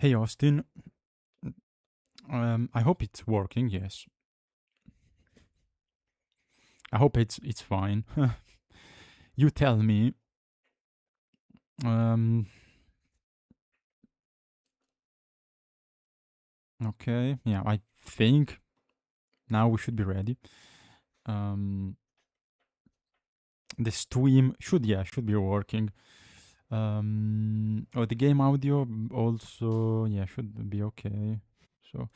Hey Austin, I hope it's working. Yes, I hope it's fine. You tell me. Um, okay, yeah, I think now we should be ready. Um, the stream should be working. Oh, the game audio also should be okay. So,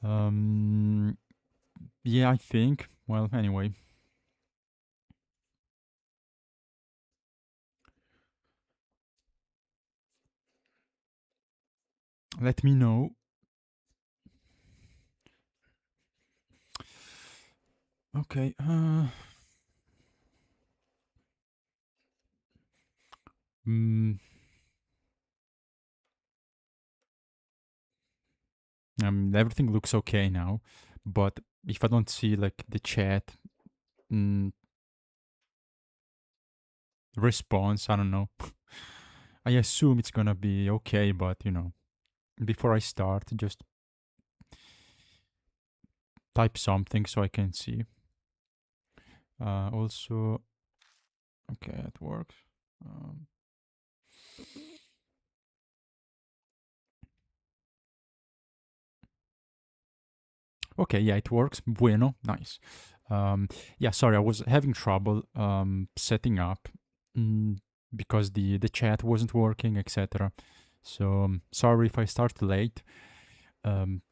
um, yeah, I think. Well, anyway, let me know. Okay. Mm, Everything looks okay now, but if I don't see like the chat mm, response, I don't know. I assume it's gonna be okay, but before I start, just type something so I can see. Also, okay, it works. Um, okay, yeah, it works. Bueno, nice. Yeah, sorry, I was having trouble setting up mm, because the chat wasn't working, etc. So sorry if I start late.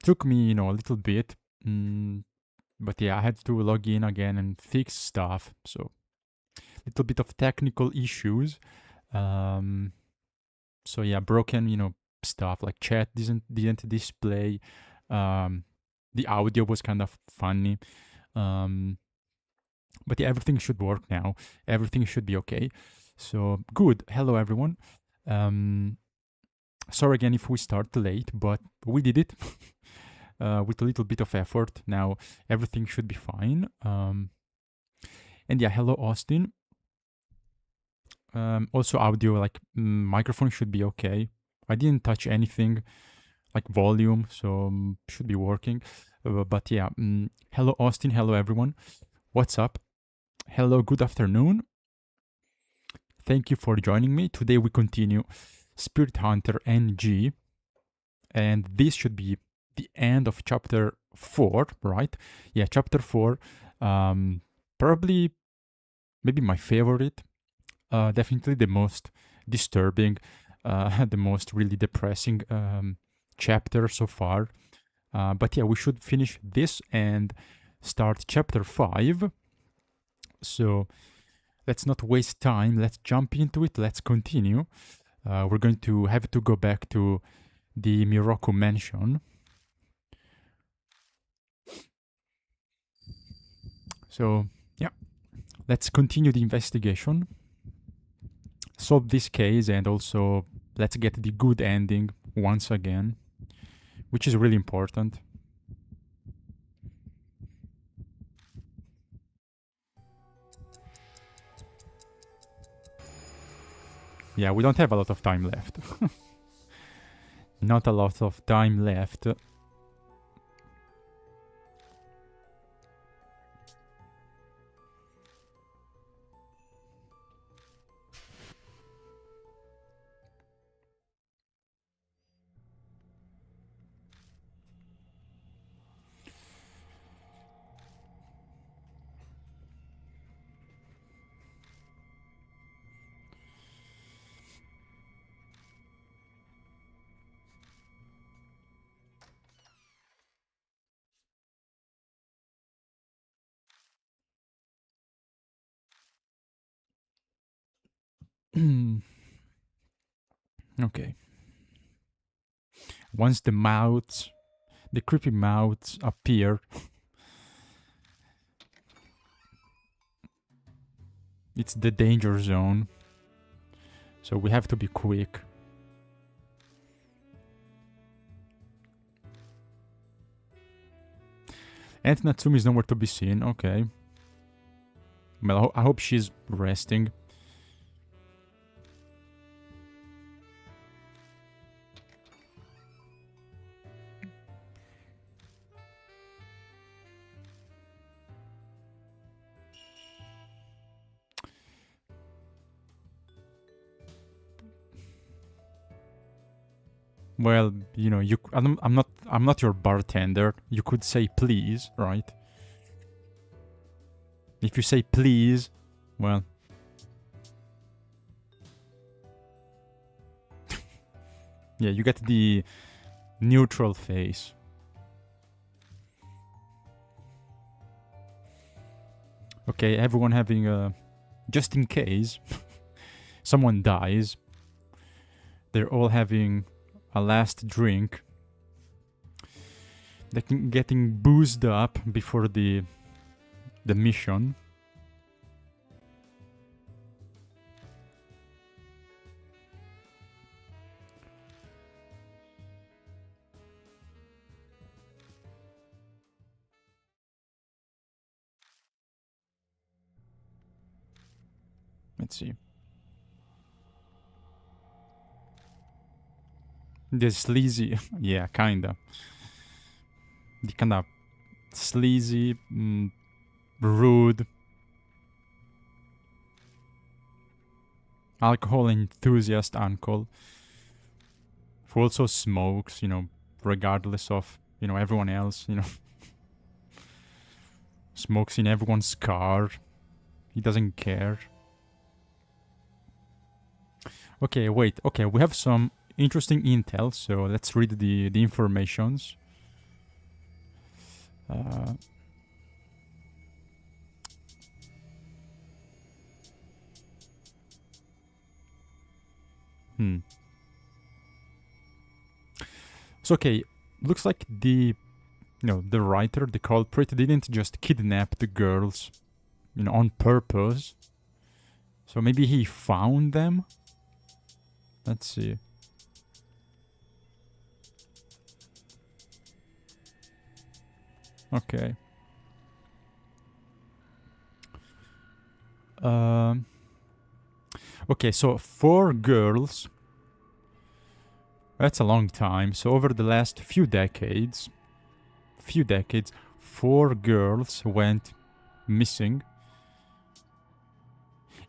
Took me, a little bit, but yeah, I had to log in again and fix stuff. So little bit of technical issues. Um, so yeah, broken, stuff like chat didn't display. Um, the audio was kind of funny. Um, but yeah, everything should work now. Everything should be okay. So good. Hello everyone. Um, Sorry again if we start late, but we did it with a little bit of effort. Now everything should be fine. And yeah, hello Austin. Also, audio like microphone should be okay. I didn't touch anything like volume, so should be working. But yeah, hello Austin. Hello everyone. What's up? Hello, good afternoon. Thank you for joining me. Today we continue Spirit Hunter NG, and this should be the end of chapter 4, right? Yeah, chapter 4. Probably maybe my favorite. Definitely the most disturbing, the most really depressing chapter so far. But yeah, we should finish this and start chapter 5. So let's not waste time. Let's jump into it. Let's continue. We're going to have to go back to the Miroku mansion. So yeah, let's continue the investigation, solve this case, and also let's get the good ending once again, which is really important. Yeah, we don't have a lot of time left. Not a lot of time left. Okay. Once the creepy mouths appear, it's the danger zone. So we have to be quick. And Natsumi is nowhere to be seen. Okay. Well, I hope she's resting. Well, you know, I'm not your bartender. You could say please, right? If you say please, well, yeah, you get the neutral face. Okay, everyone having a, just in case someone dies, they're all having a last drink. They're getting boozed up before the mission. Let's see. The sleazy, yeah, kinda. The kinda sleazy, rude, alcohol enthusiast uncle who also smokes, you know, regardless of, you know, everyone else, you know. Smokes in everyone's car. He doesn't care. Okay, wait. Okay, we have some interesting intel, so let's read the informations. So okay, looks like the writer, the culprit, didn't just kidnap the girls, you know, on purpose. So maybe he found them. Let's see. Okay. Okay, so 4 girls. That's a long time. So over the last few decades, 4 girls went missing.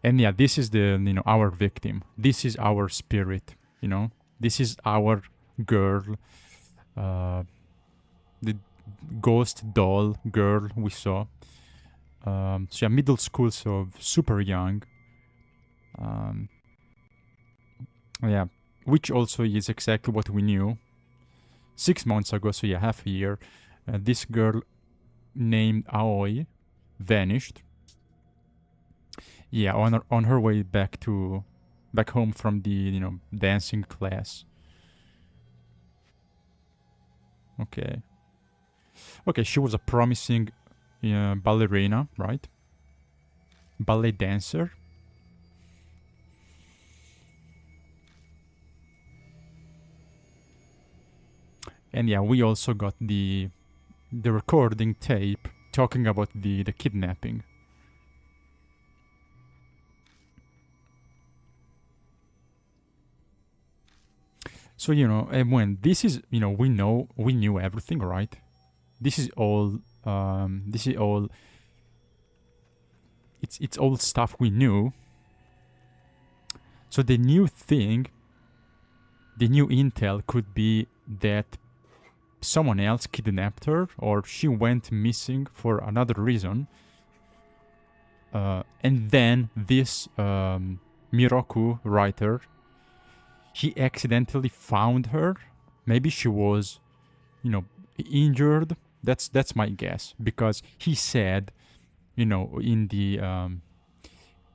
And yeah, this is the, you know, our victim. This is our spirit, you know. This is our girl. The ghost doll girl we saw. So yeah, middle school, so super young. Yeah, which also is exactly what we knew 6 months ago, so yeah, half a year. This girl named Aoi vanished. Yeah, on her way back home from the, you know, dancing class. Okay. Okay, she was a promising ballerina, right? Ballet dancer. And yeah, we also got the recording tape talking about the kidnapping. So, you know, and when this is, you know, we knew everything, right? This is all it's all stuff we knew. So the new thing, the new intel could be that someone else kidnapped her, or she went missing for another reason. And then this Miroku writer, he accidentally found her. Maybe she was, you know, injured. That's my guess, because he said, you know, in the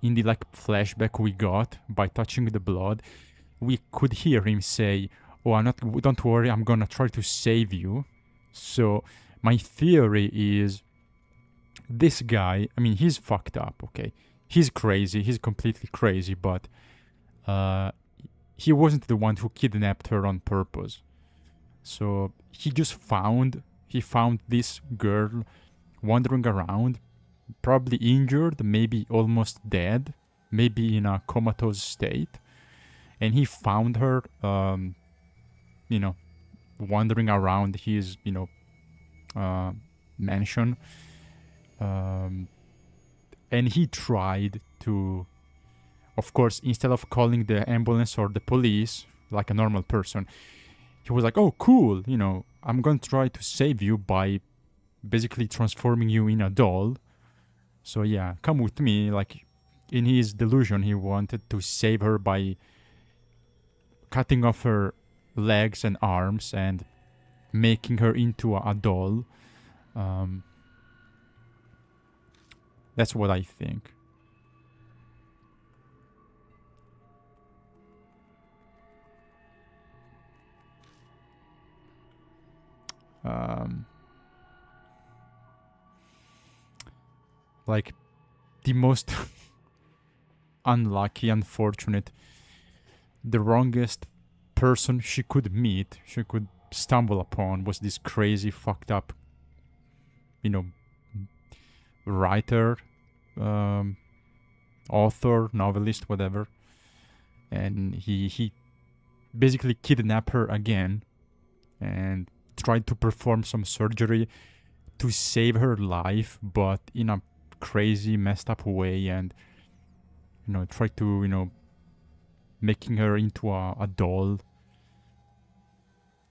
like flashback we got by touching the blood, we could hear him say, "Oh, don't worry, I'm gonna try to save you." So my theory is this guy, I mean, he's fucked up, okay? He's crazy, he's completely crazy, but he wasn't the one who kidnapped her on purpose. So he just found this girl wandering around, probably injured, maybe almost dead, maybe in a comatose state. And he found her, you know, wandering around his, you know, mansion. And he tried to, of course, instead of calling the ambulance or the police like a normal person, he was like, oh, cool, you know, I'm going to try to save you by basically transforming you in a doll. So yeah, come with me. Like, in his delusion, he wanted to save her by cutting off her legs and arms and making her into a doll. That's what I think. Like, the most unlucky, unfortunate, the wrongest person she could meet, she could stumble upon, was this crazy, fucked up, you know, writer, author, novelist, whatever. And he basically kidnapped her again and tried to perform some surgery to save her life, but in a crazy, messed up way, and tried to making her into a doll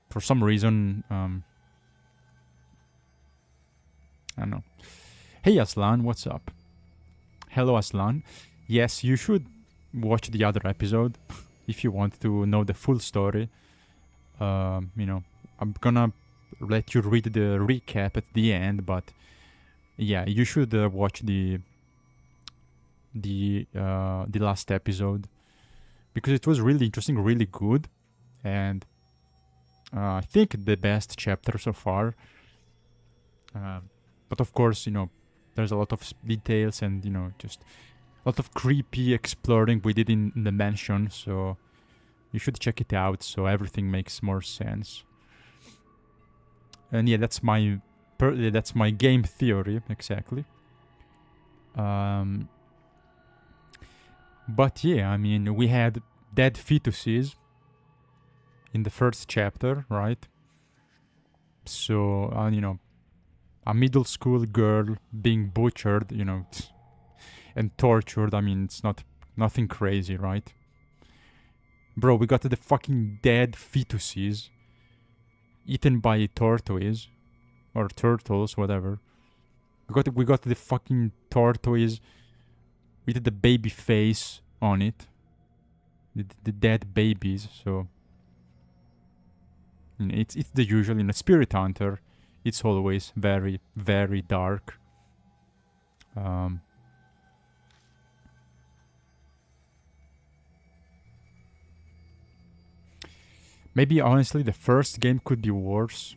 for some reason. I don't know. Hey Aslan, what's up? Hello Aslan. Yes, you should watch the other episode if you want to know the full story. I'm gonna let you read the recap at the end, but yeah, you should watch the last episode because it was really interesting, really good, and I think the best chapter so far. But of course, there's a lot of details and just a lot of creepy exploring we did in the mansion, so you should check it out so everything makes more sense. And yeah, that's my game theory exactly. But yeah, I mean, we had dead fetuses in the first chapter, right? So a middle school girl being butchered, and tortured. I mean, it's nothing crazy, right? Bro, we got the fucking dead fetuses eaten by tortoise or turtles, whatever. We got the fucking tortoise with the baby face on it, the dead babies. So it's the usual. Spirit Hunter, it's always very, very dark. Maybe honestly the first game could be worse,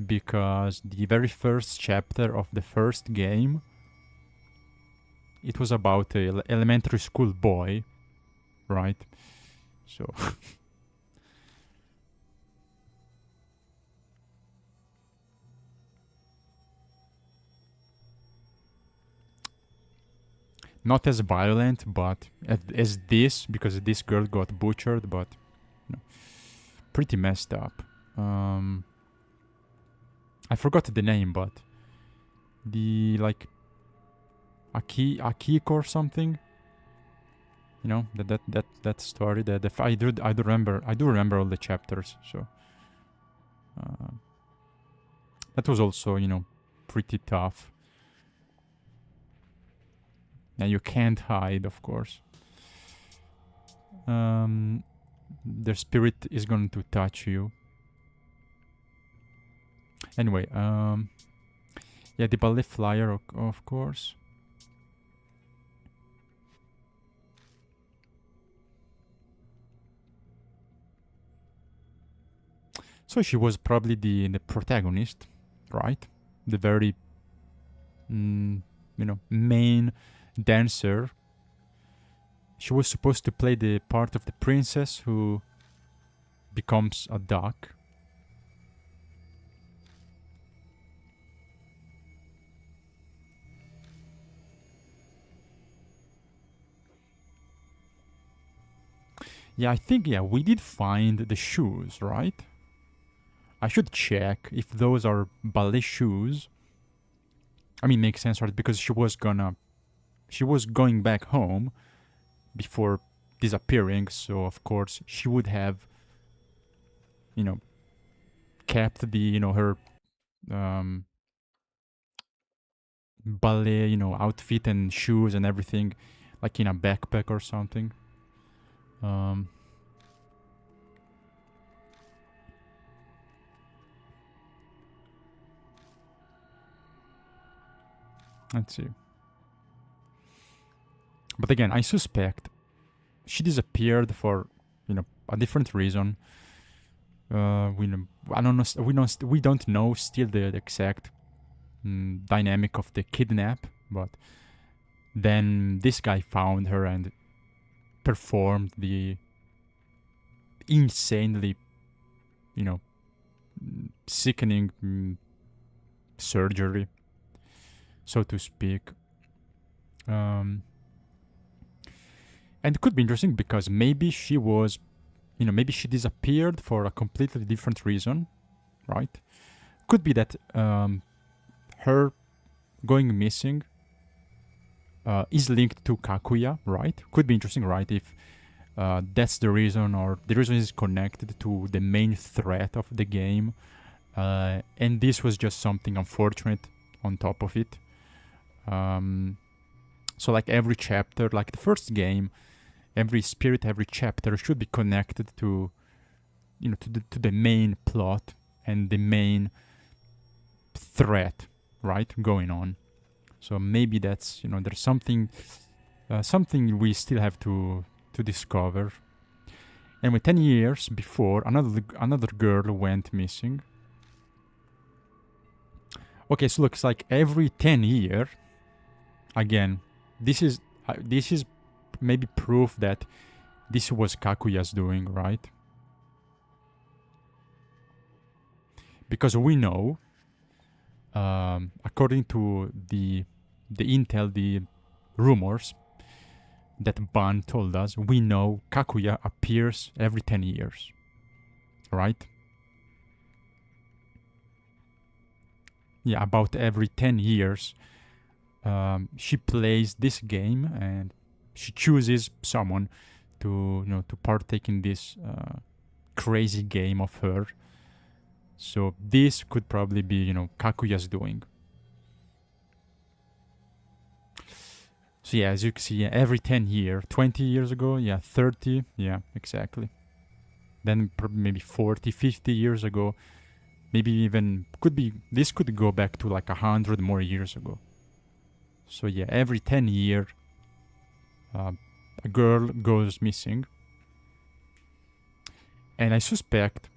because the very first chapter of the first game, it was about a elementary school boy, right? So not as violent, but as this, because this girl got butchered, but pretty messed up. I forgot the name, but the Akiko or something. That story. I do remember all the chapters. So that was also pretty tough. Now you can't hide, of course. Their spirit is going to touch you. Anyway, yeah, the ballet flyer, of course. So she was probably the protagonist, right? The very, main dancer. She was supposed to play the part of the princess who becomes a duck. Yeah, I think, we did find the shoes, right? I should check if those are ballet shoes. I mean, makes sense, right? Because she was going back home before disappearing, so of course she would have you know, kept the, her ballet, outfit and shoes and everything, like in a backpack or something. Um, let's see. But again, I suspect she disappeared for, a different reason. We know, I don't know. We don't know still the exact dynamic of the kidnap, but then this guy found her and performed the insanely, you know, sickening surgery, so to speak. Um, and it could be interesting because maybe she was, maybe she disappeared for a completely different reason, right? Could be that her going missing is linked to Kakuya, right? Could be interesting, right? If that's the reason, or the reason is connected to the main threat of the game, and this was just something unfortunate on top of it. So like every chapter, like the first game, every chapter should be connected to, to the main plot and the main threat, right, going on. So maybe that's, there's something we still have to discover. And with 10 years before, another girl went missing. Okay, so looks like every 10 year, again, this is maybe proof that this was Kakuya's doing, right? Because we know, according to the intel, the rumors that Ban told us, we know Kakuya appears every 10 years, right? Yeah, about every 10 years, she plays this game and she chooses someone to, to partake in this crazy game of her. So this could probably be, Kakuya's doing. So yeah, as you can see, every 10 years, 20 years ago, 30, exactly. Then maybe 40, 50 years ago, maybe even this could go back to like 100 more years ago. So yeah, every 10 years, a girl goes missing. And I suspect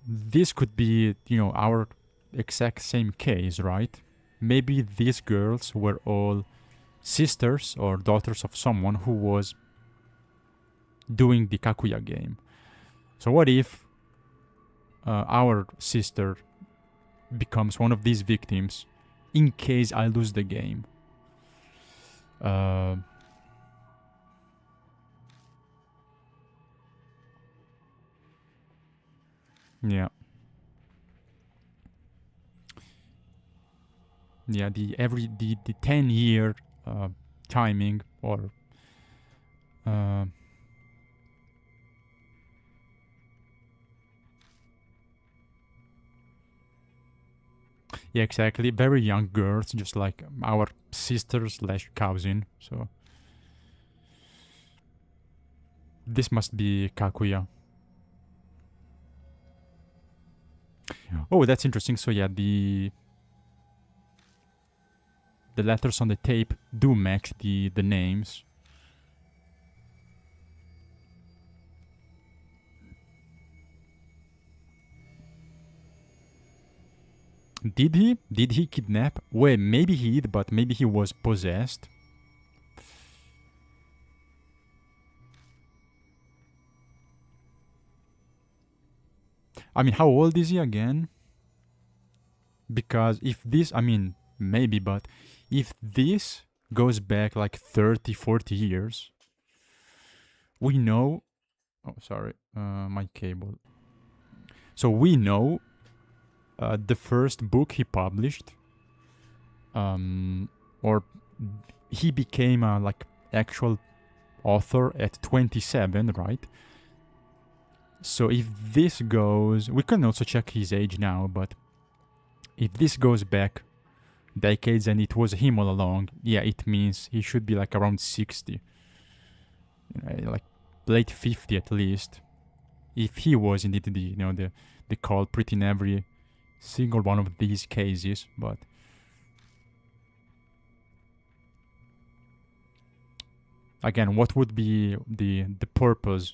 this could be, our exact same case, right? Maybe these girls were all sisters or daughters of someone who was doing the Kakuya game. So what if our sister becomes one of these victims in case I lose the game? Yeah. Yeah, the 10-year timing, or yeah, exactly. Very young girls, just like our sister/cousin. So this must be Kakuya. Oh, that's interesting. So yeah, the letters on the tape do match the names. Did he? Did he kidnap? Well, maybe he did, but maybe he was possessed. I mean, how old is he again? Because if this, I mean, maybe, but if this goes back like 30, 40 years, we know. Oh, sorry, my cable. So we know the first book he published or he became a like actual author at 27, right? So if this goes, we can also check his age now, but if this goes back decades and it was him all along, yeah, it means he should be like around 60, like late 50 at least. If he was indeed the culprit in every single one of these cases, but again, what would be the purpose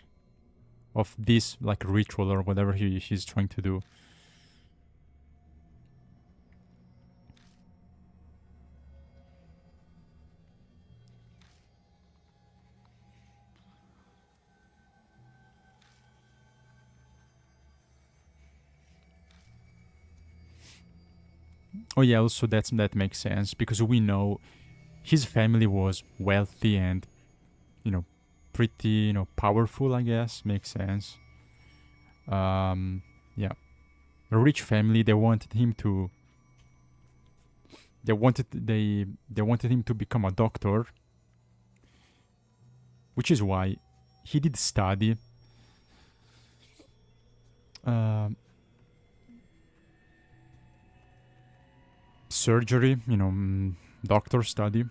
of this like ritual or whatever he's trying to do? Oh yeah, also that makes sense because we know his family was wealthy and pretty powerful. I guess makes sense. Yeah, a rich family. They wanted him to. They wanted him to become a doctor, which is why he did study. Um Surgery, doctor study.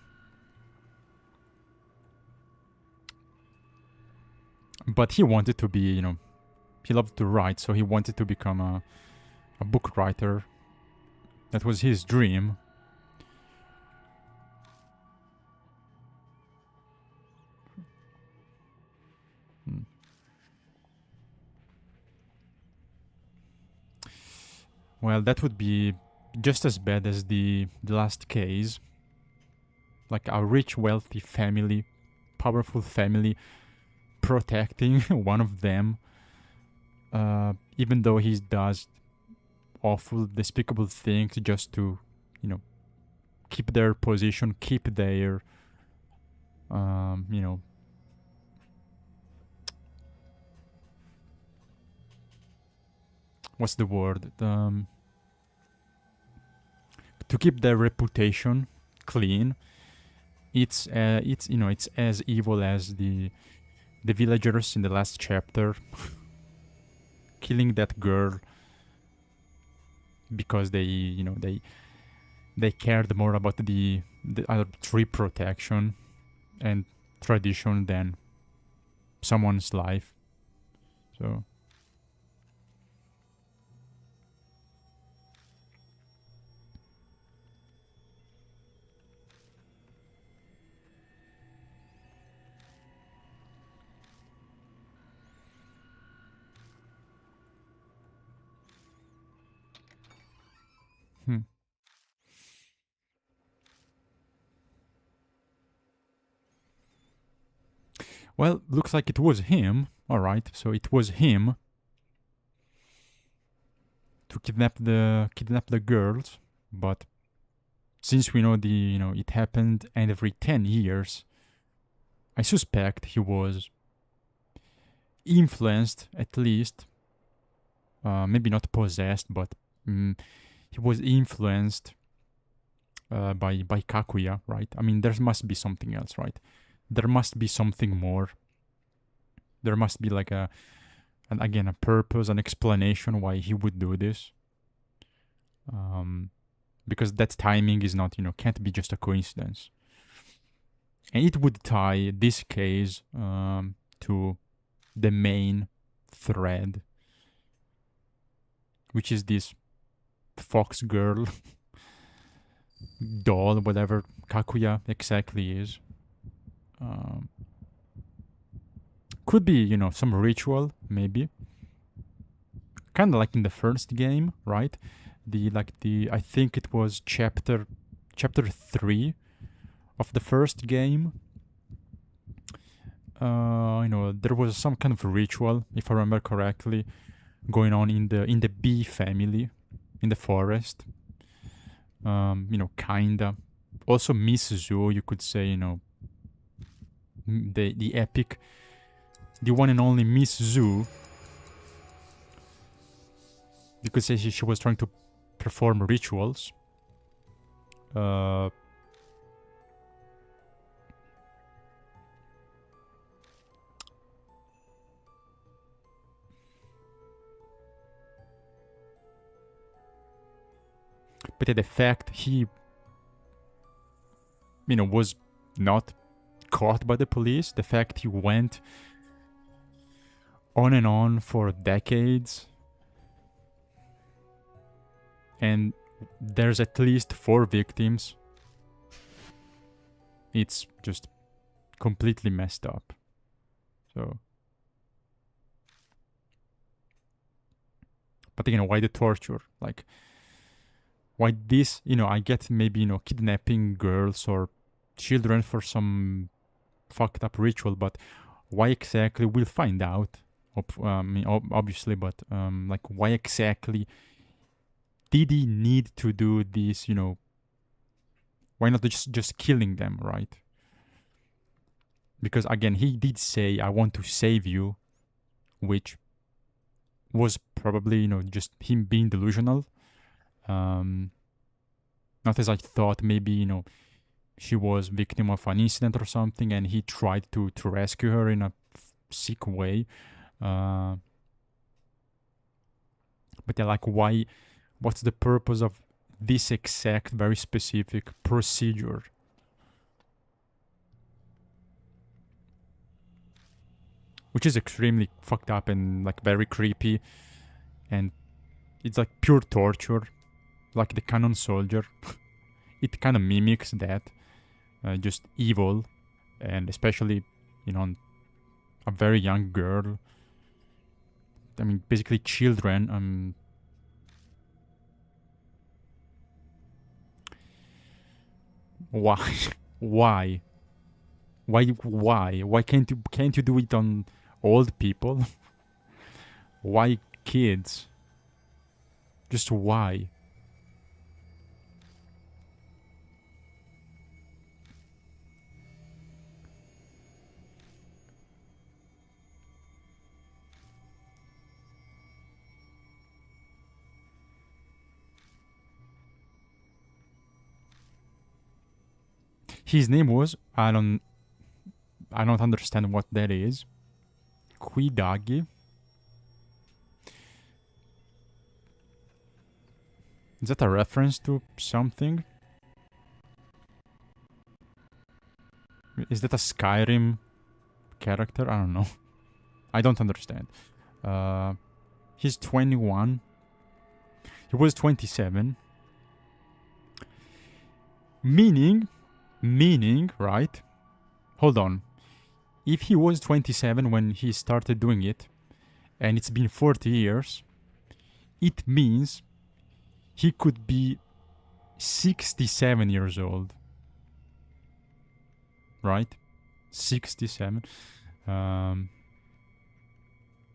But he wanted to be, he loved to write, so he wanted to become a book writer. That was his dream. Well, that would be just as bad as the last case. Like a rich, wealthy family, powerful family, protecting one of them, even though he does awful, despicable things just to, keep their position, keep their, what's the word? To keep their reputation clean. It's as evil as the villagers in the last chapter killing that girl because they cared more about the other tree protection and tradition than someone's life. So well, looks like it was him. All right, so it was him to kidnap the girls, but since we know it happened and every 10 years, I suspect he was influenced at least, maybe not possessed, but he was influenced by Kakuya, right? I mean, there must be something else, right? There must be something more. There must be like a purpose, an explanation why he would do this. Because that timing is not, can't be just a coincidence. And it would tie this case to the main thread, which is this fox girl doll, whatever Kakuya exactly is. Could be, some ritual, maybe. Kind of like in the first game, right? I think it was chapter 3 of the first game. There was some kind of ritual, if I remember correctly, going on in the bee family, in the forest. Kinda. Also, Miss Zoo, you could say, the epic, the one and only Miss Zoo. You could say she was trying to perform rituals. But yeah, the fact he, was not caught by the police, the fact he went on and on for decades, and there's at least 4 victims, it's just completely messed up. So, but again, why the torture? Like, why this? I get maybe, kidnapping girls or children for some fucked up ritual, but why exactly? We'll find out. Obviously, but like, why exactly did he need to do this? Why not just killing them, right? Because again, he did say, "I want to save you," which was probably, just him being delusional. Not as I thought. Maybe, she was victim of an incident or something, and he tried to rescue her in a sick way. But yeah, like, why? What's the purpose of this exact, very specific procedure? Which is extremely fucked up and like very creepy, and it's like pure torture, like the Cannon Soldier. It kind of mimics that, just evil, and especially, on a very young girl. I mean, basically children. Why? Why? Why can't you do it on old people? Why kids? Just why? His name was, I don't understand what that is. Kuidagi. Is that a reference to something? Is that a Skyrim character? I don't know. I don't understand. He's 21. He was 27. Meaning, right? Hold on. If he was 27 when he started doing it, and it's been 40 years, it means he could be 67 years old. Right? 67.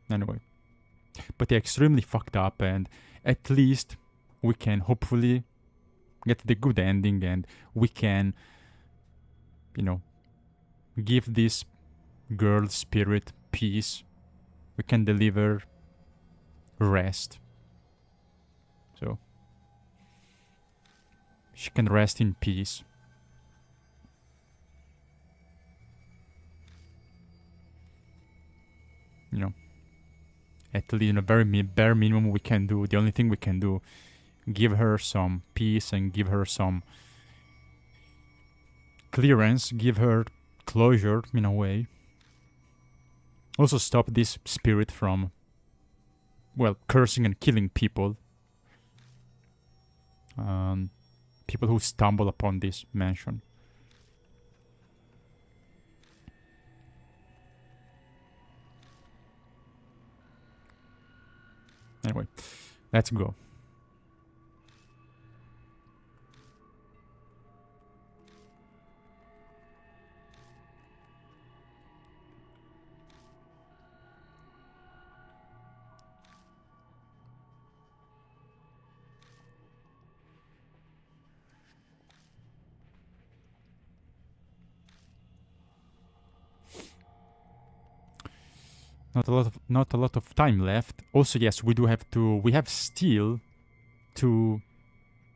Anyway. But they're extremely fucked up, and at least we can hopefully get the good ending, and we can, give this girl's spirit peace. We can deliver rest. So she can rest in peace. At least, very bare minimum we can do. The only thing we can do, give her some peace and give her some clearance, give her closure in a way. Also stop this spirit from, cursing and killing people. People who stumble upon this mansion. Anyway, let's go. Not a lot of time left. Also, yes, we have still to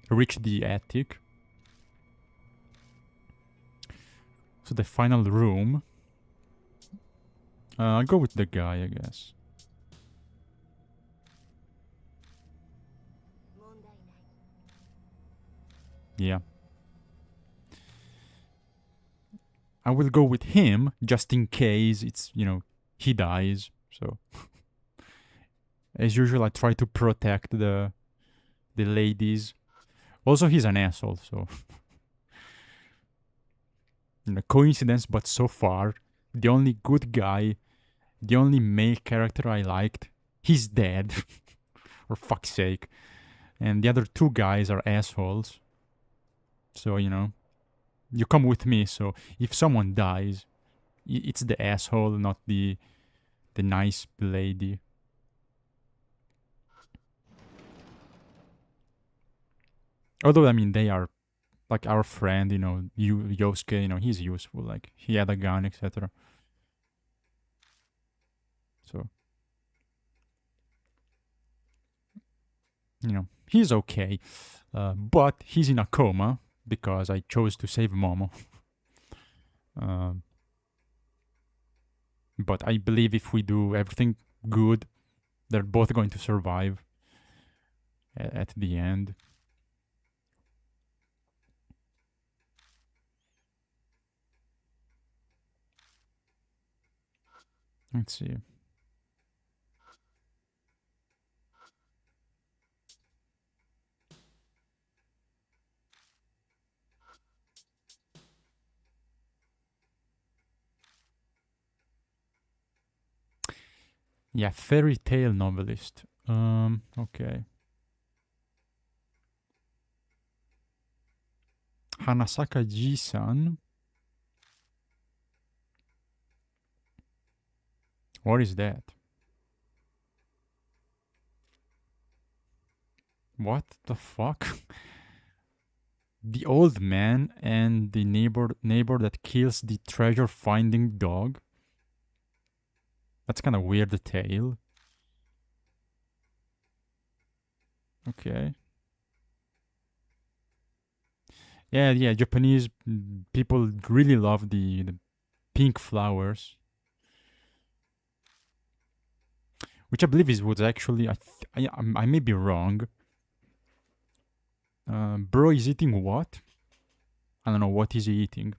reach the attic. So the final room. I'll go with the guy, I guess. Yeah. I will go with him just in case he dies. So as usual, I try to protect the ladies. Also, he's an asshole, so coincidence, but so far the only good guy, the only male character I liked, he's dead. For fuck's sake. And the other two guys are assholes. So, you come with me. So if someone dies, it's the asshole, not the nice lady. Although, I mean, they are like our friend, Yosuke, he's useful. Like, he had a gun, etc. So, he's okay. But he's in a coma because I chose to save Momo. Um, but I believe if we do everything good, they're both going to survive at the end. Let's see. Yeah, fairy tale novelist. Okay. Hanasaka Ji-san. What is that? What the fuck? The old man and the neighbor that kills the treasure finding dog. That's kind of weird tale. Okay. Yeah, yeah. Japanese people really love the pink flowers, which I believe was actually I may be wrong. Bro is eating what? I don't know what is he eating.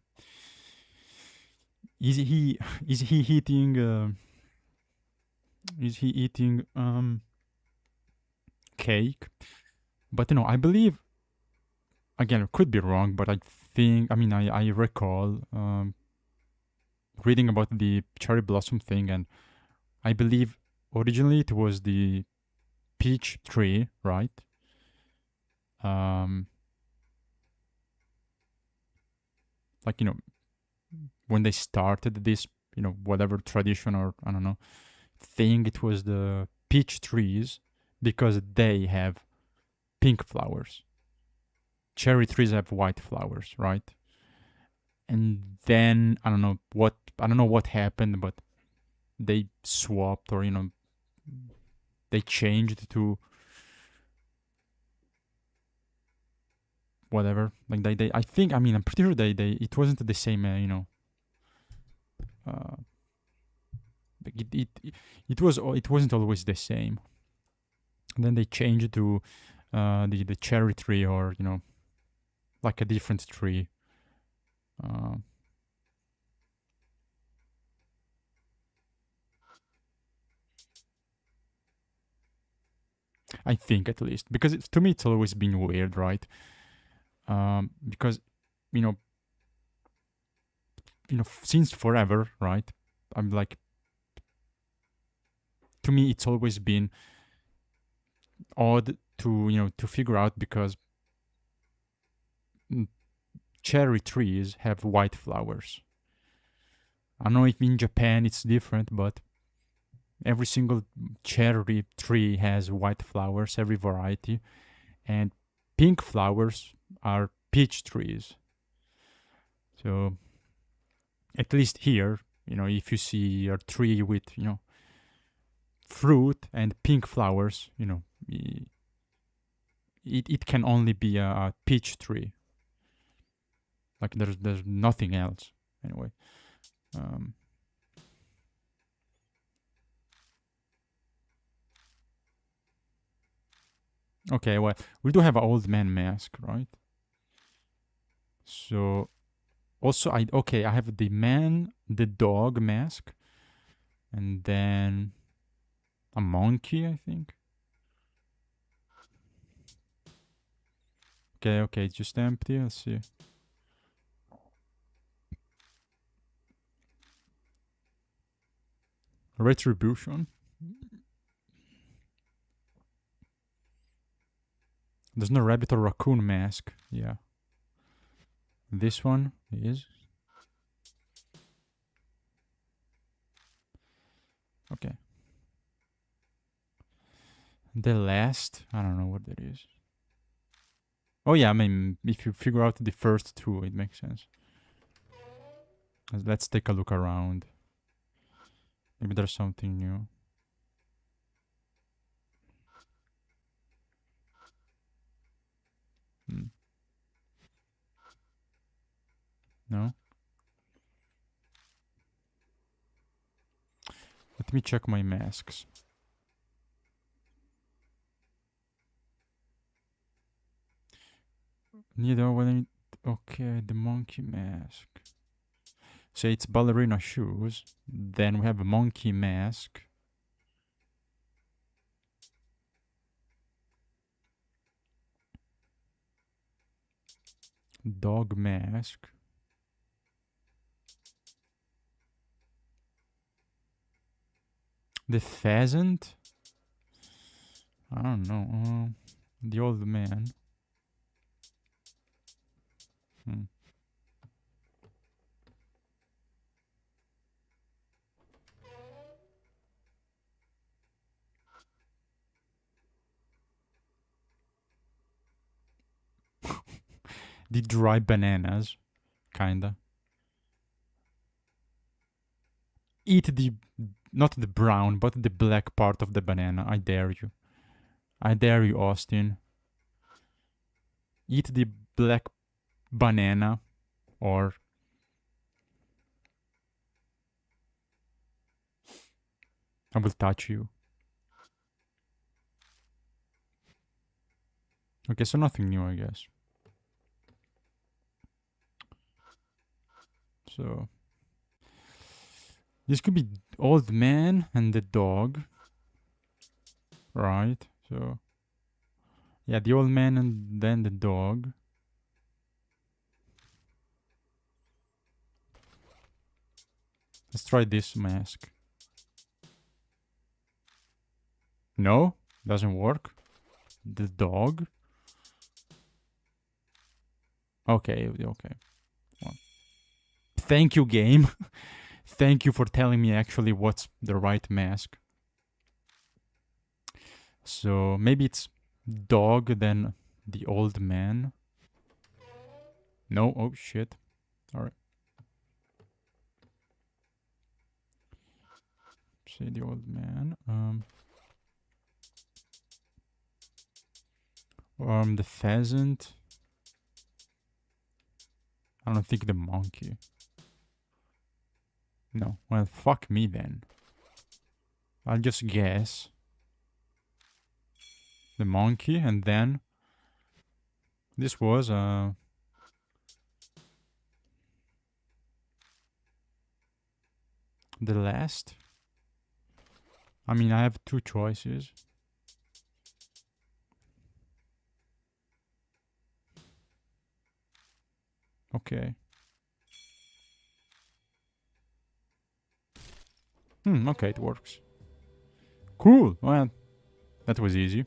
Is he is he eating is he eating cake? But I believe, again, it could be wrong, but I recall reading about the cherry blossom thing, and I believe originally it was the peach tree, right? Um, like when they started this, whatever tradition or I don't know thing, it was the peach trees because they have pink flowers. Cherry trees have white flowers, right? And then I don't know what happened, but they swapped or they changed to whatever. Like they I think I'm pretty sure they it wasn't the same. Uh, it wasn't always the same. And then they changed to the cherry tree or like a different tree. Uh, I think at least because to me it's always been weird, right? Because you know since forever, right? I'm like, to me it's always been odd to to figure out because mm, cherry trees have white flowers. I don't know if in Japan it's different, but every single cherry tree has white flowers, every variety, and pink flowers are peach trees. So at least here, if you see a tree with fruit and pink flowers, it can only be a peach tree. Like there's nothing else anyway. Um, okay, well, we do have an old man mask, right? So also I have the man, the dog mask, and then a monkey, I think. Okay, it's just empty. Let's see. Retribution. There's no rabbit or raccoon mask. Yeah. This one is. Okay. The last. I don't know what that is. Oh, yeah. I mean, if you figure out the first two, it makes sense. Let's take a look around. Maybe there's something new. Hmm. No? Let me check my masks. Neither when okay, the monkey mask. So it's ballerina shoes. Then we have a monkey mask. Dog mask. The pheasant? I don't know. The old man. Hmm. The dry bananas. Kinda. Eat the. Not the brown, but the black part of the banana. I dare you. I dare you, Austin. Eat the black banana or. I will touch you. Okay, so nothing new, I guess. So. This could be old man and the dog. Right, so. Yeah, the old man and then the dog. Let's try this mask. No, doesn't work. The dog. Okay. Well, thank you, game. Thank you for telling me actually what's the right mask. So maybe it's dog, then the old man. No, oh shit. Alright. Say the old man. The pheasant. I don't think the monkey. No. Well, fuck me then. I'll just guess. The monkey, and then this was the last. I mean, I have two choices. Okay. Okay, it works. Cool. Well, that was easy.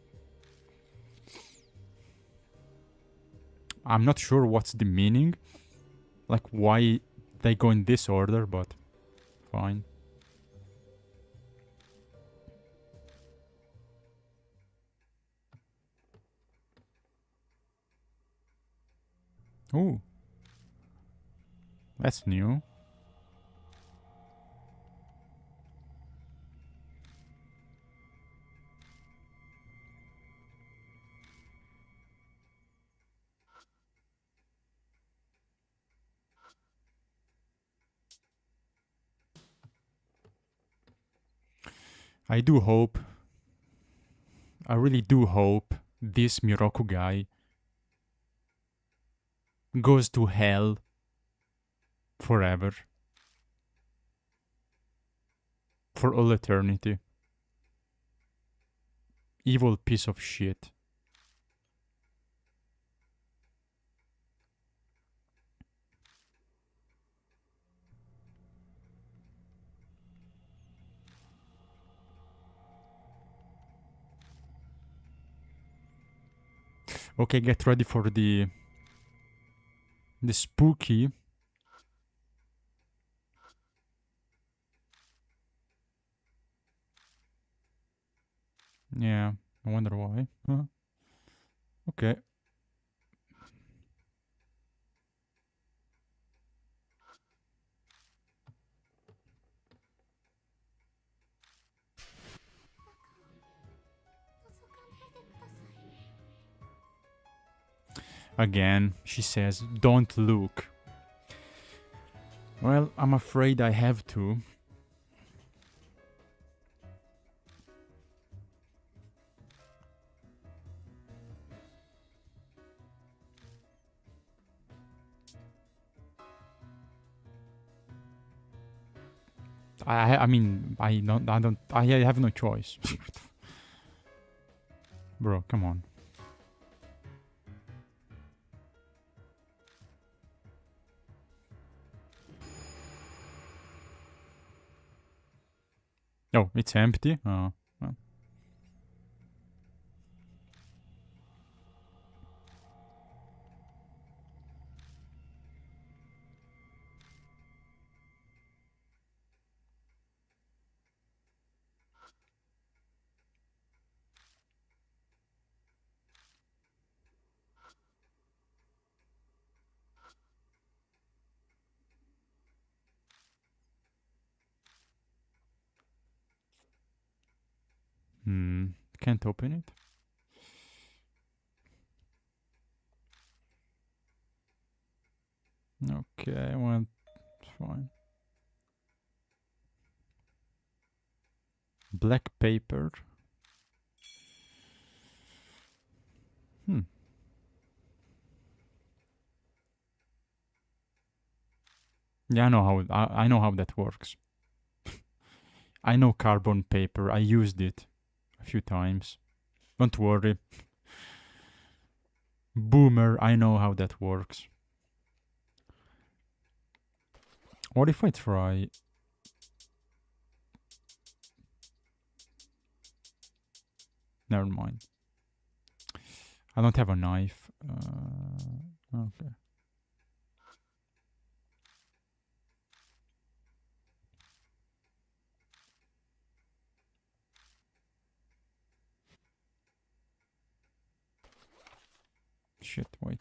I'm not sure what's the meaning. Like, why they go in this order, but fine. Ooh. That's new. I do hope, I really do hope this Miroku guy goes to hell forever. For all eternity. Evil piece of shit. Okay, get ready for the spooky. Yeah, I wonder why. Huh? Okay. Again, she says, don't look. Well, I'm afraid I have to. I mean, I have no choice. Bro, come on. Oh, it's empty? Oh, well. Can't open it? Okay, well, fine. Black paper. Yeah, I know how that works. I know carbon paper. I used it a few times. Don't worry. Boomer, I know how that works. What if I try... Never mind. I don't have a knife. Okay. Shit, wait.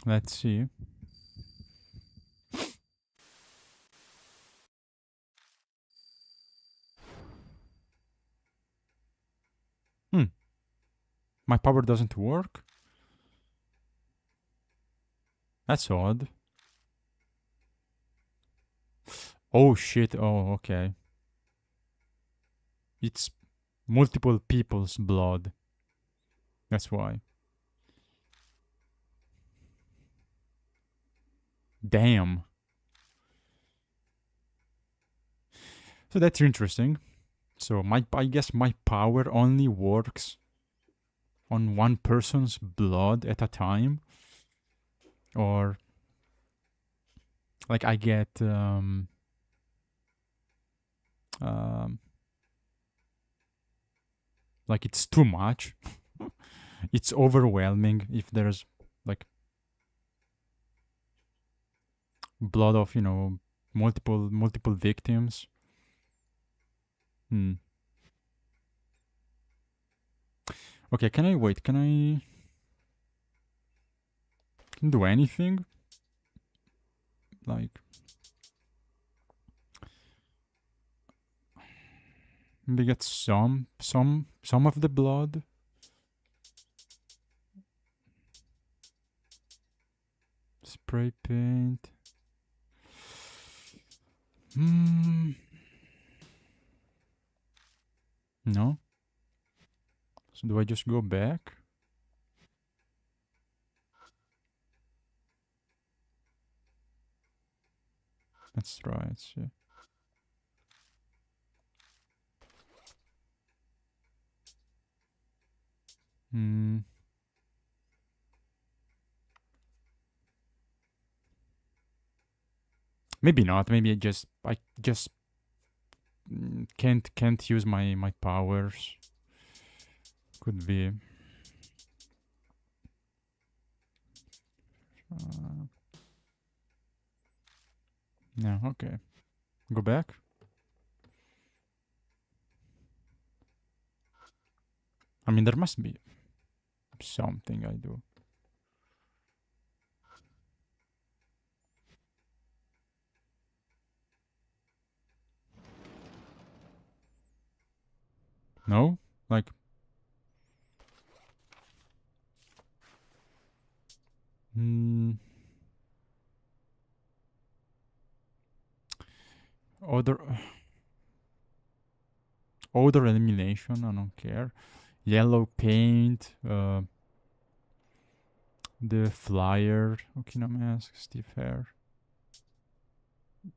Let's see. My power doesn't work? That's odd. Oh shit, oh okay. It's multiple people's blood. That's why. Damn. So that's interesting. So I guess my power only works on one person's blood at a time. Or like I get like it's too much. It's overwhelming if there's like blood of, multiple victims. Okay, can I wait? Can I do anything? Like Maybe get some of the blood. Spray paint. Hmm. No. So do I just go back? Let's try it. See. Hmm. Maybe not. Maybe I just can't use my powers. Could be. Uh, yeah. Okay. Go back. I mean, there must be something I do. No. Like. Hmm. Other odor elimination. I don't care. Yellow paint. The flyer. Okina mask. Stiff hair.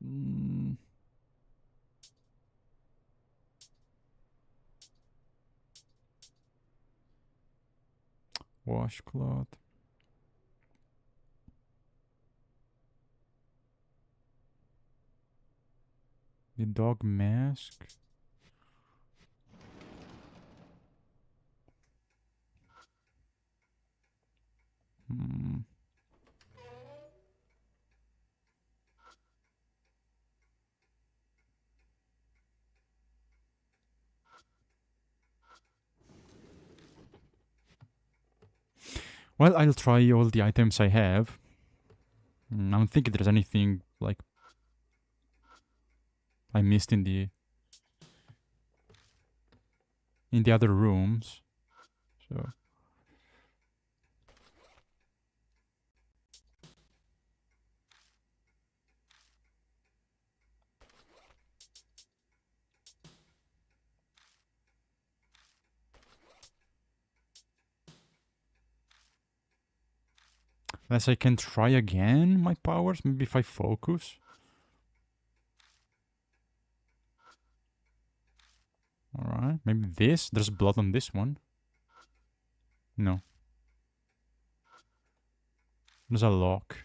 Mm, washcloth. The dog mask. Hmm. Well, I'll try all the items I have. I don't think there's anything like I missed in the other rooms. So unless I can try again my powers, maybe if I focus. Alright, maybe this. There's blood on this one. No. There's a lock.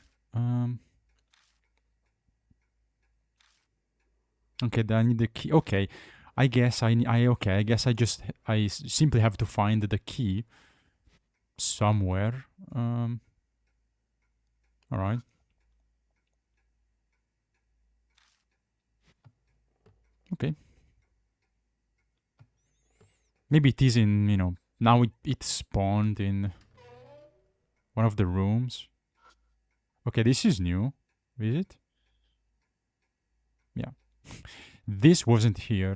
Okay, then I need the key. Okay. I guess I guess I simply have to find the key somewhere. Alright. Okay. Maybe it is in, now it spawned in one of the rooms. Okay, this is new. Is it? Yeah. This wasn't here.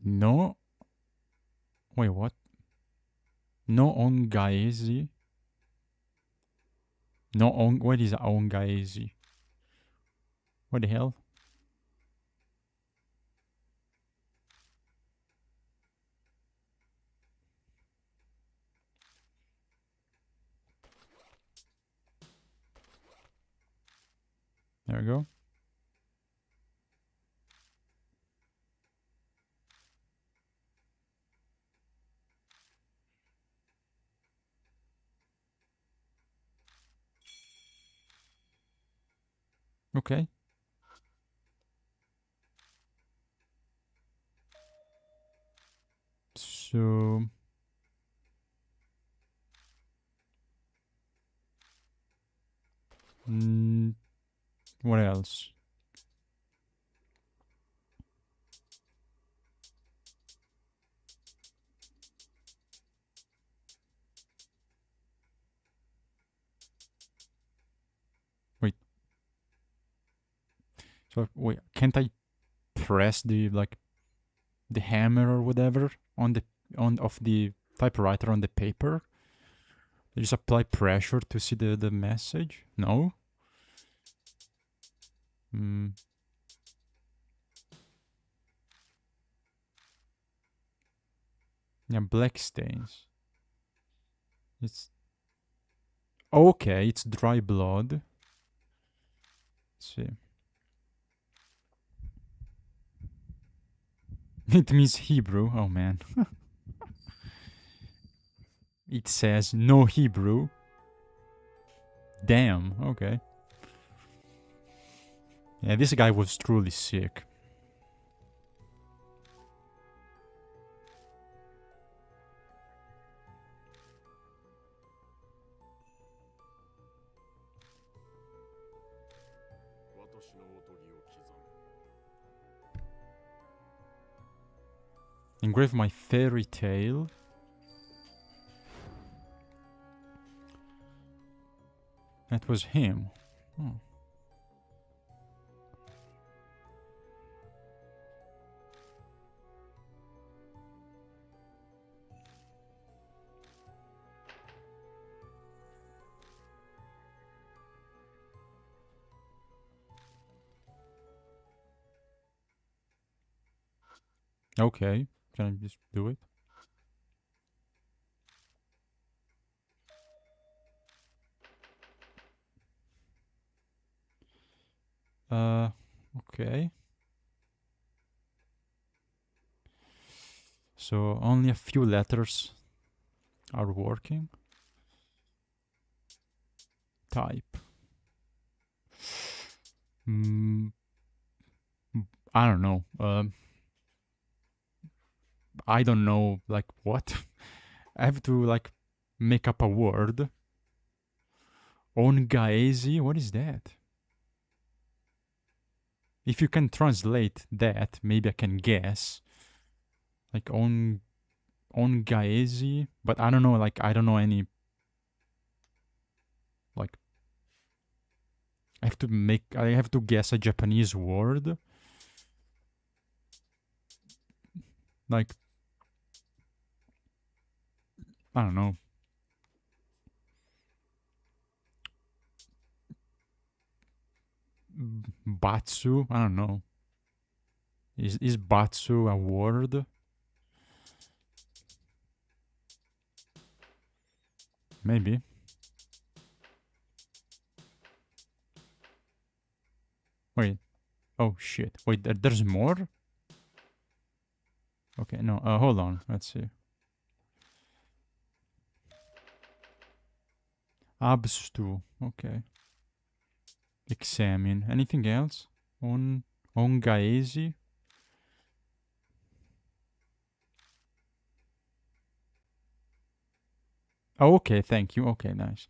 No. Wait, what? No ongaezi. No on. What is ongaezi? What the hell? There we go. Okay. So. What else? So wait, can't I press the like the hammer or whatever on the on of the typewriter on the paper? Just apply pressure to see the message? No? Hmm. Yeah, black stains. It's okay, it's dry blood. Let's see. It means Hebrew. Oh man. It says no Hebrew. Damn, okay. Yeah, this guy was truly sick. Engrave my fairy tale. That was him. Oh. Okay, can I just do it? Okay. So only a few letters are working. Type. Mm, I don't know. I don't know. Like what? I have to like make up a word. Ongaezi. What is that? If you can translate that, maybe I can guess. Like ongaezi, but I don't know. Like I don't know any. Like I have to make. I have to guess a Japanese word. Like I don't know. Batsu. I don't know. Is Batsu a word? Maybe. Wait. Oh shit. Wait. There's more. Okay. No. Hold on. Let's see. Abstu. Okay. Examine. Anything else? Ongaezi. Oh, okay. Thank you. Okay. Nice.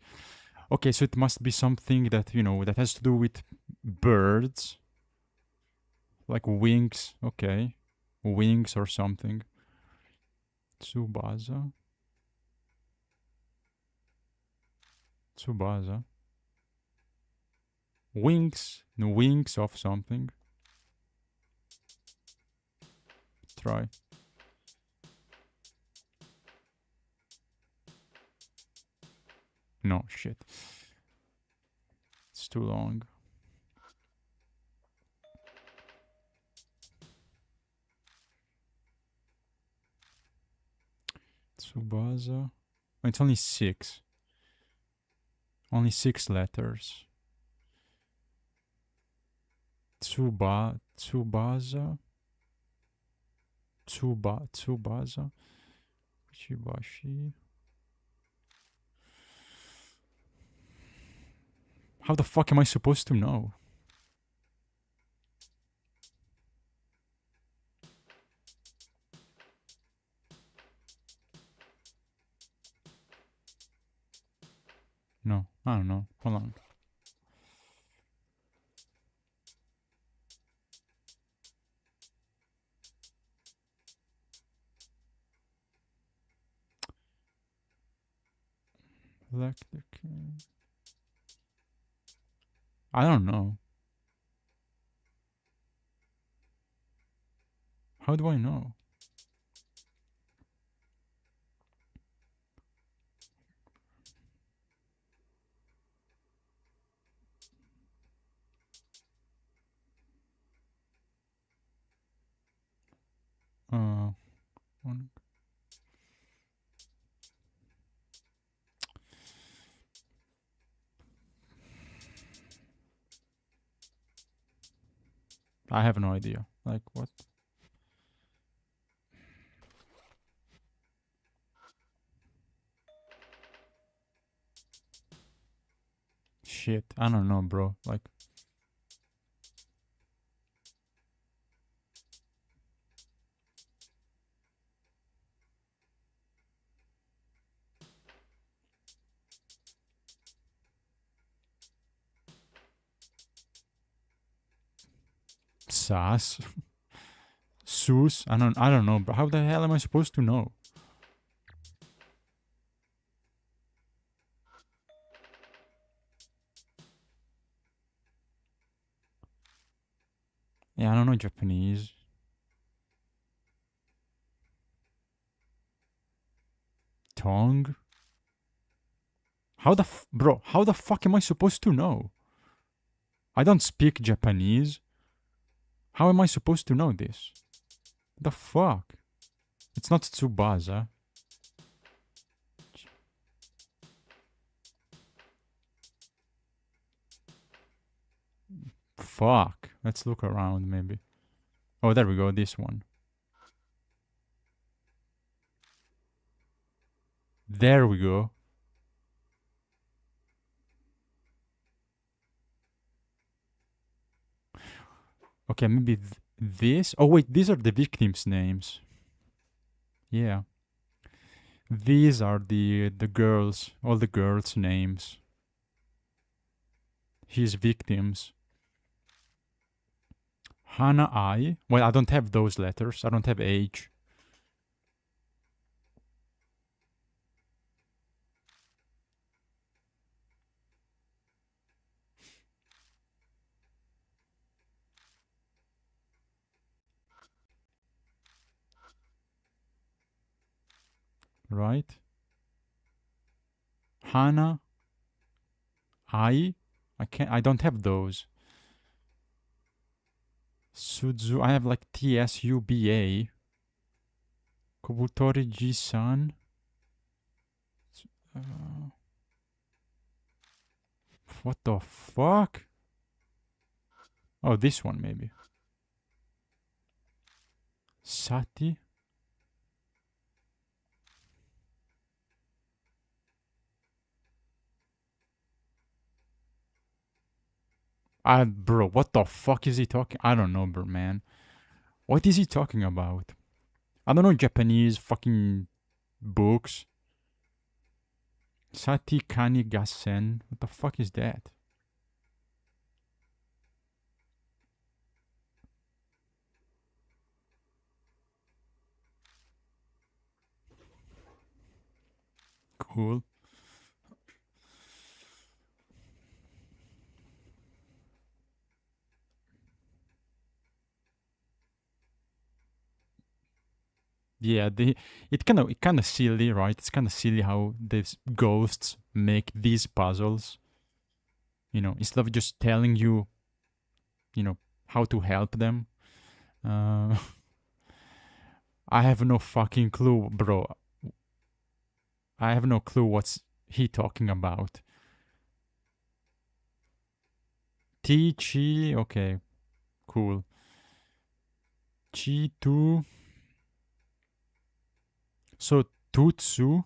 Okay. So it must be something that that has to do with birds, like wings. Okay. Wings or something. Tsubasa. Tsubasa. Wings. The wings of something. Try. No, shit. It's too long. Tsubasa. Oh, it's only 6. Only 6 letters. Tsubasa. Tsubasa. Chibashi. How the fuck am I supposed to know? No, I don't know. Hold on. Electric. I don't know. How do I know? Uh, one- I have no idea. Like what? Shit. I don't know, bro. Like Sas, Sus. I don't know. But how the hell am I supposed to know? Yeah, I don't know Japanese. Tongue. Bro? How the fuck am I supposed to know? I don't speak Japanese. How am I supposed to know this? The fuck? It's not Tsubasa. Fuck. Let's look around maybe. Oh, there we go. This one. There we go. Okay, maybe this. Oh wait, these are the victims' names. Yeah, these are the girls. All the girls' names. His victims. Hana I. Well, I don't have those letters. I don't have H. Right? Hana I. I can't. I don't have those. Suzu. I have like TSUBA. Kobutori Ji-san. Uh, what the fuck? Oh, this one maybe. Sati. Bro, what the fuck is he talking? I don't know, bro, man. What is he talking about? I don't know Japanese fucking books. Sati Kani Gassen. What the fuck is that? Cool. Yeah, it kind of silly, right? It's kind of silly how these ghosts make these puzzles. Instead of just telling you, you know, how to help them. Uh, I have no fucking clue, bro. I have no clue what's he talking about. Ti Chi, okay, cool. Chi Tu, so Tutsu,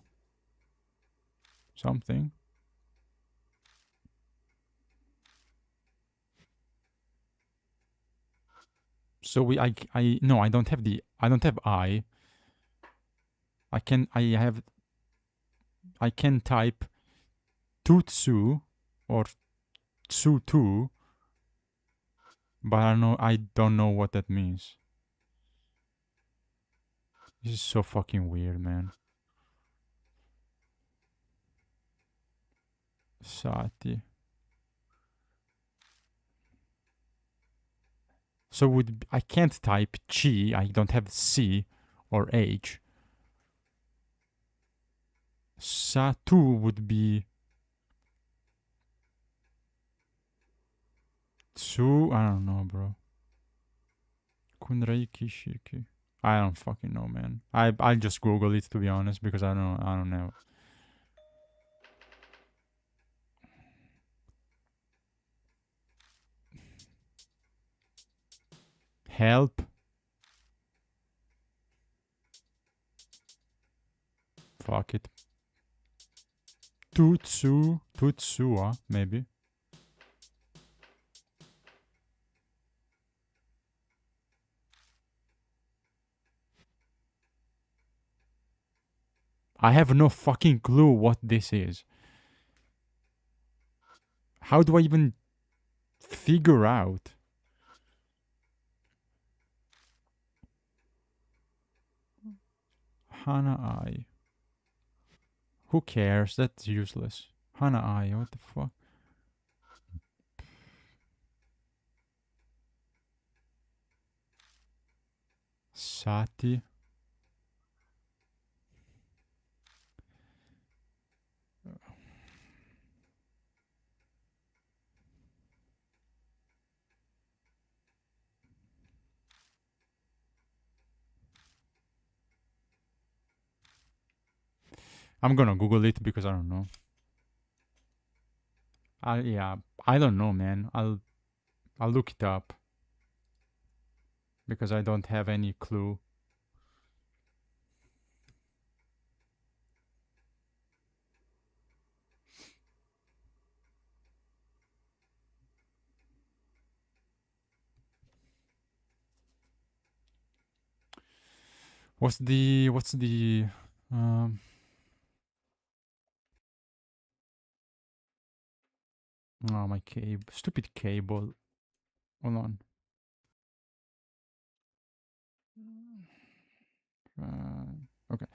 something. So no, I don't have I can type Tutsu or Tsutu, but I don't know what that means. This is so fucking weird, man. Sati. So I can't type chi. I don't have C or H. Satu would be Tsu. I don't know, bro. Kunrei Kishiki. I don't fucking know, man. I'll just Google it to be honest because I don't know. Help. Fuck it. Tutsua, maybe. I have no fucking clue what this is. How do I even figure out? Hana Ai. Who cares? That's useless. Hana Ai, what the fuck? Sati. I'm gonna Google it because I don't know. Yeah, I don't know, man. I'll look it up because I don't have any clue. What's the um oh my cable, stupid cable. Hold on. Okay.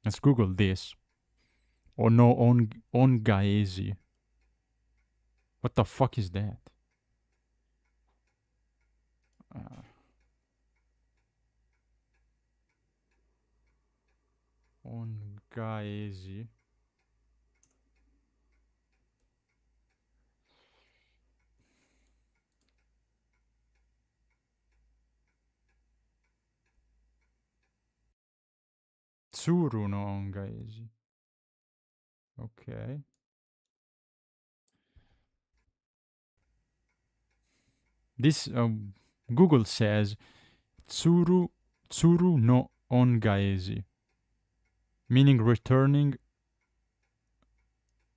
Let's Google this. Oh no, on Gaezi. What the fuck is that? Uh, on Gaezi. Tsuru no on Gaezi. Okay. This Google says Tsuru no on Gaezi, meaning returning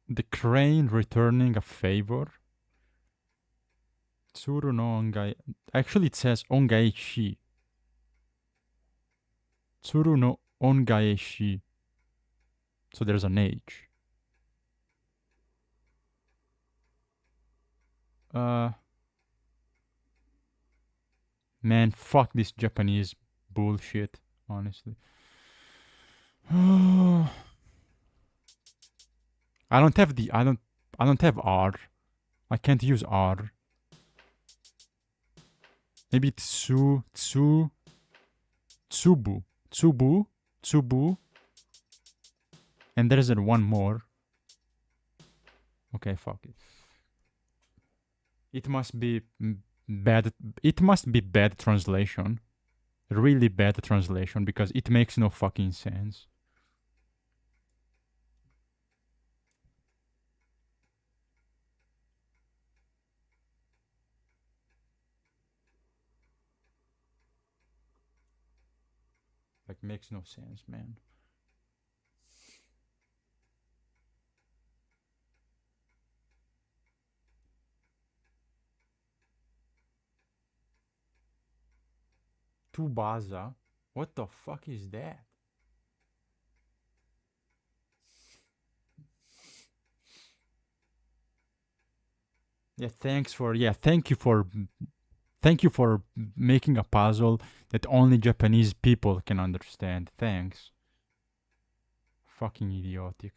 the crane returning a favor. Tsuru no ongai. Actually, it says ongaeshi. Tsuru no ongaeshi. So there's an H. Man, fuck this Japanese bullshit. Honestly. I don't have I don't have R. I can't use R. Maybe tsubu, tsubu, and there's one more. Okay, fuck it. It must be bad. It must be bad translation. Really bad translation because it makes no fucking sense. Like, makes no sense, man. Tubaza? What the fuck is that? Yeah, thank you for making a puzzle that only Japanese people can understand. Thanks. Fucking idiotic.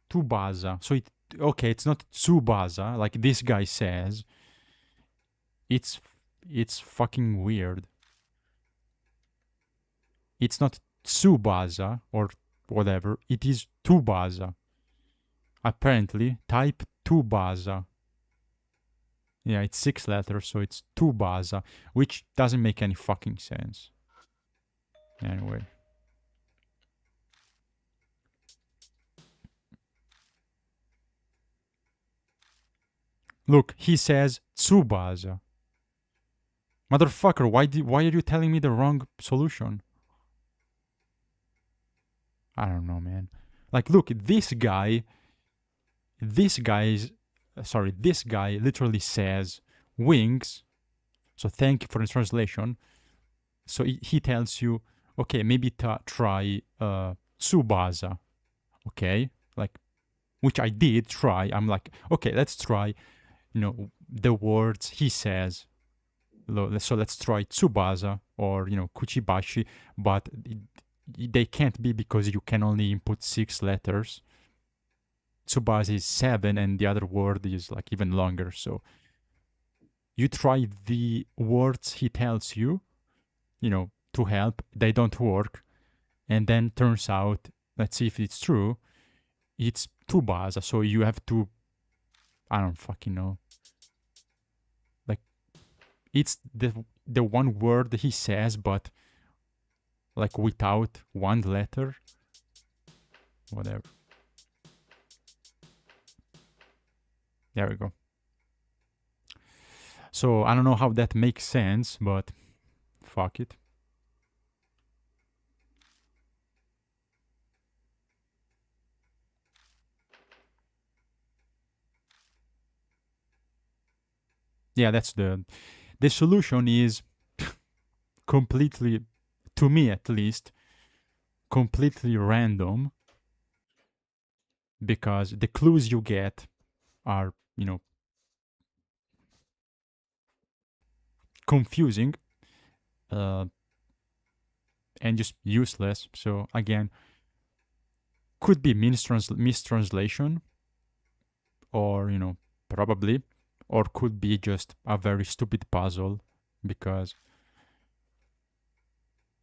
Tsubasa. So okay, it's not Tsubasa like this guy says. It's it's fucking weird. It's not Tsubasa or whatever. It is Tsubasa. Apparently, type Tsubasa. Yeah, it's 6 letters, so it's Tsubasa, which doesn't make any fucking sense. Anyway. Look, he says Tsubasa. Motherfucker, why are you telling me the wrong solution? I don't know, man. Like, look, this guy literally says wings. So thank you for the translation. So he tells you, okay, maybe try Tsubasa. Okay, like, which I did try. I'm like, okay, let's try, the words he says. So let's try Tsubasa or, Kuchibashi, but they can't be because you can only input 6 letters. Tsubasa is 7 and the other word is like even longer. So you try the words he tells you, to help. They don't work. And then turns out, let's see if it's true, it's Tsubasa. So you have to, I don't fucking know. Like, it's the one word he says, but like without one letter. Whatever. There we go. So I don't know how that makes sense, but fuck it. Yeah, that's the solution is completely, to me at least, completely random, because the clues you get are, confusing and just useless. So again, could be mistranslation, or probably, or could be just a very stupid puzzle, because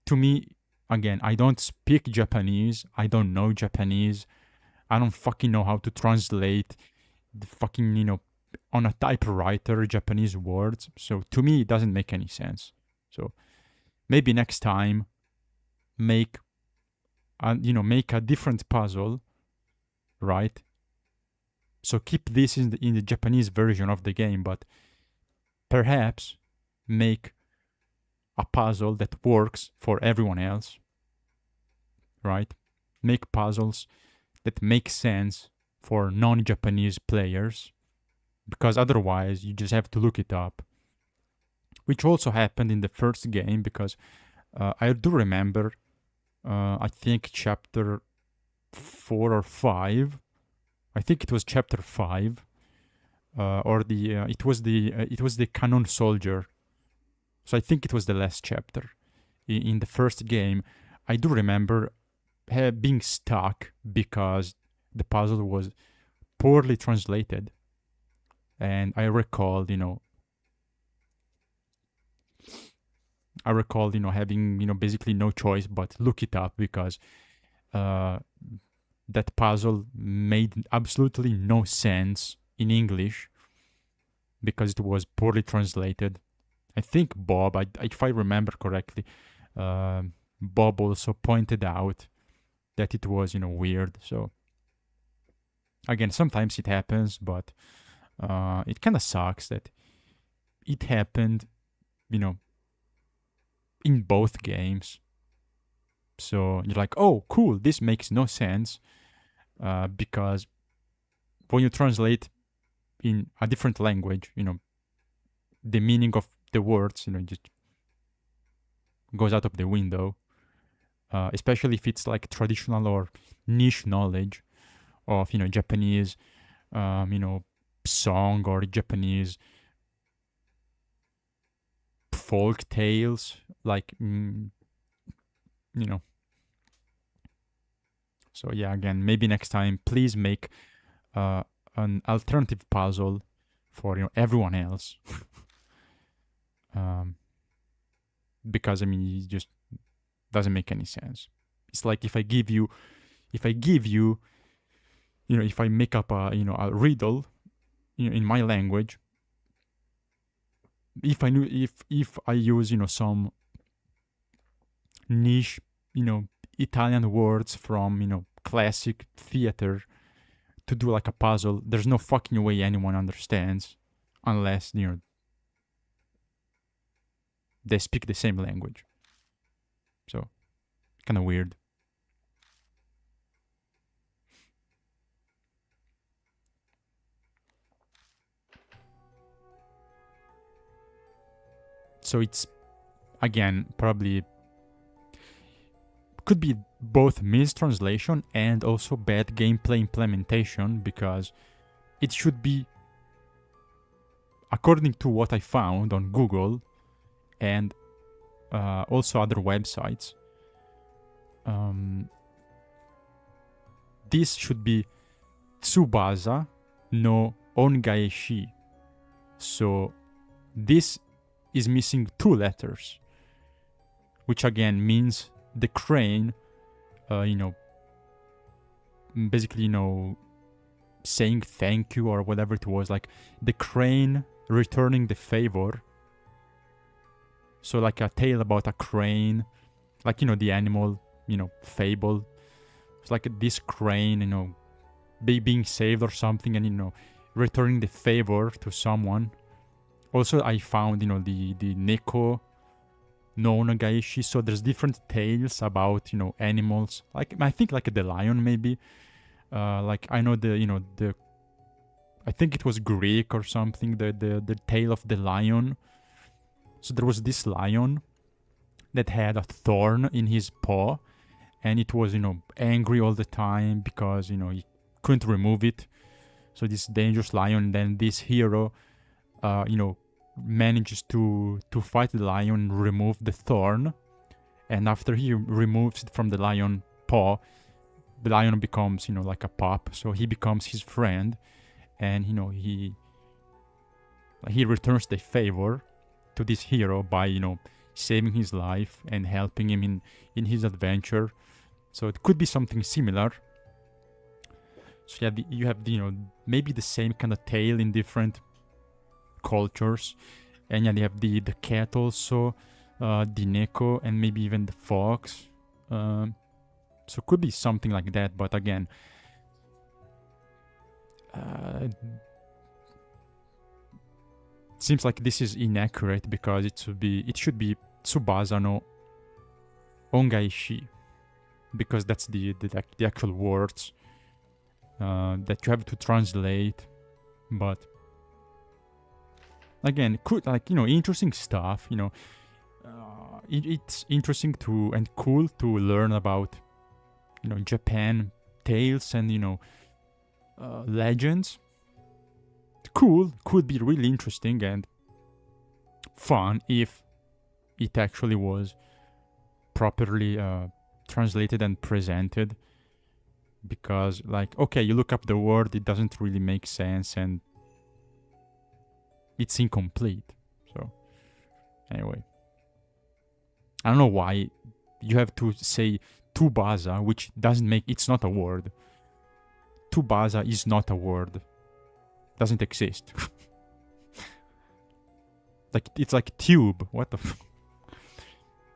to me, again, I don't speak Japanese, I don't know Japanese, I don't fucking know how to translate the fucking, on a typewriter Japanese words. So to me, it doesn't make any sense. So maybe next time, make a different puzzle, right? So keep this in the Japanese version of the game, but perhaps make a puzzle that works for everyone else, right? Make puzzles that make sense for non-Japanese players, because otherwise you just have to look it up. Which also happened in the first game, because I do remember, I think chapter 4 or 5. I think it was chapter 5, or it was the Canon Soldier. So I think it was the last chapter in the first game. I do remember being stuck because the puzzle was poorly translated, and I recalled, having basically no choice but look it up, because that puzzle made absolutely no sense in English because it was poorly translated. I think Bob, if I remember correctly, Bob also pointed out that it was, weird. So again, sometimes it happens, but it kind of sucks that it happened, in both games. So you're like, oh, cool, this makes no sense, because when you translate in a different language, the meaning of the words, just goes out of the window, especially if it's like traditional or niche knowledge of, Japanese, song or Japanese folk tales, like, So yeah, again, maybe next time, please make an alternative puzzle for everyone else. Because I mean, it just doesn't make any sense. It's like if I give you, if I make up a riddle, in my language, if I use some niche Italian words from classic theater to do like a puzzle, there's no fucking way anyone understands unless they speak the same language. So kind of weird. So it's, again, probably could be both mistranslation and also bad gameplay implementation, because it should be, according to what I found on Google and also other websites, this should be Tsubasa no Ongaeshi. So this is missing 2 letters, which again means the crane, basically, saying thank you or whatever it was, like the crane returning the favor. So like a tale about a crane, like, the animal, fable. It's like this crane, being saved or something, and, returning the favor to someone. Also, I found, the Neko no Onagaishi. So there's different tales about, animals. Like, I think like the lion, maybe. Like, I know the I think it was Greek or something, the tale of the lion. So there was this lion that had a thorn in his paw, and it was, angry all the time because, he couldn't remove it. So this dangerous lion, then this hero, manages to fight the lion, remove the thorn, and after he removes it from the lion paw, the lion becomes, like a pup. So he becomes his friend, and he returns the favor to this hero by saving his life and helping him in his adventure. So it could be something similar. So yeah, you have maybe the same kind of tale in different cultures, and yeah, they have the cat also, the neko, and maybe even the fox. So it could be something like that, but again, it seems like this is inaccurate because it should be Tsubasa no Ongaishi, because that's the actual words that you have to translate. But again, interesting stuff. It's interesting and cool to learn about Japan tales and legends. Cool, could be really interesting and fun if it actually was properly translated and presented. Because, like, okay, you look up the word, it doesn't really make sense and it's incomplete. So anyway, I don't know why you have to say Tsubasa, which doesn't make, it's not a word. Tsubasa is not a word. Doesn't exist. Like, it's like tube. What the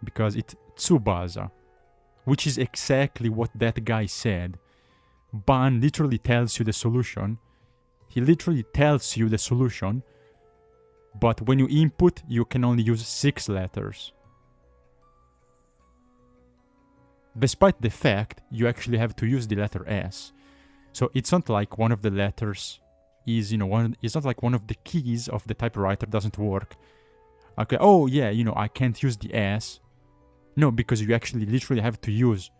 because it's Tsubasa, which is exactly what that guy said. Ban literally tells you the solution. He literally tells you the solution, but when you input, you can only use 6 letters. Despite the fact you actually have to use the letter S. So it's not like one of the letters is, it's not like one of the keys of the typewriter doesn't work. Okay, oh yeah, I can't use the S. No, because you actually literally have to use,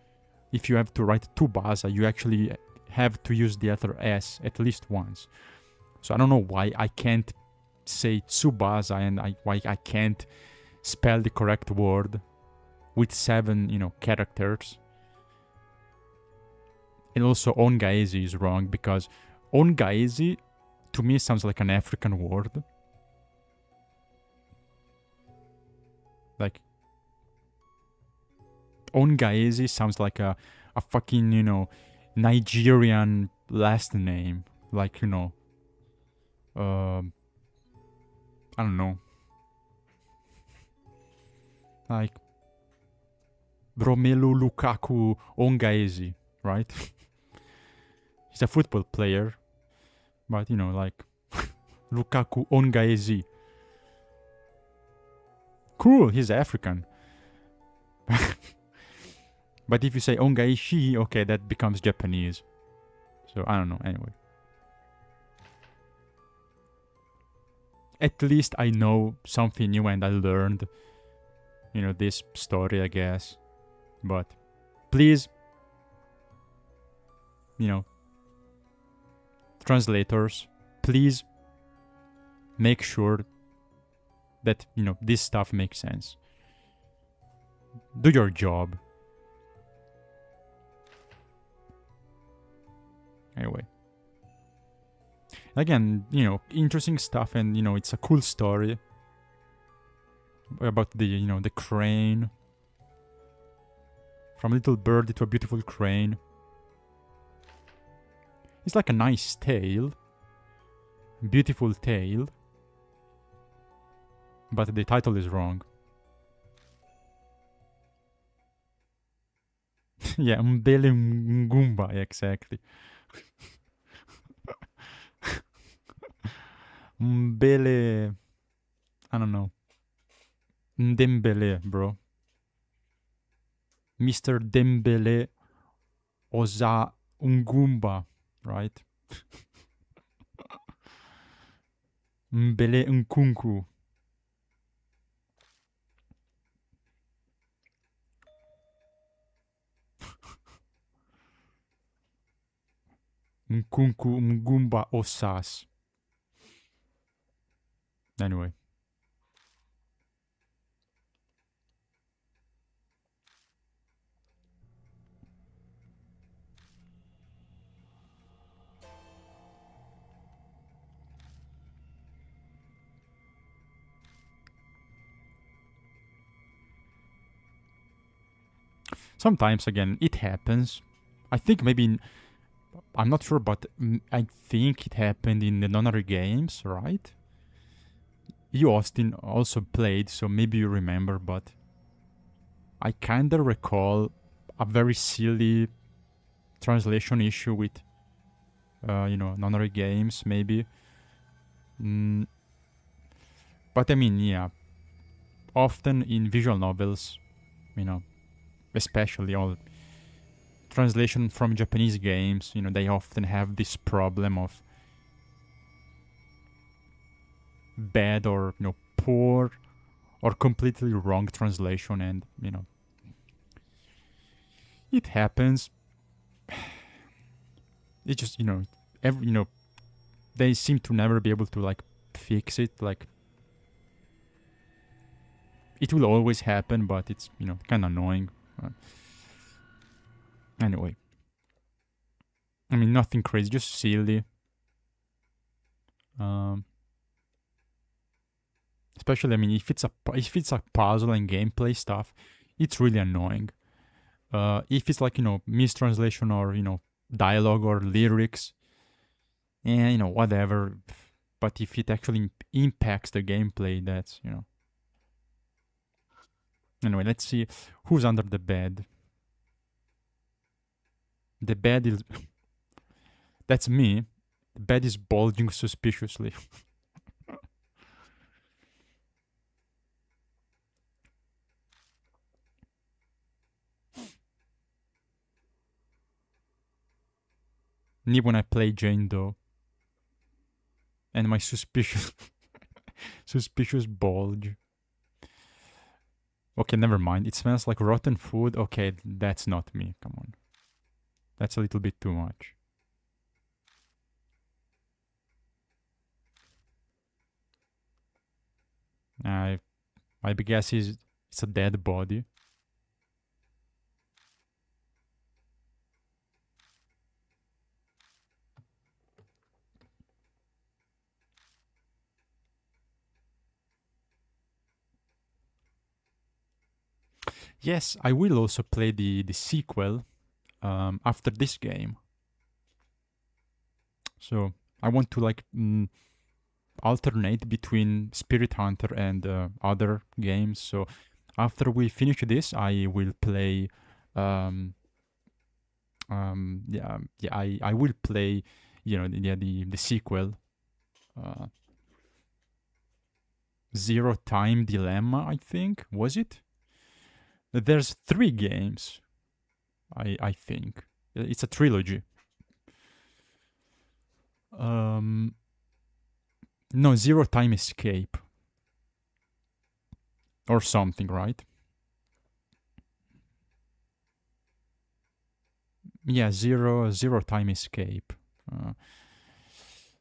if you have to write Tsubasa, you actually have to use the letter S at least once. So I don't know why I can't say Tsubasa and why I can't spell the correct word with 7, characters. And also Ongaezi is wrong because Ongaezi to me sounds like an African word. Like Ongaezi sounds like a fucking, Nigerian last name. Like, I don't know. Like Romelu Lukaku Ongaezi, right? He's a football player, but like Lukaku Ongaezi. Cool, he's African. But if you say Ongaishi, okay, that becomes Japanese. So I don't know, anyway. At least I know something new and I learned, this story, I guess. But please, translators, please make sure that, this stuff makes sense. Do your job. Anyway. Again, interesting stuff, and, it's a cool story about the, the crane. From a little birdie to a beautiful crane. It's like a nice tale. Beautiful tale. But the title is wrong. Yeah, Mbele Ngumba, exactly. Mbele... I don't know. Ndembele, bro. Mr. Dembele Oza Ngumba, right? Mbele Nkunku. Nkunku Mgumba Osas. Anyway. Sometimes, again, it happens. I think maybe... I'm not sure, but I think it happened in the Nonary games, right? You, Austin, also played, so maybe you remember, but... I kinda recall a very silly translation issue with, Nonary games, maybe. But I mean, yeah. Often in visual novels, especially all translation from Japanese games, they often have this problem of bad or, poor or completely wrong translation, and, it happens. It just, they seem to never be able to, like, fix it. Like, it will always happen, but it's, kind of annoying. Anyway. I mean, nothing crazy, just silly. Especially, I mean, if it's a puzzle and gameplay stuff, it's really annoying. If it's like, mistranslation or, dialogue or lyrics, and, whatever. But if it actually impacts the gameplay, that's, Anyway, let's see who's under the bed. The bed is... That's me. The bed is bulging suspiciously. Me when I play Jane Doe. And my suspicious... suspicious bulge. Okay, never mind. It smells like rotten food. Okay, that's not me. Come on. That's a little bit too much. My guess is it's a dead body. Yes, I will also play the sequel after this game. So I want to like alternate between Spirit Hunter and other games. So after we finish this, I will play. I will play. The sequel, uh, Zero Time Dilemma. I think was it. There's 3 games. I think it's a trilogy. Um, no, Zero Time Escape or something, right? Yeah, Zero Time Escape. Uh,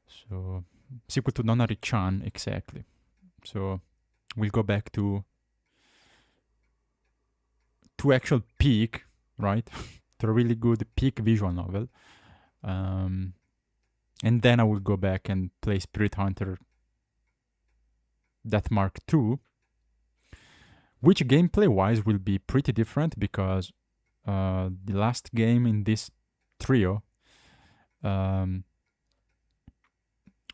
so sequel to Nonari-chan, exactly. So we'll go back to actual peak, right? To a really good peak visual novel. And then I will go back and play Spirit Hunter Death Mark 2, which gameplay wise will be pretty different because the last game in this trio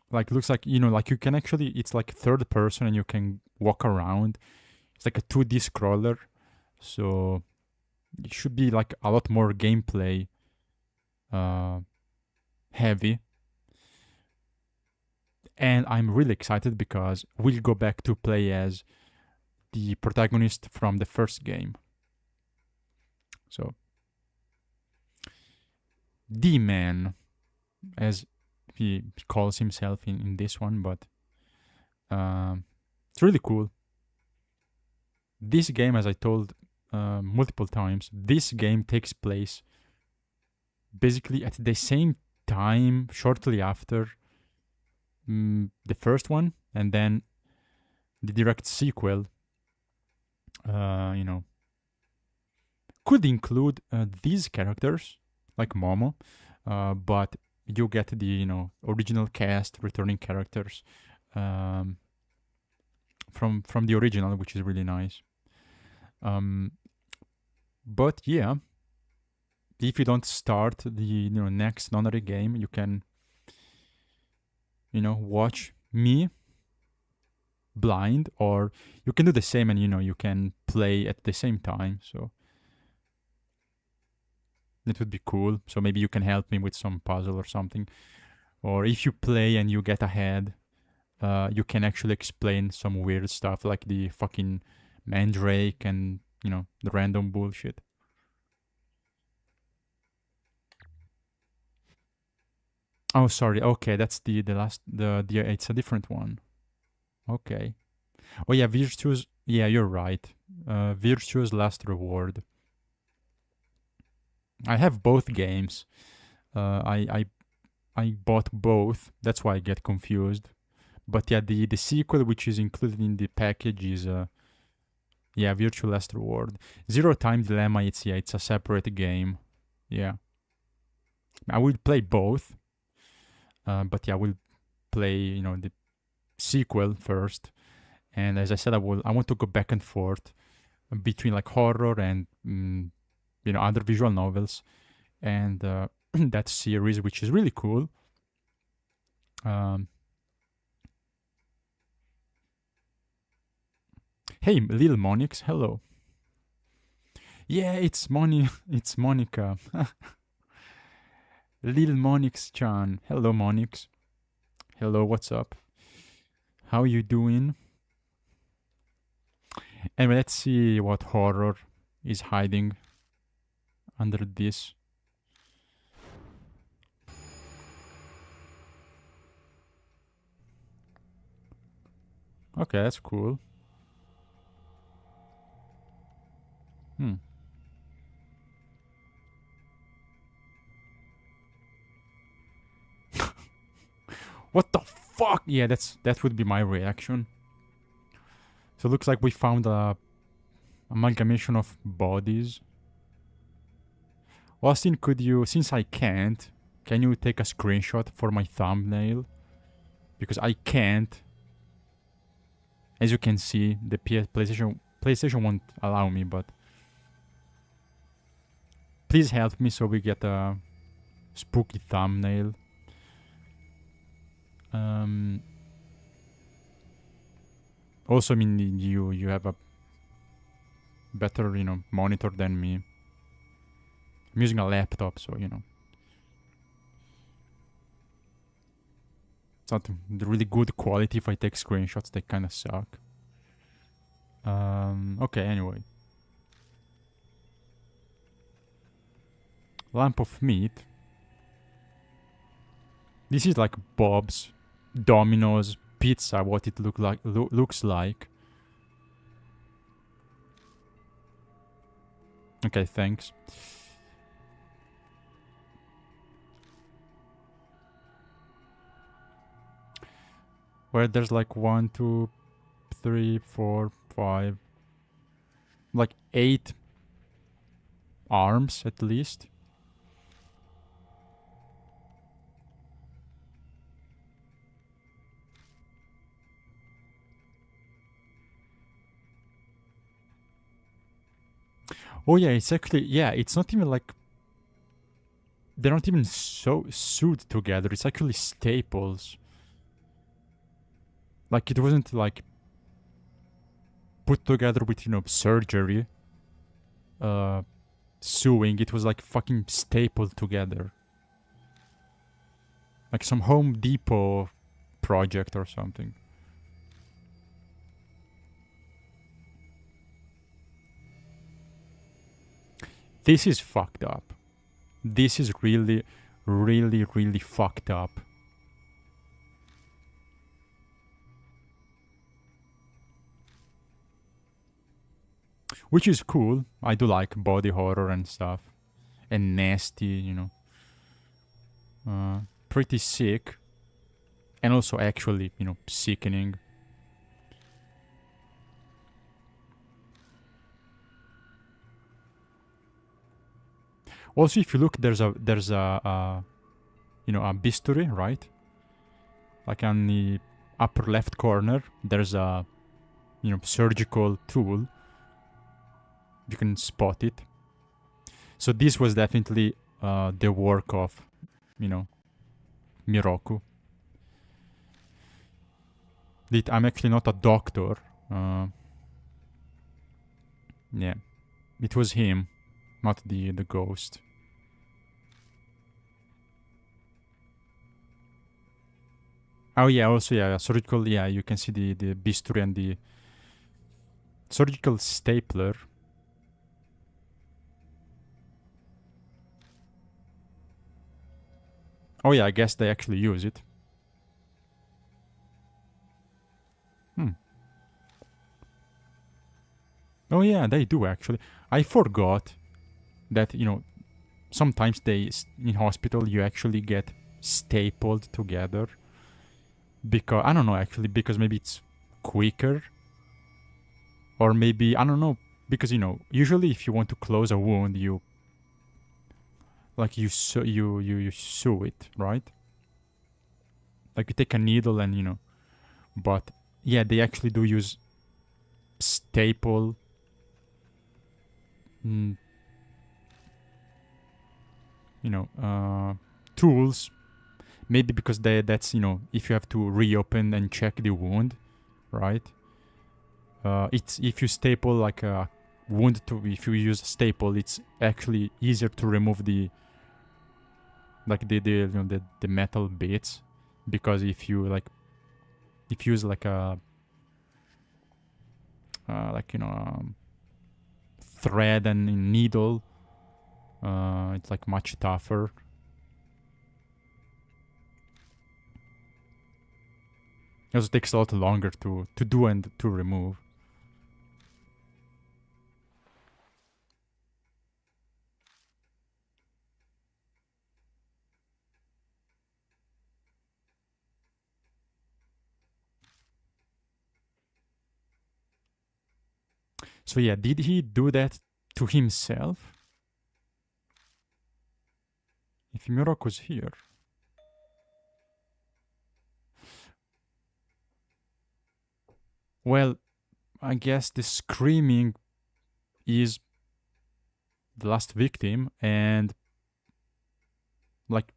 like looks like like you can actually, it's like third person and you can walk around. It's like a 2D scroller, so it should be like a lot more gameplay heavy. And I'm really excited because we'll go back to play as the protagonist from the first game. So D-Man, as he calls himself in this one, but it's really cool. This game, as I told multiple times, this game takes place basically at the same time, shortly after the first one, and then the direct sequel, could include these characters like Momo, but you get the original cast, returning characters from the original, which is really nice. But yeah, if you don't start the next Nonary game, you can watch me blind, or you can do the same and you can play at the same time. So it would be cool. So maybe you can help me with some puzzle or something. Or if you play and you get ahead, you can actually explain some weird stuff like the fucking mandrake and the random bullshit. Oh, sorry. Okay, that's the last the it's a different one. Okay. Oh yeah, Virtue's. Yeah, you're right. Virtue's Last Reward. I have both games. I bought both. That's why I get confused. But yeah, the sequel which is included in the package is Virtual Last Reward. Zero Time Dilemma. It's a separate game. Yeah, I will play both. But yeah, I will play the sequel first. And as I said, I want to go back and forth between like horror and other visual novels, and that series, which is really cool. Hey, Lil Monix, hello. Yeah, it's it's Monica. Lil Monix Chan. Hello, Monix. Hello, what's up? How you doing? And let's see what horror is hiding under this. Okay, that's cool. What the fuck? Yeah, that would be my reaction. So it looks like we found a amalgamation of bodies. Austin, could you, since I can't, can you take a screenshot for my thumbnail? Because I can't. As you can see, the PlayStation won't allow me, but Please help me so we get a spooky thumbnail. Um, Also, I mean, you have a better, monitor than me. I'm using a laptop, so, it's not really good quality. If I take screenshots, they kind of suck. Okay, anyway. Lamp of meat. This is like Bob's, Domino's, pizza, what it looks like. Okay, thanks. Where there's like 1, 2, 3, 4, 5, like 8 arms at least. Oh yeah, it's actually, yeah, it's not even like, they're not even so sewed together. It's actually staples. Like it wasn't like put together with, surgery, uh, sewing. It was like fucking stapled together. Like some Home Depot project or something. This is fucked up. This is really, really, really fucked up. Which is cool. I do like body horror and stuff. And nasty, pretty sick. And also actually, sickening. Also, if you look, there's a a bisturi, right? Like on the upper left corner, there's a surgical tool. You can spot it. So this was definitely the work of Miroku. I'm actually not a doctor. Yeah, it was him, not the ghost. Oh yeah, also yeah, surgical. Yeah, you can see the bisturi and the surgical stapler. Oh yeah, I guess they actually use it. Hmm. Oh yeah, they do actually. I forgot that sometimes in hospital you actually get stapled together, because I don't know actually, because maybe it's quicker, or maybe I don't know, because usually if you want to close a wound, you like you sew it, right? Like you take a needle and but yeah, they actually do use staple, mm, tools. Maybe because that's if you have to reopen and check the wound, right? It's if you staple like a wound to, if you use a staple, it's actually easier to remove the like the metal bits, because if you use like a like thread and needle, it's like much tougher. It also takes a lot longer to do and to remove. So yeah, did he do that to himself? If Murok was here. Well, I guess the screaming is the last victim, and like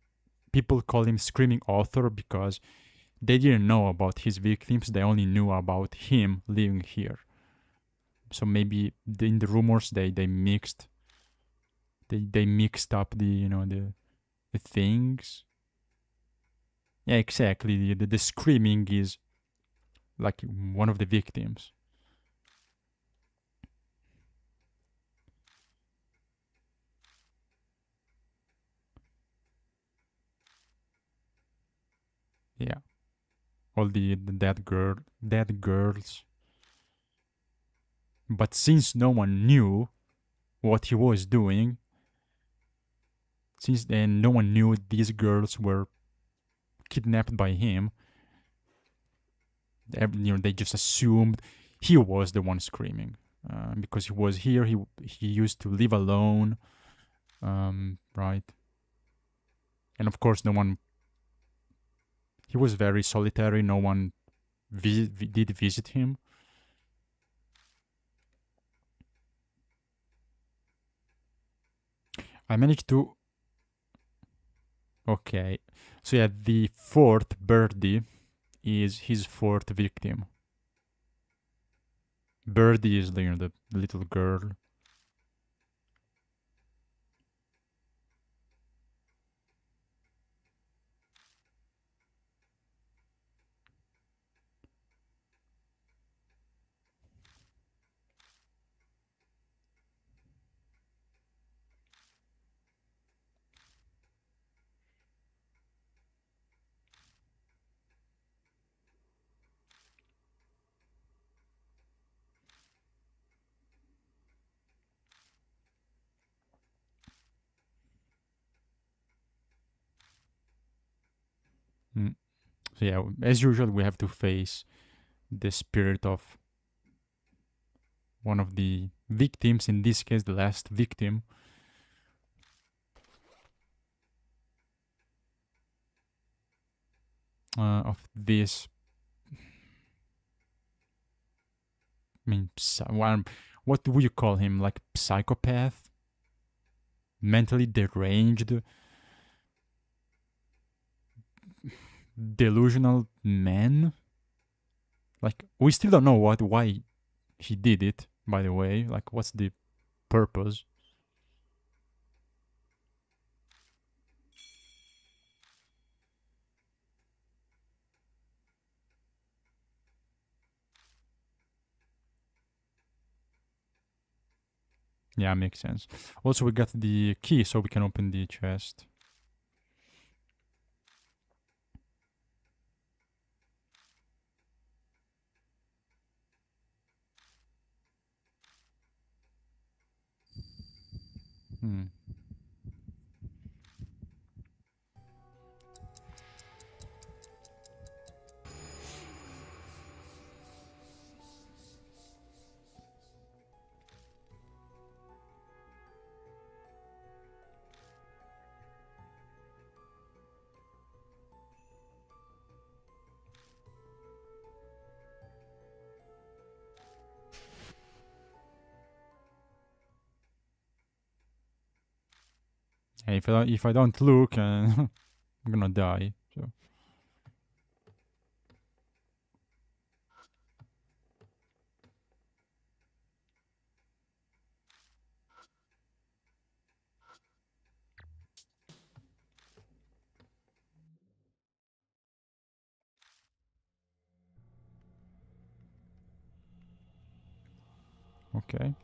people call him Screaming Author because they didn't know about his victims. They only knew about him living here. So maybe in the rumors they mixed up the things. Yeah, exactly. The screaming is like one of the victims. Yeah, all the dead girls. But since no one knew what he was doing, since then no one knew these girls were kidnapped by him. They just assumed he was the one screaming because he was here. He used to live alone, right? And of course, no one. He was very solitary. No one did visit him. I managed to. Okay, so yeah, the fourth birdie is his fourth victim. Birdie is the little girl. Mm. So yeah, as usual, we have to face the spirit of one of the victims. In this case, the last victim. Of this. I mean, what would you call him? Like psychopath? Mentally deranged? Delusional man? Like, we still don't know why he did it, by the way. Like, what's the purpose? Yeah, makes sense. Also, we got the key so we can open the chest. Hmm. Hey, if I don't look, I'm gonna die. So okay.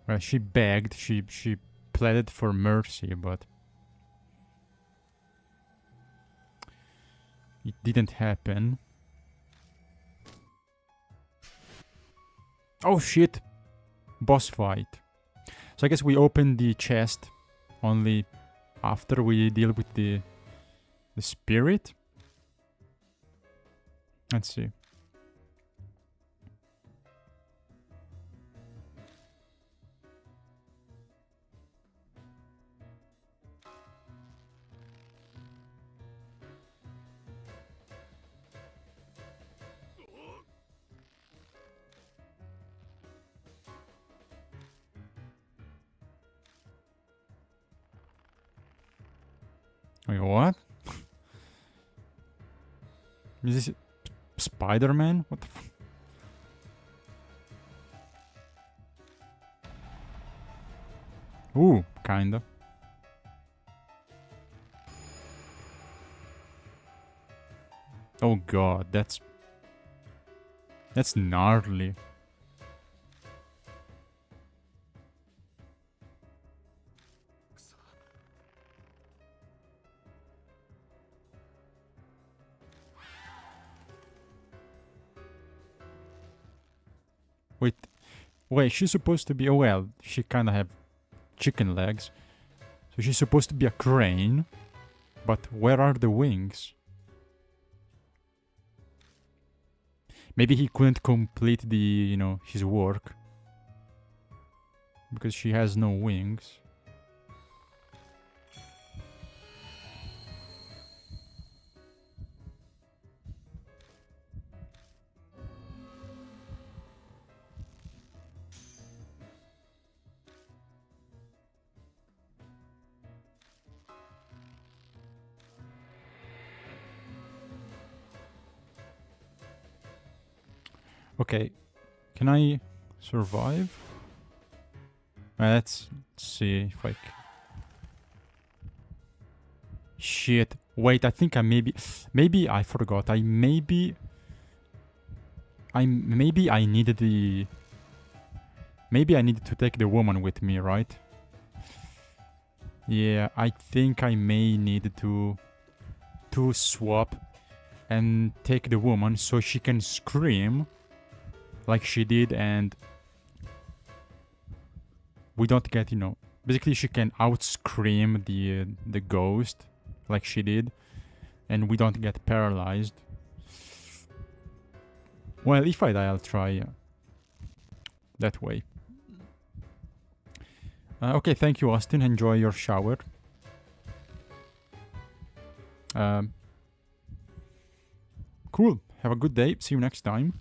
Well, she begged, she pleaded for mercy, but it didn't happen. Oh shit! Boss fight. So I guess we open the chest only after we deal with the spirit. Let's see. Wait, what? Is this Spider-Man? What the f— Ooh, kinda. Oh god, that's gnarly. Wait, she's supposed to be— oh well, she kinda have chicken legs. So she's supposed to be a crane, but where are the wings? Maybe he couldn't complete the, you know, his work. Because she has no wings. Okay, can I survive? Let's see if I can. Shit. Wait, I think I maybe I forgot. Maybe I needed the— maybe I needed to take the woman with me, right? Yeah, I think I may need to swap and take the woman so she can scream like she did, and we don't get, you know, basically she can out-scream the ghost like she did, and we don't get paralyzed. Well, if I die, I'll try that way. Okay, thank you, Austin. Enjoy your shower. Cool. Have a good day. See you next time.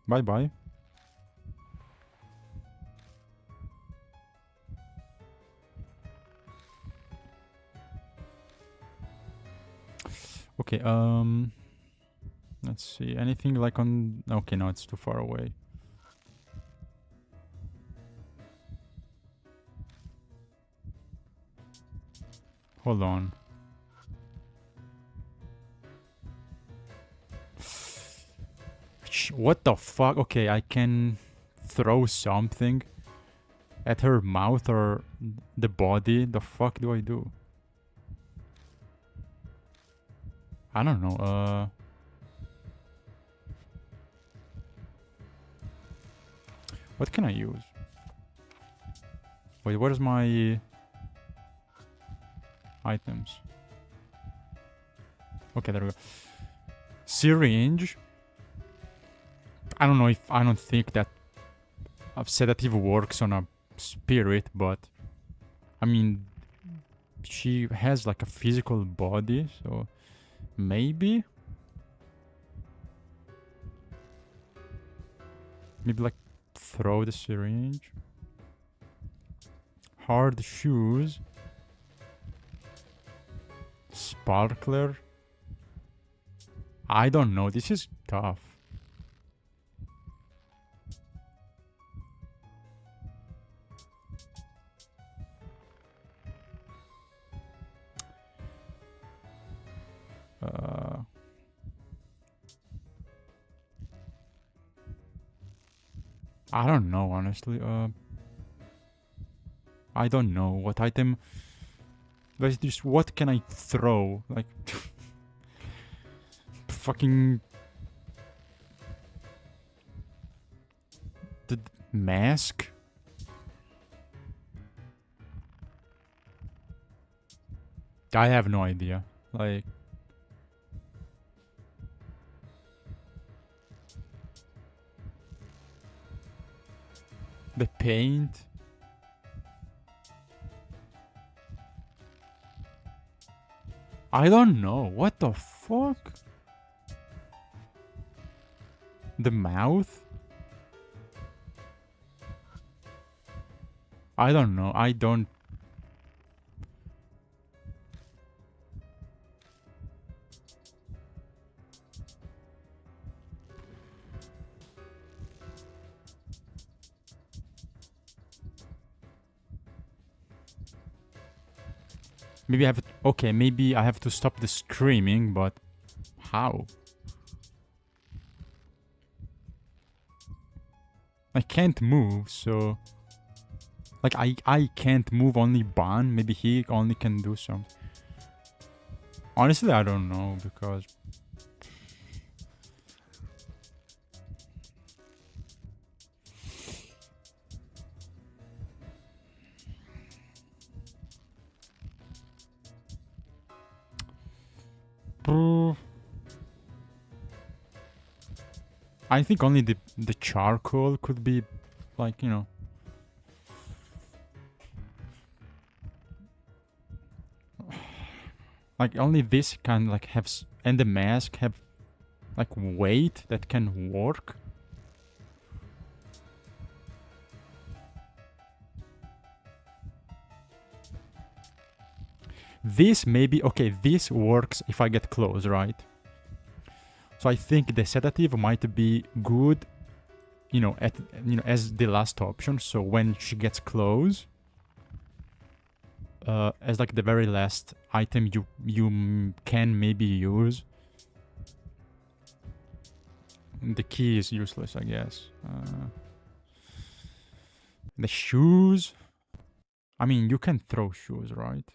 Bye-bye. Okay, let's see. Anything like on— okay, no, it's too far away. Hold on. What the fuck? Okay, I can throw something at her mouth or the body. The fuck do I do? I don't know. What can I use? Wait, where's my items? Okay, there we go. Syringe. I don't think that a sedative works on a spirit, but I mean, she has like a physical body, so maybe like throw the syringe. Hard shoes. Sparkler. I don't know. This is tough. I don't know, honestly. I don't know what item. But just what can I throw? Like fucking the mask. I have no idea. Like The paint. I don't know. What the fuck? The mouth? I don't know. I don't... Maybe I have... Okay, maybe I have to stop the screaming, but... How? I can't move, so... Like, I can't move, only Ban. Maybe he only can do something. Honestly, I don't know, because... I think only the charcoal could be, like, you know... Like, only this can, like, have... And the mask have, like, weight that can work. This maybe... Okay, this works if I get close, right? So I think the sedative might be good, you know, as the last option. So when she gets close... as like the very last item you can maybe use. The key is useless, I guess. The shoes. I mean, you can throw shoes, right?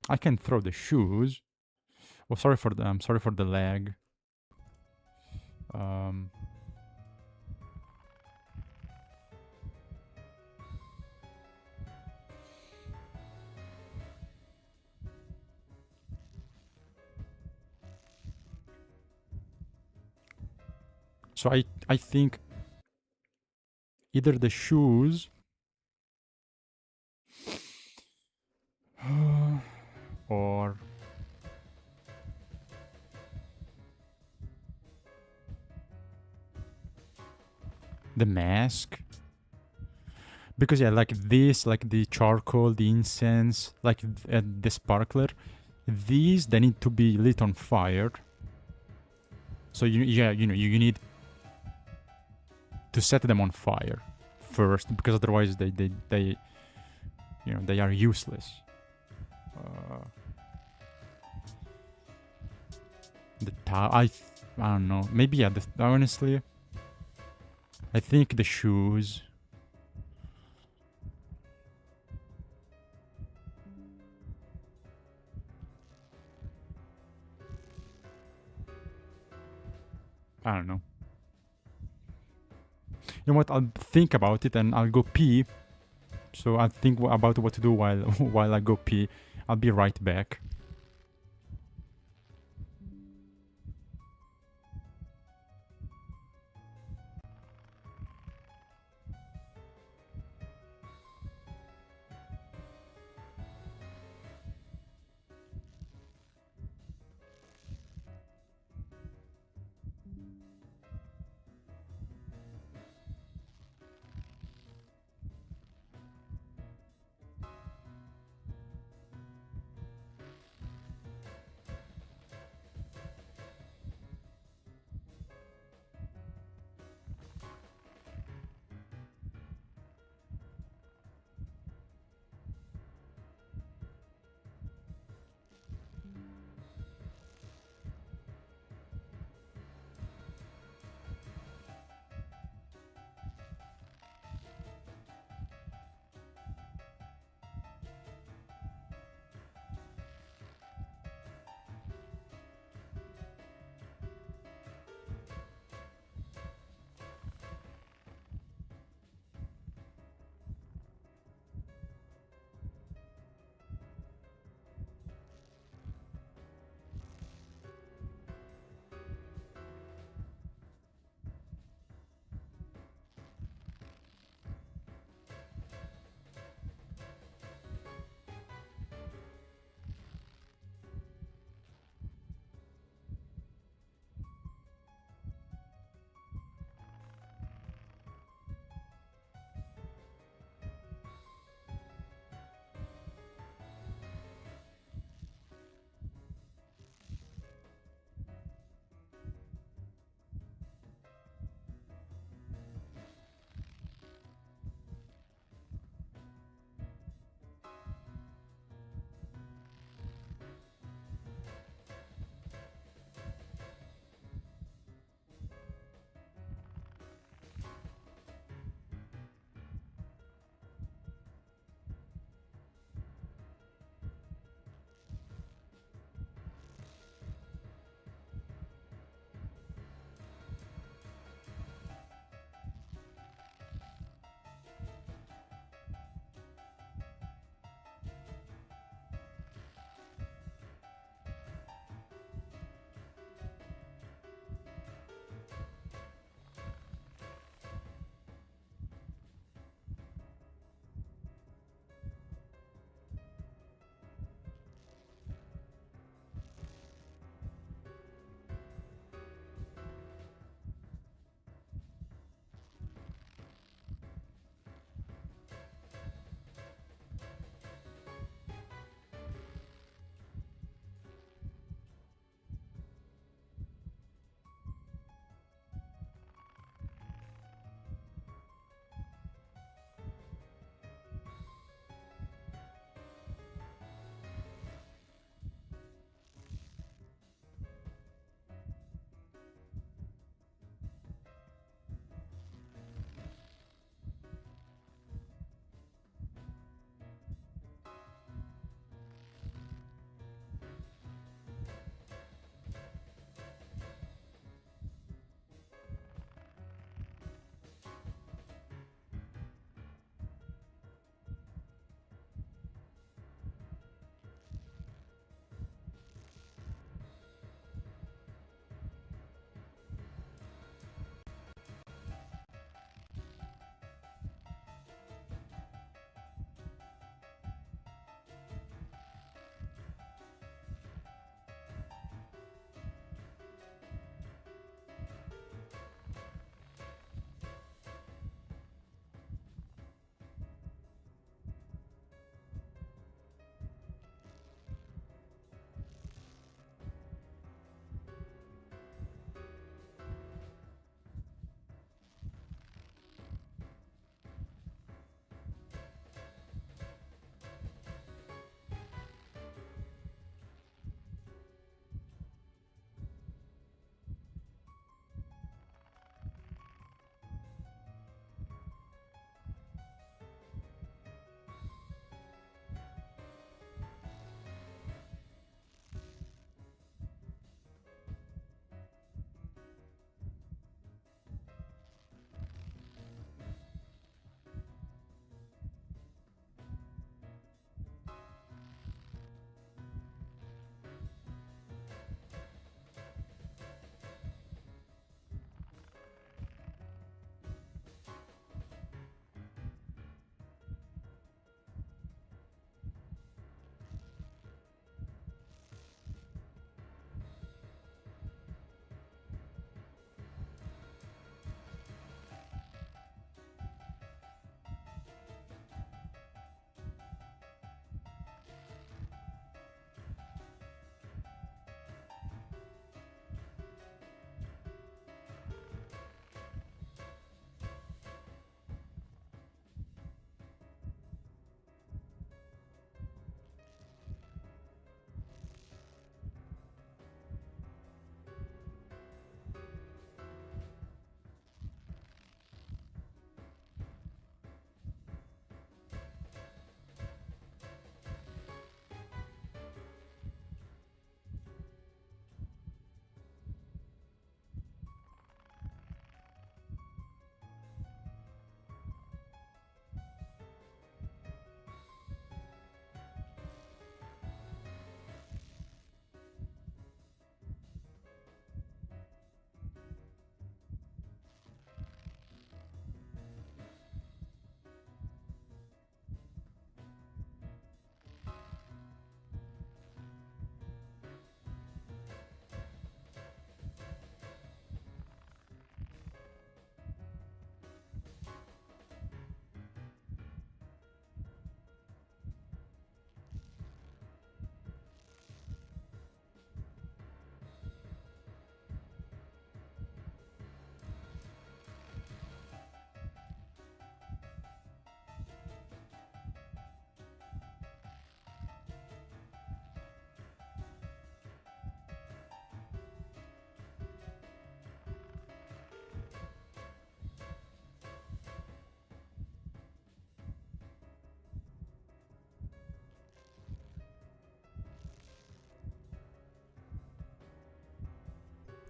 I can throw the shoes. Oh, sorry for the. I'm sorry for the lag. So I think either the shoes or the mask. Because yeah, like this, like the charcoal, the incense, like the sparkler, these they need to be lit on fire. So you need to set them on fire first, because otherwise they you know, they are useless. I don't know. Maybe yeah. Honestly, I think the shoes. I don't know. You know what? I'll think about it and I'll go pee. So I'll think about what to do while while I go pee. I'll be right back.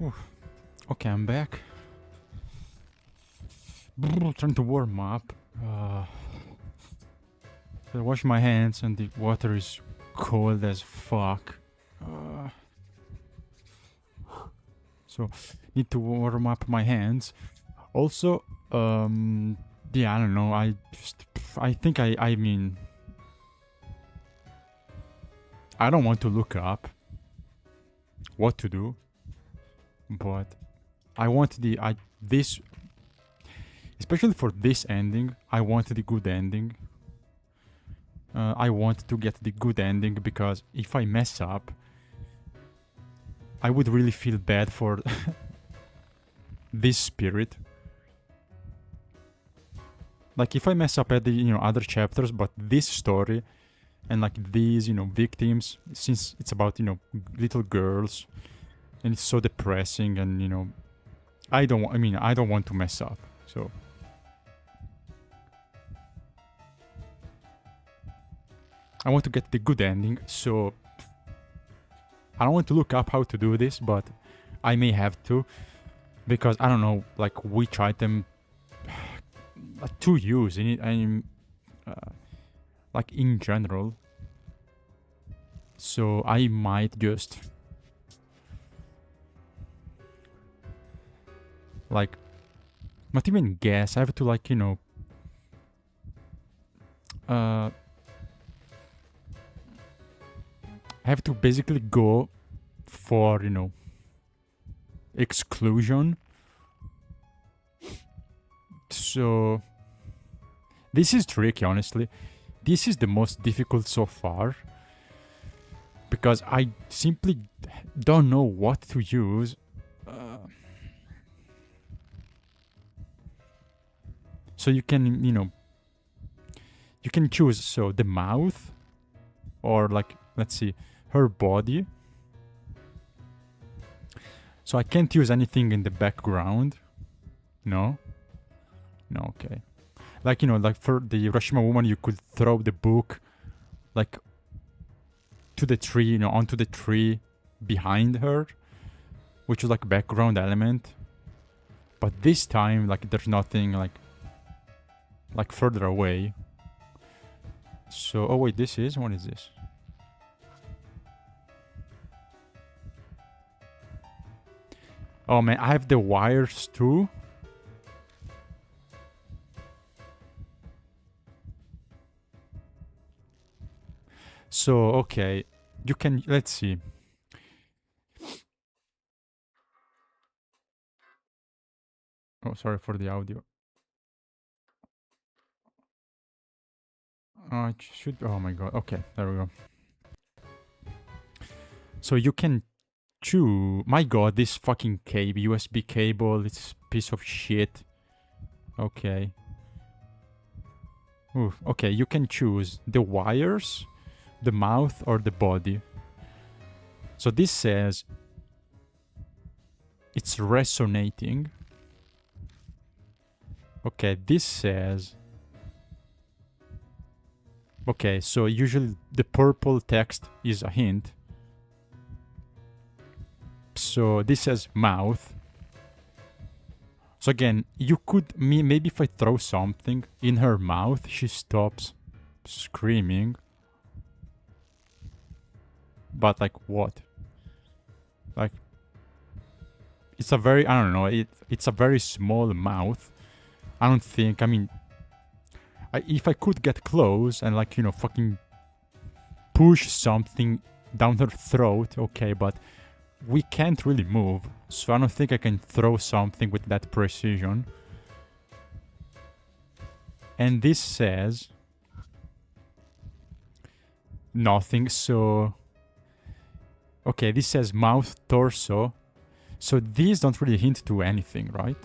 Oof. Okay, I'm back. Trying to warm up. I wash my hands and the water is cold as fuck. So need to warm up my hands. Also, yeah, I don't know. I think I mean, I don't want to look up what to do, but I want this, especially for this ending. I want the good ending. I want to get the good ending because if I mess up, I would really feel bad for this spirit. Like if I mess up at the other chapters, but this story and like these victims, since it's about little girls and it's so depressing, and I don't want to mess up. So I want to get the good ending. So I don't want to look up how to do this, but I may have to, because I don't know like which item to use in it. I'm like in general. So I might just like not even guess. I have to like I have to basically go for exclusion. So this is tricky, honestly. This is the most difficult so far because I simply don't know what to use. So you can you can choose so the mouth or like let's see her body. So I can't use anything in the background. No, okay. Like like for the Hiroshima woman, you could throw the book like to the tree, onto the tree behind her, which is like background element. But this time, like there's nothing like further away. So oh wait, what is this? Oh man, I have the wires too. So okay, you can, let's see. Oh, sorry for the audio. It should, oh my god. Okay, there we go. So you can choose. My god, this fucking cable, USB cable, this piece of shit. Okay. Ooh, okay, you can choose the wires, the mouth, or the body. So this says it's resonating. Okay, this says... Okay, so usually the purple text is a hint. So this says mouth. So again, you could... Maybe if I throw something in her mouth, she stops screaming. But like what? Like... It's a very... I don't know. It's a very small mouth. I don't think... I mean... if I could get close and like, fucking push something down her throat, okay, but we can't really move. So I don't think I can throw something with that precision. And this says nothing, so... Okay, this says mouth, torso. So these don't really hint to anything, right?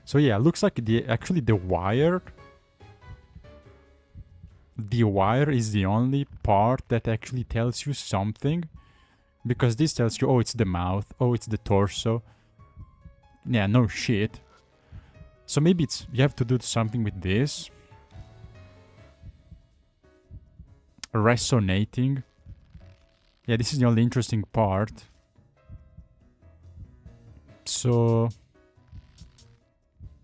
So yeah, looks like actually the wire is the only part that actually tells you something. Because this tells you, oh, it's the mouth, oh, it's the torso. Yeah, no shit. So maybe you have to do something with this. resonating. Yeah, this is the only interesting part. So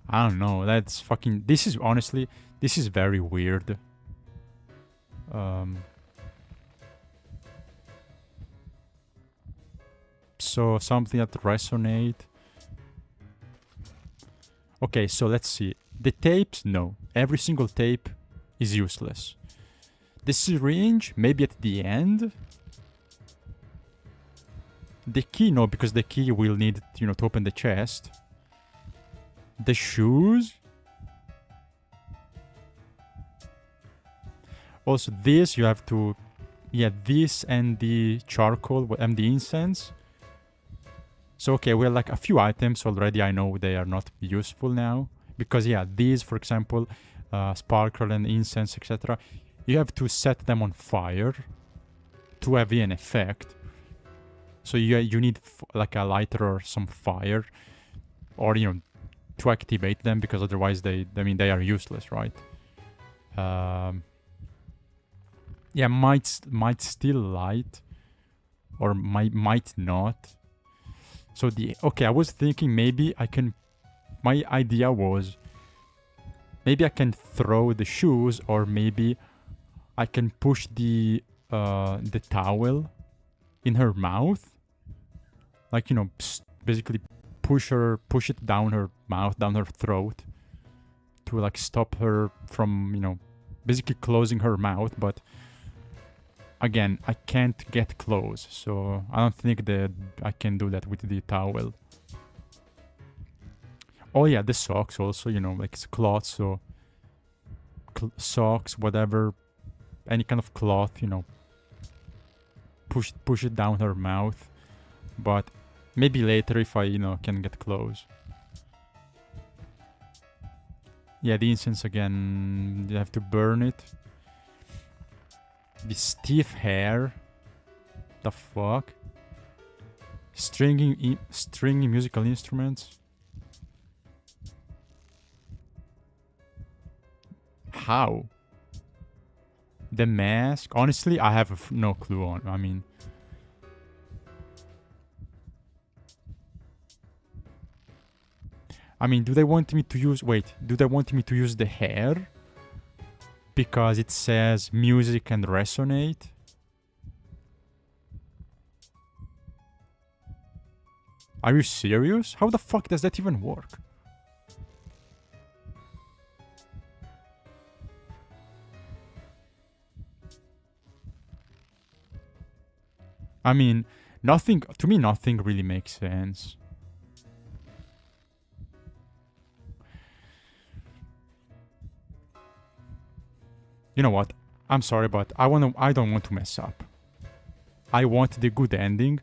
I don't know. That's fucking. This is honestly. This is very weird. So something that resonate. Okay, so let's see. The tapes, no. Every single tape is useless. The syringe, maybe at the end. The key, no, because the key will need, you know, to open the chest. The shoes. Also, this you have to, yeah, this and the charcoal and the incense. So, okay, we have like a few items already. I know they are not useful now. Because, yeah, these, for example, sparkle and incense, etc. You have to set them on fire to have an effect. So you need like a lighter or some fire, or you know, to activate them, because otherwise they are useless, right? Yeah, might still light, or might not. So okay, I was thinking maybe I can. My idea was maybe I can throw the shoes, or maybe I can push the towel in her mouth. Like, you know, basically push it down her mouth, down her throat, to like stop her from, you know, basically closing her mouth. But again, I can't get close, so I don't think that I can do that with the towel. Oh yeah, the socks also, you know, like it's cloth, so socks, whatever, any kind of cloth, you know, push it down her mouth. But maybe later if I, you know, can get close. Yeah, the incense again, you have to burn it. The stiff hair. The fuck? Stringing musical instruments. How? The mask? Honestly, I have no clue on. I mean, do they want me to use... Wait, do they want me to use the hair? Because it says music and resonate? Are you serious? How the fuck does that even work? I mean, nothing... To me, nothing really makes sense. You know what? I'm sorry, but I don't want to mess up. I want the good ending,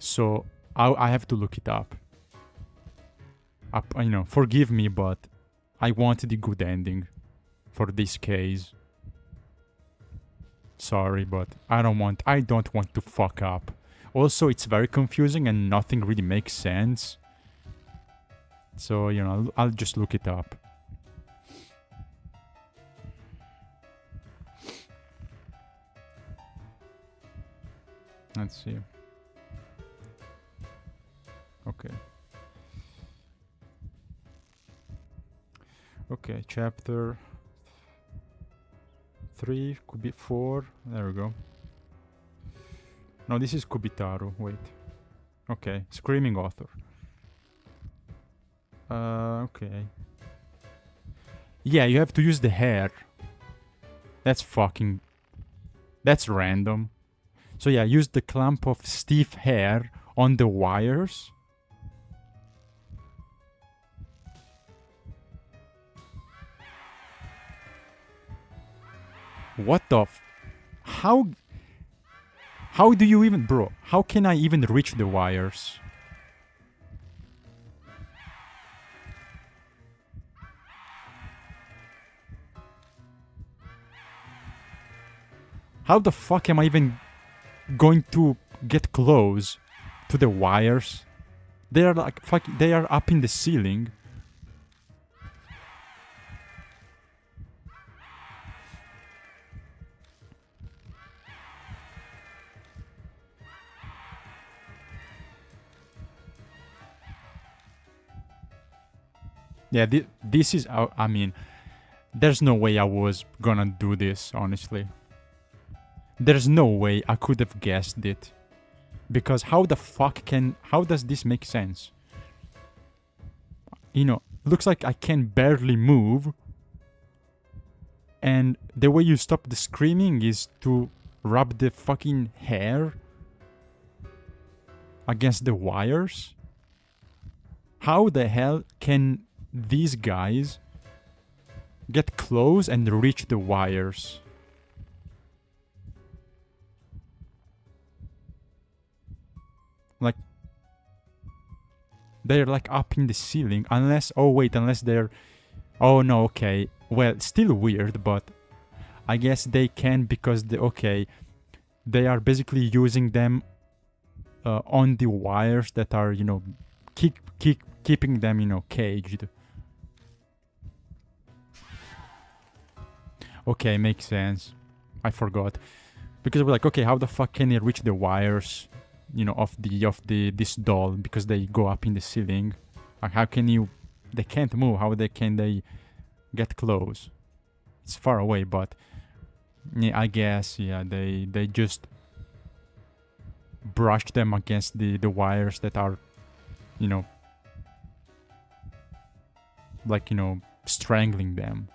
so I have to look it up. You know, forgive me, but I want the good ending for this case. Sorry, but I don't want to fuck up. Also, it's very confusing and nothing really makes sense. So, you know, I'll just look it up. Let's see. Okay. Okay, chapter 3, could be 4. There we go. No, this is Kubitaru. Wait. Okay, Screaming Author. Okay. Yeah, you have to use the hair. That's random. So yeah, use the clump of stiff hair on the wires. What the How do you even... Bro, how can I even reach the wires? How the fuck am I even going to get close to the wires? They are like they are up in the ceiling. Yeah, this is, I mean, there's no way I was gonna do this, honestly. There's no way I could have guessed it. Because how does this make sense? You know, looks like I can barely move. And the way you stop the screaming is to rub the fucking hair against the wires. How the hell can these guys get close and reach the wires? Like, they're like up in the ceiling, unless, oh wait, unless they're, oh no, okay, well, still weird, but I guess they can because they are basically using them on the wires that are, you know, keeping them, you know, caged. Okay, makes sense. I forgot. Because we're like, okay, how the fuck can they reach the wires, you know, of this doll? Because they go up in the ceiling. Like, how can you? They can't move. How can they get close? It's far away, but yeah, I guess they just brush them against the wires that are, you know, like, you know, strangling them.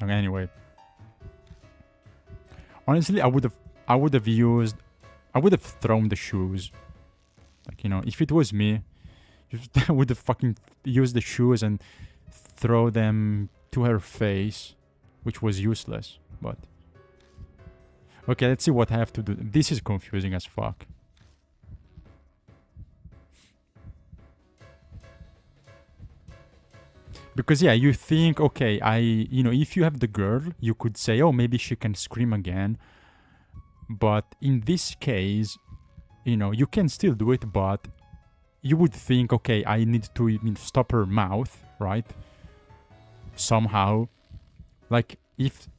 Okay, anyway, honestly, I would have thrown the shoes. Like, you know, if it was me, I would have fucking used the shoes and throw them to her face, which was useless. But okay, let's see what I have to do. This is confusing as fuck. Because yeah, you think, okay, you know, if you have the girl, you could say, oh, maybe she can scream again. But in this case, you know, you can still do it, but you would think, okay, I need to stop her mouth, right? Somehow. Like, if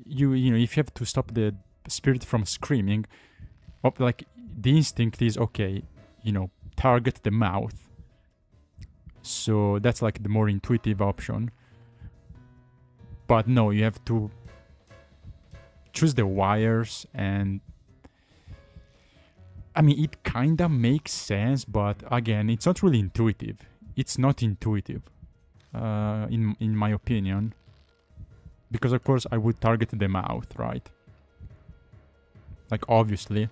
you know, if you have to stop the spirit from screaming, like, the instinct is, okay, you know, target the mouth. So that's like the more intuitive option. But no, you have to choose the wires, and I mean, it kinda makes sense, but again, it's not really intuitive. It's not intuitive, in my opinion. Because of course I would target the mouth, right? Like, obviously.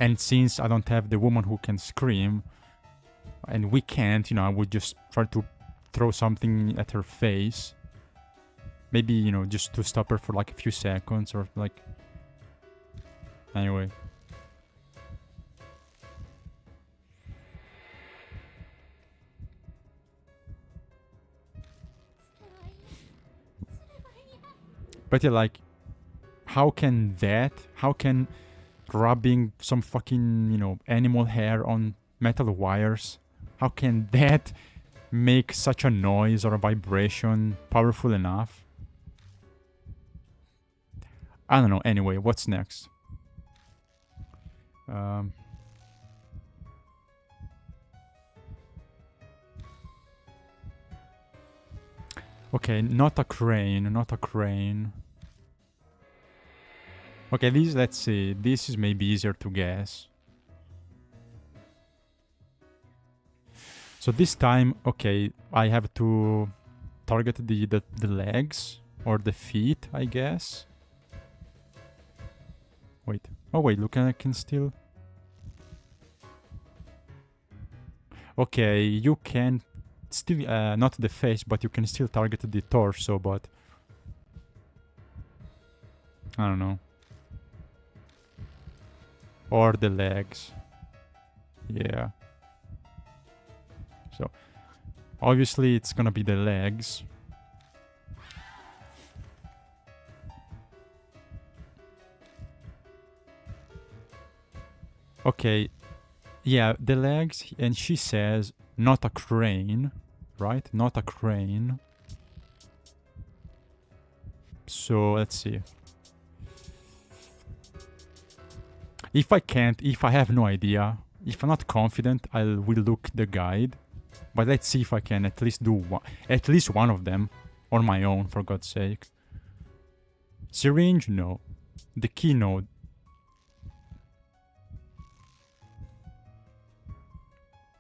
And since I don't have the woman who can scream, and we can't, you know, I would just try to throw something at her face. Maybe, you know, just to stop her for like a few seconds, or like... Anyway. But yeah, like, how can rubbing some fucking, you know, animal hair on metal wires, how can that make such a noise or a vibration powerful enough? I don't know. Anyway, what's next? Okay, not a crane, not a crane. Okay, let's see. This is maybe easier to guess. So this time, okay, I have to target the legs or the feet, I guess. Wait. Oh wait, look, I can still... Okay, you can still, not the face, but you can still target the torso, but... I don't know. Or the legs. Yeah. So, obviously it's gonna be the legs. Okay, yeah, the legs, and she says, not a crane, right? Not a crane. So, let's see. If I have no idea, If I'm not confident, I will look the guide. But let's see if I can at least do at least one of them on my own, for God's sake. Syringe? No. The key? No.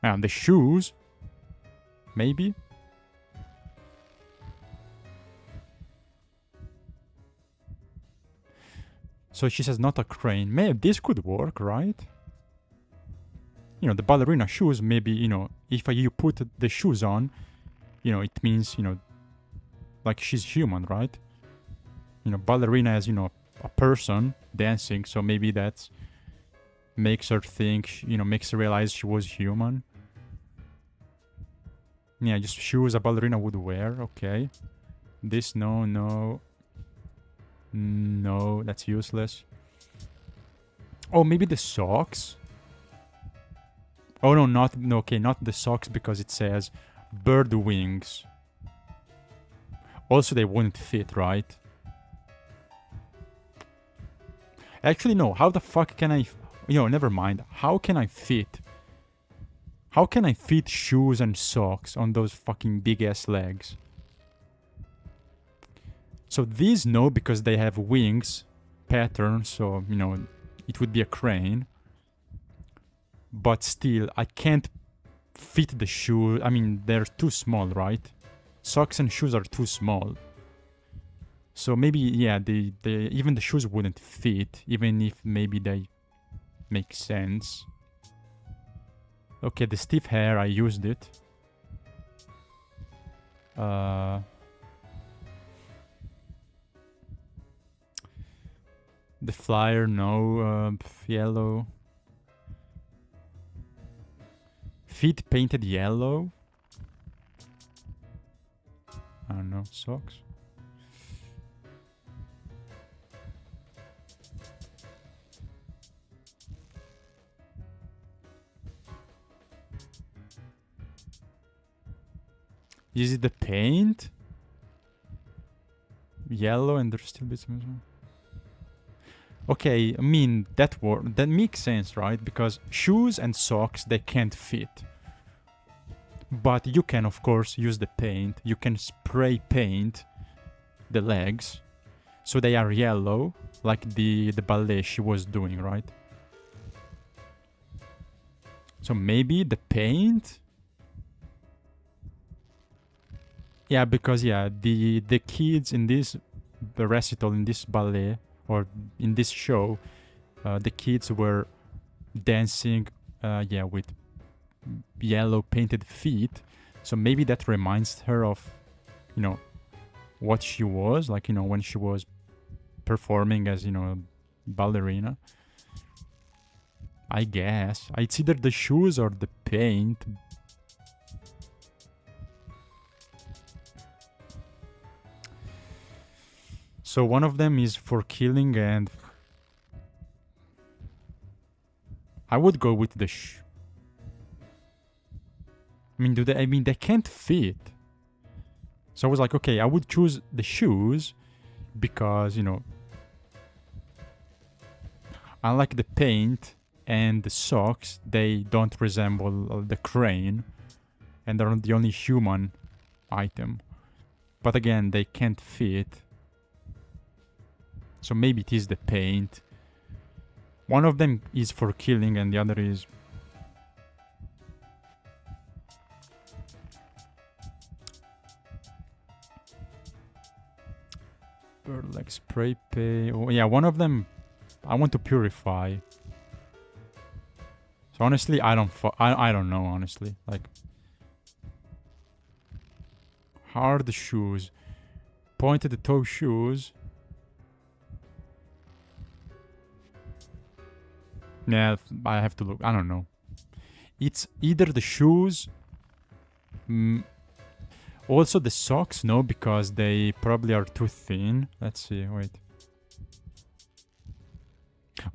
And the shoes? Maybe? So she says not a crane. Maybe this could work, right? You know, the ballerina shoes, maybe, you know, if you put the shoes on, you know, it means, you know, like she's human, right? You know, ballerina as, you know, a person dancing, so maybe that makes her think, you know, makes her realize she was human. Yeah, just shoes a ballerina would wear, okay. This, no, no. No, that's useless. Oh, maybe the socks? Oh, no, not, no, okay, not the socks because it says bird wings. Also, they wouldn't fit, right? Actually, no, how the fuck can I, you know, never mind. How can I fit shoes and socks on those fucking big-ass legs? So these, no, because they have wings pattern, so, you know, it would be a crane. But still, I can't fit the shoe. I mean, they're too small, right? Socks and shoes are too small. So maybe, yeah, even the shoes wouldn't fit, even if maybe they make sense. Okay, the stiff hair, I used it. The flyer, no. Yellow. Feet painted yellow. I don't know. Socks. Is it the paint? Yellow and there's still bits missing. Okay, I mean, that makes sense, right? Because shoes and socks, they can't fit. But you can, of course, use the paint. You can spray paint the legs so they are yellow, like the ballet she was doing, right? So maybe the paint? Yeah, because, yeah, the kids in this recital, in this ballet, or in this show, the kids were dancing, yeah, with yellow painted feet. So maybe that reminds her of, you know, what she was, like, you know, when she was performing as, you know, ballerina. I guess. It's either the shoes or the paint. So one of them is for killing, and I would go with the I mean, they can't fit. So I was like, okay, I would choose the shoes because, you know, unlike the paint and the socks, they don't resemble the crane, and they're the only human item. But again, they can't fit. So maybe it is the paint. One of them is for killing and the other is... like spray paint. Oh, yeah, one of them I want to purify. So honestly, I don't know, honestly. Like, hard shoes. Pointed toe shoes. Yeah, I have to look. I don't know. It's either the shoes. Also the socks, no, because they probably are too thin. Let's see, wait.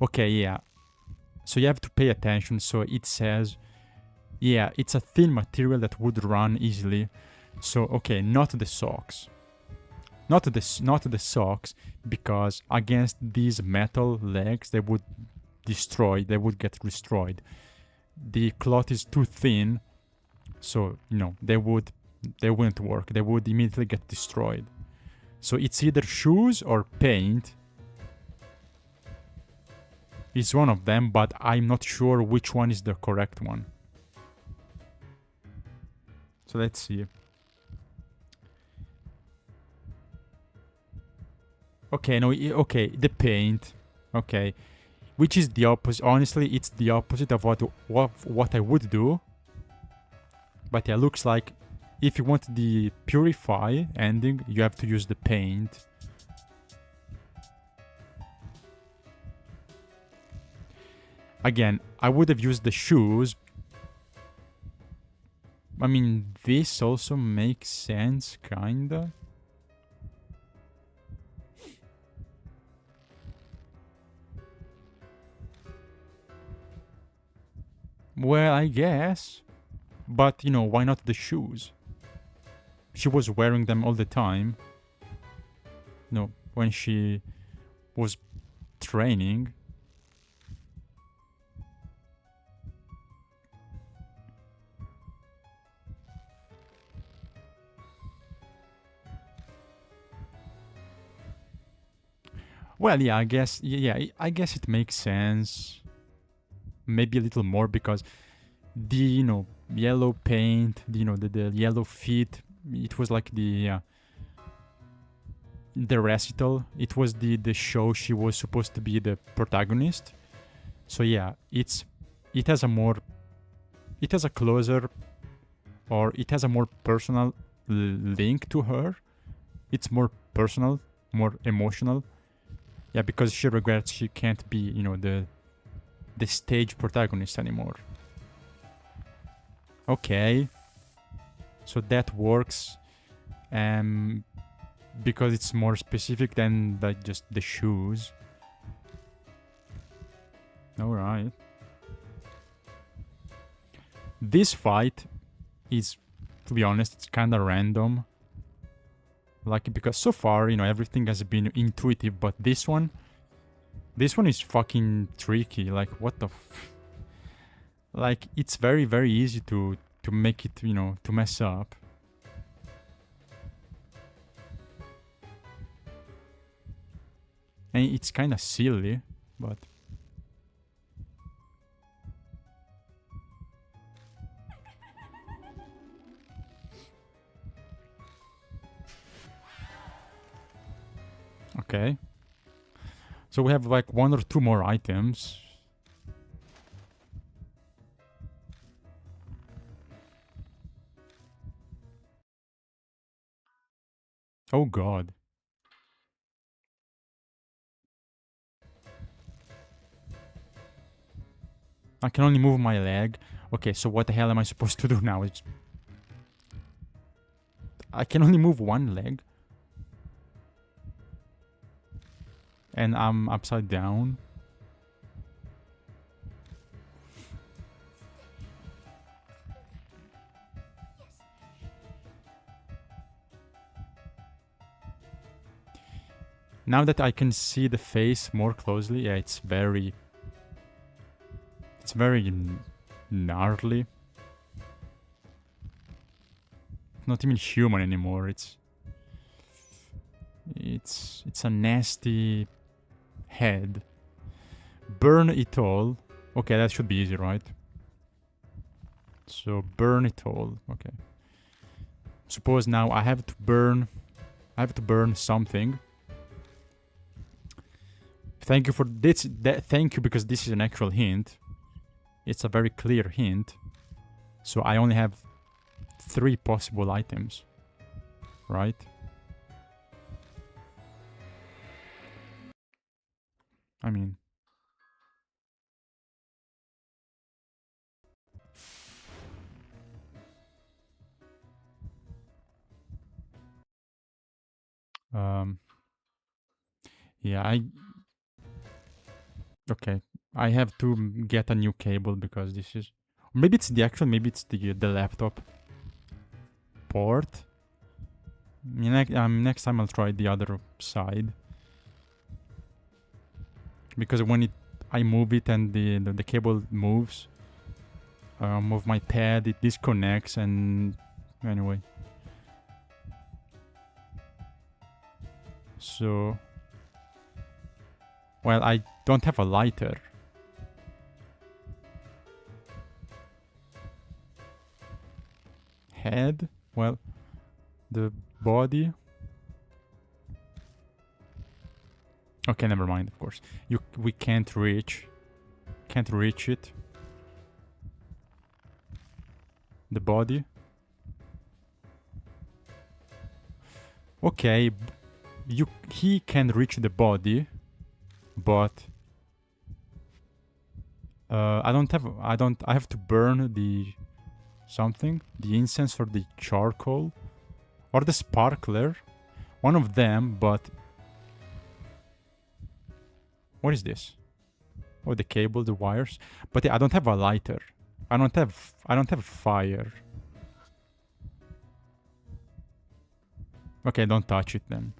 Okay, yeah. So you have to pay attention. So it says, yeah, it's a thin material that would run easily. So, okay, not the socks. Not the socks, because against these metal legs, they would get destroyed. the cloth is too thin, so you know they wouldn't work. They would immediately get destroyed. So it's either shoes or paint. It's one of them, but I'm not sure which one is the correct one. So let's see. Okay, no, okay, the paint. Okay. Which is the opposite. Honestly, it's the opposite of what I would do. But yeah, looks like if you want the purify ending, you have to use the paint. Again, I would have used the shoes. I mean, this also makes sense, kinda. Well, I guess. But, you know, why not the shoes? She was wearing them all the time. You know, when she was training. Well, yeah, I guess, yeah, I guess it makes sense. Maybe a little more because the, you know, yellow paint, you know, the yellow feet, it was like the recital. It was the show she was supposed to be the protagonist. So yeah, it has a closer, or it has a more personal link to her. It's more personal, more emotional. Yeah, because she regrets she can't be, you know, the stage protagonist anymore. Okay. So that works. Because it's more specific than like just the shoes. Alright. This fight is, to be honest, it's kinda random. Like, because so far, you know, everything has been intuitive, but this one is fucking tricky. Like, what the like, it's very, very easy to make it, you know, to mess up. And it's kind of silly, but... Okay. So we have like 1 or 2 more items. Oh god. I can only move my leg. Okay, so what the hell am I supposed to do now? I can only move one leg. And I'm upside down. Now that I can see the face more closely, yeah, it's very gnarly. Not even human anymore. It's a nasty head. Burn it all. Okay, that should be easy, right? So burn it all. Okay. Suppose now I have to burn something. Thank you for this. Thank you, because this is an actual hint. It's a very clear hint. So I only have 3 possible items. Right? I mean... Yeah, okay, I have to get a new cable because this is... Maybe it's the actual, maybe it's the laptop port. Next time I'll try the other side. Because when I move it and the cable moves, of my pad. It disconnects, and anyway. So, well, I don't have a lighter. Head? Well, the body. Okay, never mind, of course. We can't reach it. The body. Okay, he can reach the body, but I have to burn the the incense or the charcoal or the sparkler, one of them. But what is this? Oh, the cable, the wires. But I don't have a lighter. I don't have fire. Okay, don't touch it then.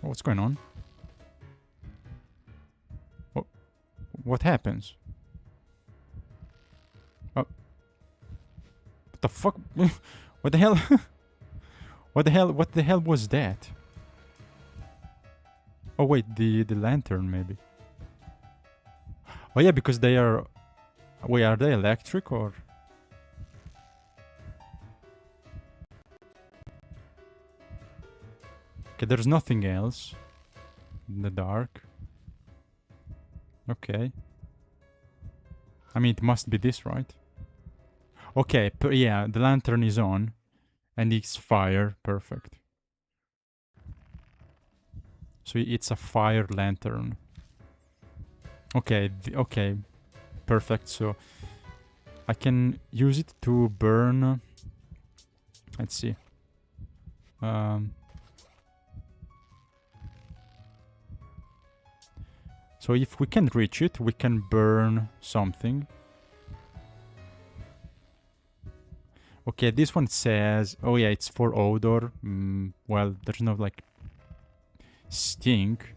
Oh, what's going on? What happens? Oh. What the fuck? What the hell? What the hell was that? Oh wait, the lantern maybe. Oh yeah, because they are... Wait, are they electric or... Okay, there's nothing else in the dark. Okay. I mean, it must be this, right? Okay, yeah, the lantern is on. And it's fire. Perfect. So it's a fire lantern. Okay, okay. Perfect. So I can use it to burn... Let's see. So if we can reach it, we can burn something. Okay, this one says... Oh yeah, it's for odor. Well, there's no like... stink.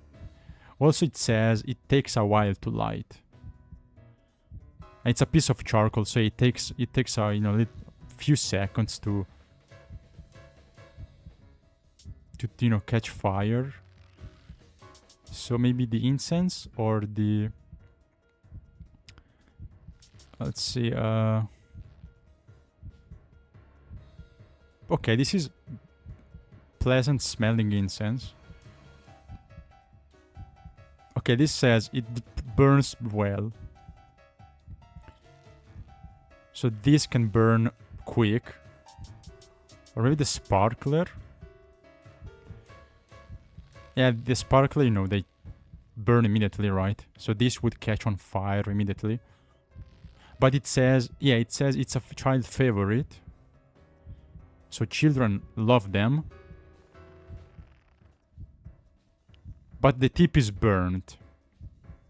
Also it says it takes a while to light. It's a piece of charcoal, so it takes a, you know, few seconds to you know, catch fire. So maybe the incense or the... Let's see, okay, this is pleasant smelling incense. Okay, this says it burns well. So this can burn quick. Or maybe the sparkler. Yeah, the sparkler, you know, they burn immediately, right? So this would catch on fire immediately. But it says, yeah, it says it's a child favorite. So children love them. But the tip is burned.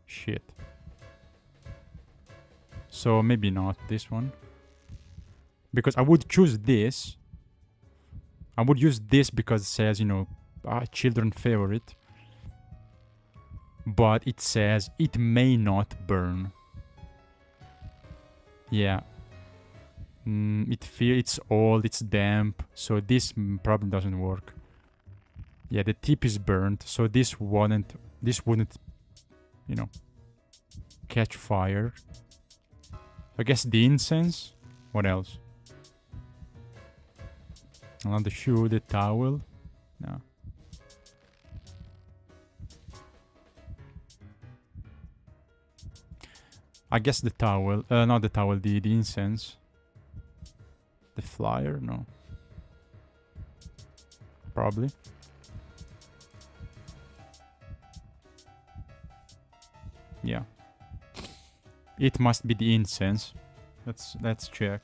Shit. So maybe not this one. Because I would choose this. I would use this because it says, you know, children favorite. But it says it may not burn. Yeah. It's old, it's damp. So this probably doesn't work. Yeah, the tip is burnt, so this wouldn't, you know, catch fire. I guess the incense. What else? Another shoe, the towel. No. I guess the towel. Not the towel. The incense. The flyer. No. Probably. Yeah. It must be the incense. Let's check.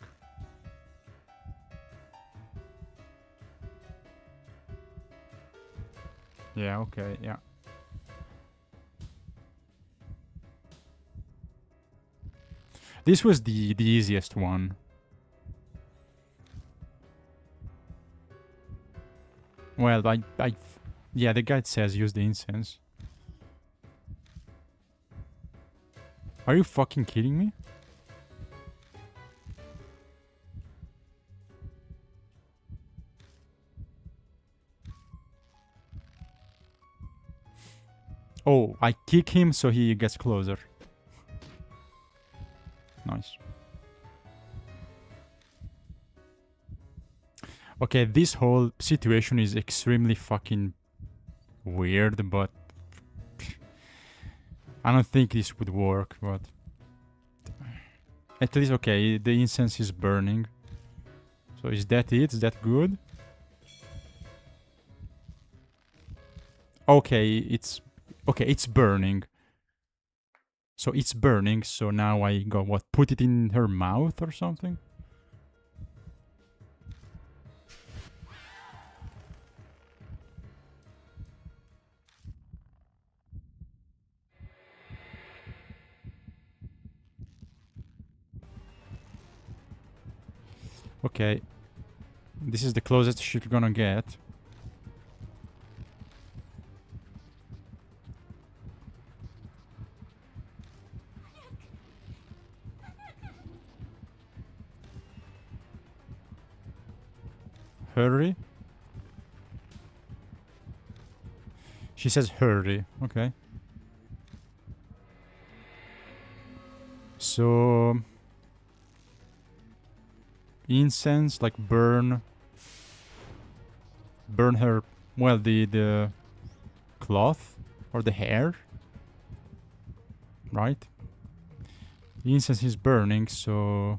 Yeah, okay, yeah. This was the easiest one. Well, Yeah, the guide says use the incense. Are you fucking kidding me? Oh, I kick him so he gets closer. Nice. Okay, this whole situation is extremely fucking weird, but I don't think this would work, but at least, okay, the incense is burning. So is that it? Is that good? Okay, it's burning. So it's burning, so now I go, what, put it in her mouth or something? Okay. This is the closest she's gonna get. Hurry? She says hurry. Okay. So... incense, like burn her, well, the cloth or the hair, right? The incense is burning, so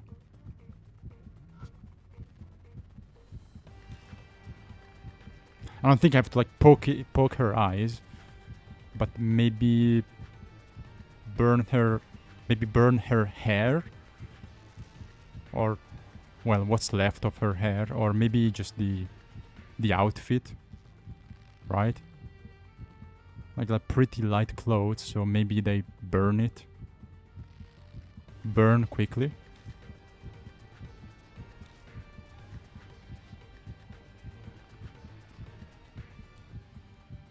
I don't think I have to like poke her eyes, but maybe burn her hair, or well, what's left of her hair, or maybe just the outfit, right? Like pretty light clothes, so maybe they burn quickly.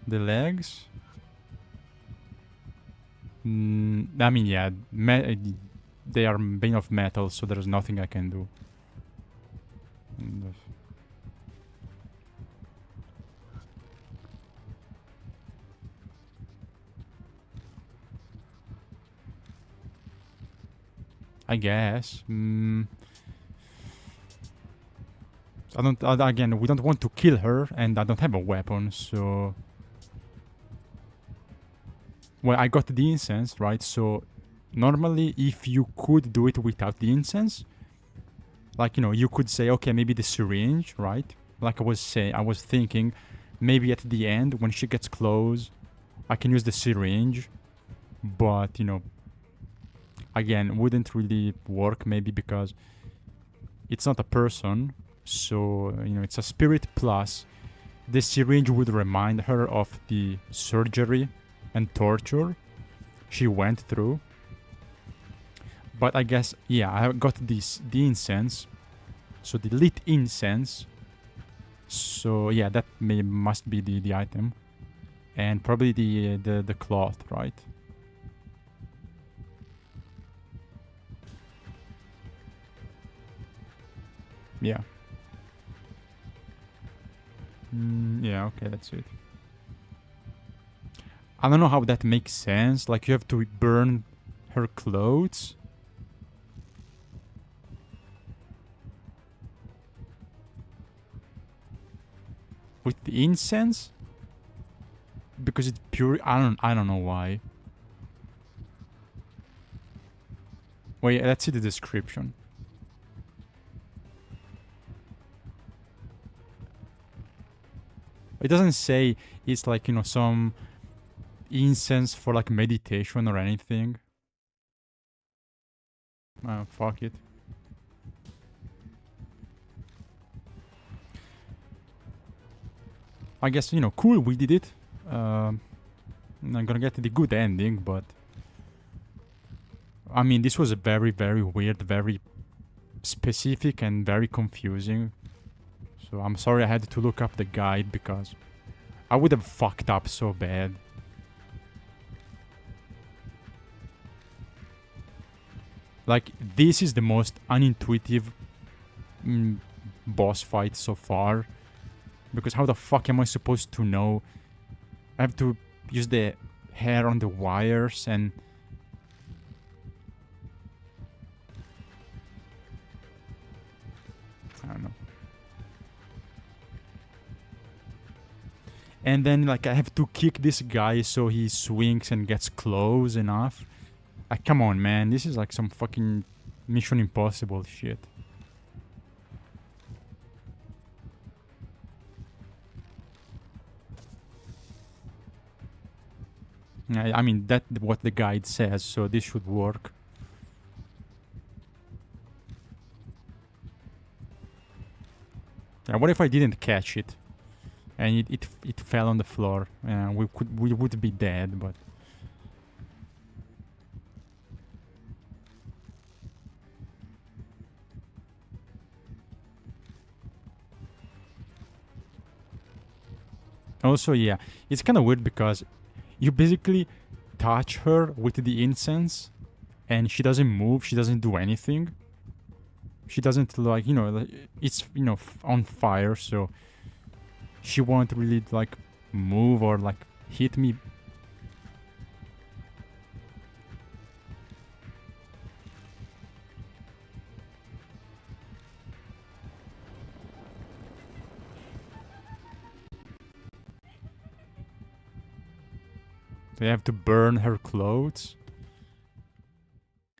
The legs? I mean, yeah, they are made of metal, so there's nothing I can do. I guess. Again, we don't want to kill her, and I don't have a weapon, so... Well, I got the incense, right? So, normally, if you could do it without the incense, like, you know, you could say, okay, maybe the syringe, right? Like I was thinking, maybe at the end, when she gets close, I can use the syringe, but, you know, again, wouldn't really work, maybe because it's not a person, so, you know, it's a spirit, plus the syringe would remind her of the surgery and torture she went through. But I guess, yeah, I got the incense, so the lit incense, so yeah, that must be the item, and probably the cloth, right? Yeah. Yeah, okay, that's it. I don't know how that makes sense. Like, you have to burn her clothes. With the incense? Because it's pure. I don't know why. Wait, let's see the description. It doesn't say it's like, you know, some incense for like meditation or anything. Fuck it. I guess, you know, cool, we did it. I'm gonna get the good ending, but I mean, this was a very, very weird, very specific and very confusing. So I'm sorry I had to look up the guide, because I would have fucked up so bad. Like, this is the most unintuitive boss fight so far. Because how the fuck am I supposed to know? I have to use the hair on the wires and... I don't know. And then, like, I have to kick this guy so he swings and gets close enough. Like, come on, man. This is like some fucking Mission Impossible shit. I mean, that's what the guide says, so this should work. What if I didn't catch it? And it fell on the floor. We would be dead, but... Also, yeah, it's kind of weird because you basically touch her with the incense and she doesn't move, she doesn't do anything. She doesn't, like, you know, like, it's, you know, on fire, so she won't really, like, move or, like, hit me. They have to burn her clothes.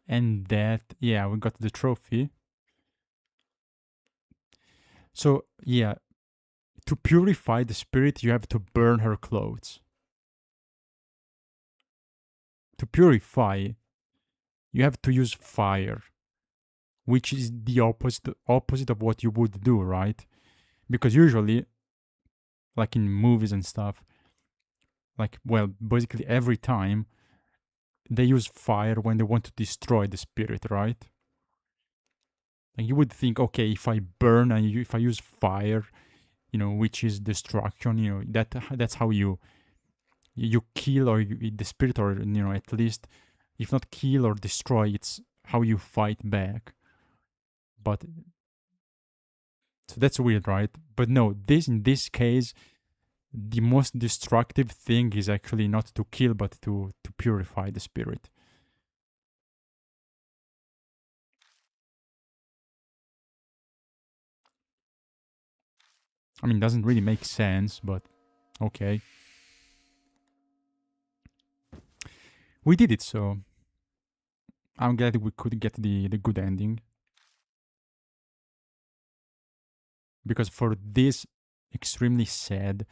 And that, yeah, we got the trophy. So, yeah, to purify the spirit, you have to burn her clothes. To purify, you have to use fire, which is the opposite of what you would do, right? Because usually, like in movies and stuff, like, well, basically every time, they use fire when they want to destroy the spirit, right? And you would think, okay, if I burn and if I use fire, you know, which is destruction, you know, that's how you kill or the spirit, or, you know, at least, if not kill or destroy, it's how you fight back. But so that's weird, right? But no, in this case, the most destructive thing is actually not to kill, but to purify the spirit. I mean, it doesn't really make sense, but okay. We did it, so I'm glad we could get the good ending. Because for this extremely sad,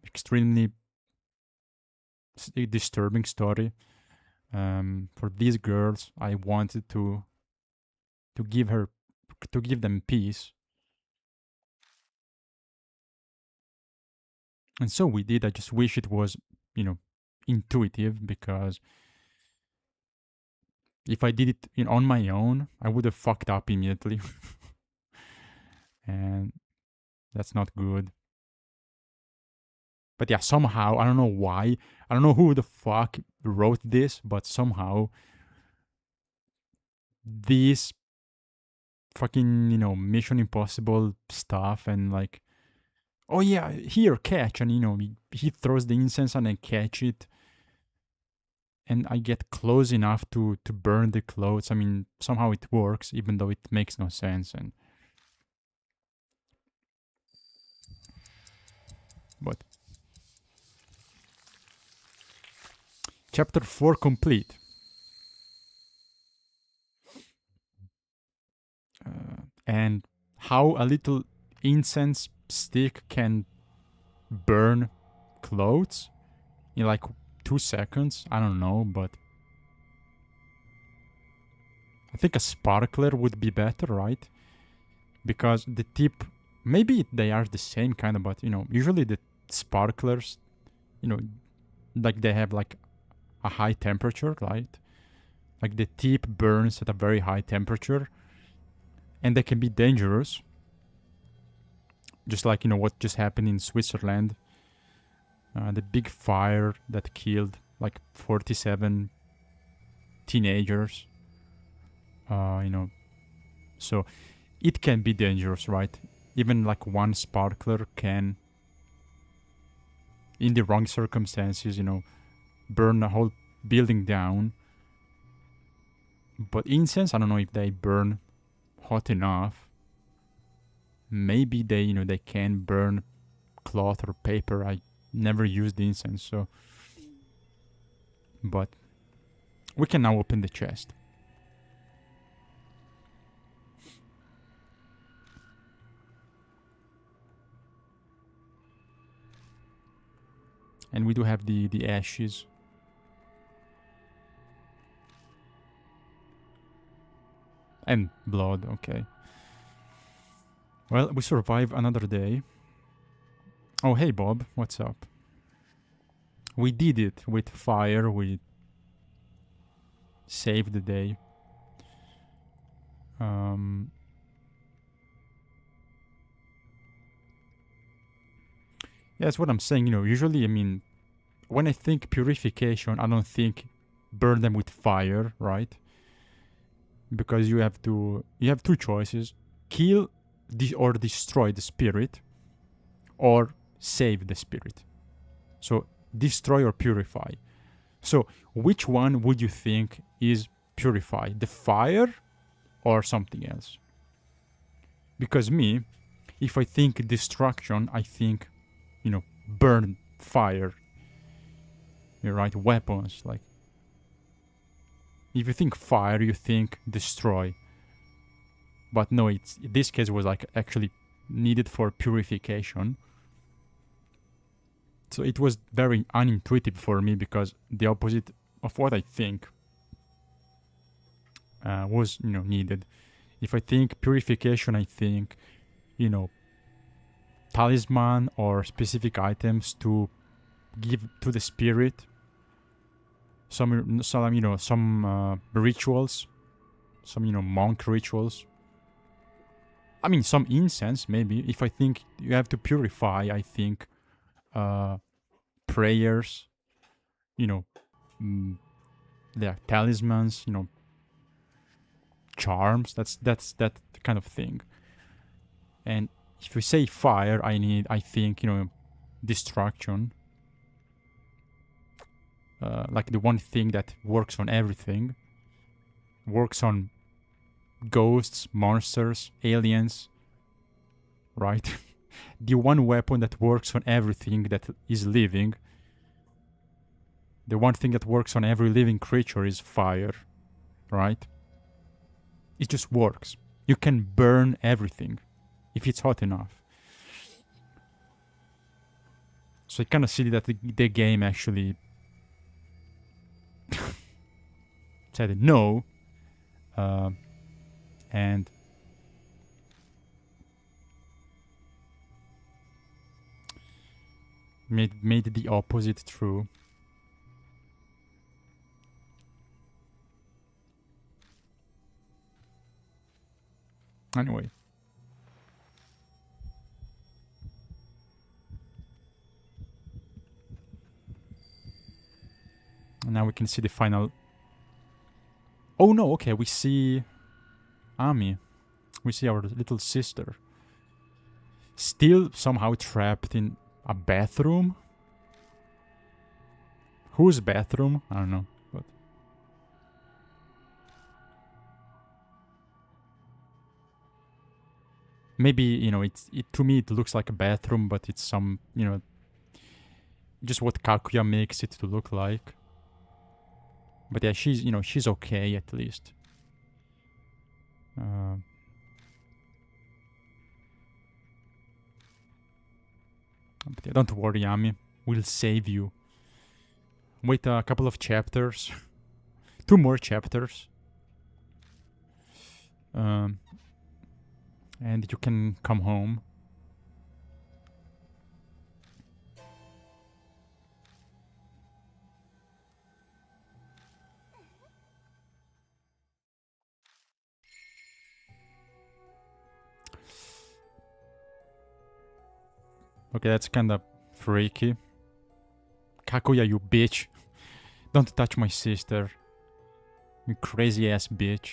extremely disturbing story, for these girls, I wanted to give them peace. And so we did. I just wish it was, you know, intuitive, because if I did it on my own, I would have fucked up immediately. And that's not good. But yeah, somehow, I don't know why, I don't know who the fuck wrote this, but somehow this fucking, you know, Mission Impossible stuff, and like, oh yeah, here, catch, and, you know, he throws the incense and I catch it, and I get close enough to burn the clothes. I mean, somehow it works, even though it makes no sense. And but chapter 4 complete. And how a little incense stick can burn clothes in like 2 seconds. I don't know, but I think a sparkler would be better, right? Because the tip, maybe they are the same kind of, but, you know, usually the sparklers, you know, like they have like a high temperature, right? Like the tip burns at a very high temperature, and they can be dangerous. Just like, you know, what just happened in Switzerland. The big fire that killed like 47 teenagers. So it can be dangerous, right? Even like one sparkler can, in the wrong circumstances, burn a whole building down. But incense, I don't know if they burn hot enough. Maybe they can burn cloth or paper. I never used incense, so. But we can now open the chest. And we do have the ashes. And blood, okay. Well, we survive another day. Oh, hey Bob, what's up? We did it with fire, we saved the day. Yeah, that's what I'm saying, usually, I mean, when I think purification, I don't think burn them with fire, right? Because you have two choices: kill or destroy the spirit, or save the spirit. So destroy or purify. So which one would you think is purify? The fire or something else? Because me, if I think destruction, I think, burn fire. You're right, weapons, like. If you think fire, you think destroy. But no, this case was like actually needed for purification. So it was very unintuitive for me, because the opposite of what I think was, needed. If I think purification, I think, talisman or specific items to give to the spirit. Some rituals, some monk rituals. I mean, some incense maybe. If I think you have to purify, I think prayers, there talismans, charms. That's that kind of thing. And if we say fire, I think destruction. Like the one thing that works on everything. Works on ghosts, monsters, aliens. Right? The one weapon that works on everything that is living. The one thing that works on every living creature is fire. Right? It just works. You can burn everything if it's hot enough. So I kind of see that the game actually said no, and made the opposite true. Anyway. And now we can see the final. Oh no, okay, we see Ami. We see our little sister. Still somehow trapped in a bathroom. Whose bathroom? I don't know. But maybe, to me it looks like a bathroom, but it's some, just what Kakuya makes it to look like. But yeah, she's okay at least. But yeah, don't worry, Ami. We'll save you. Wait a couple of chapters. 2 more chapters. And you can come home. Okay, that's kind of freaky. Kakuya, you bitch. Don't touch my sister. You crazy ass bitch.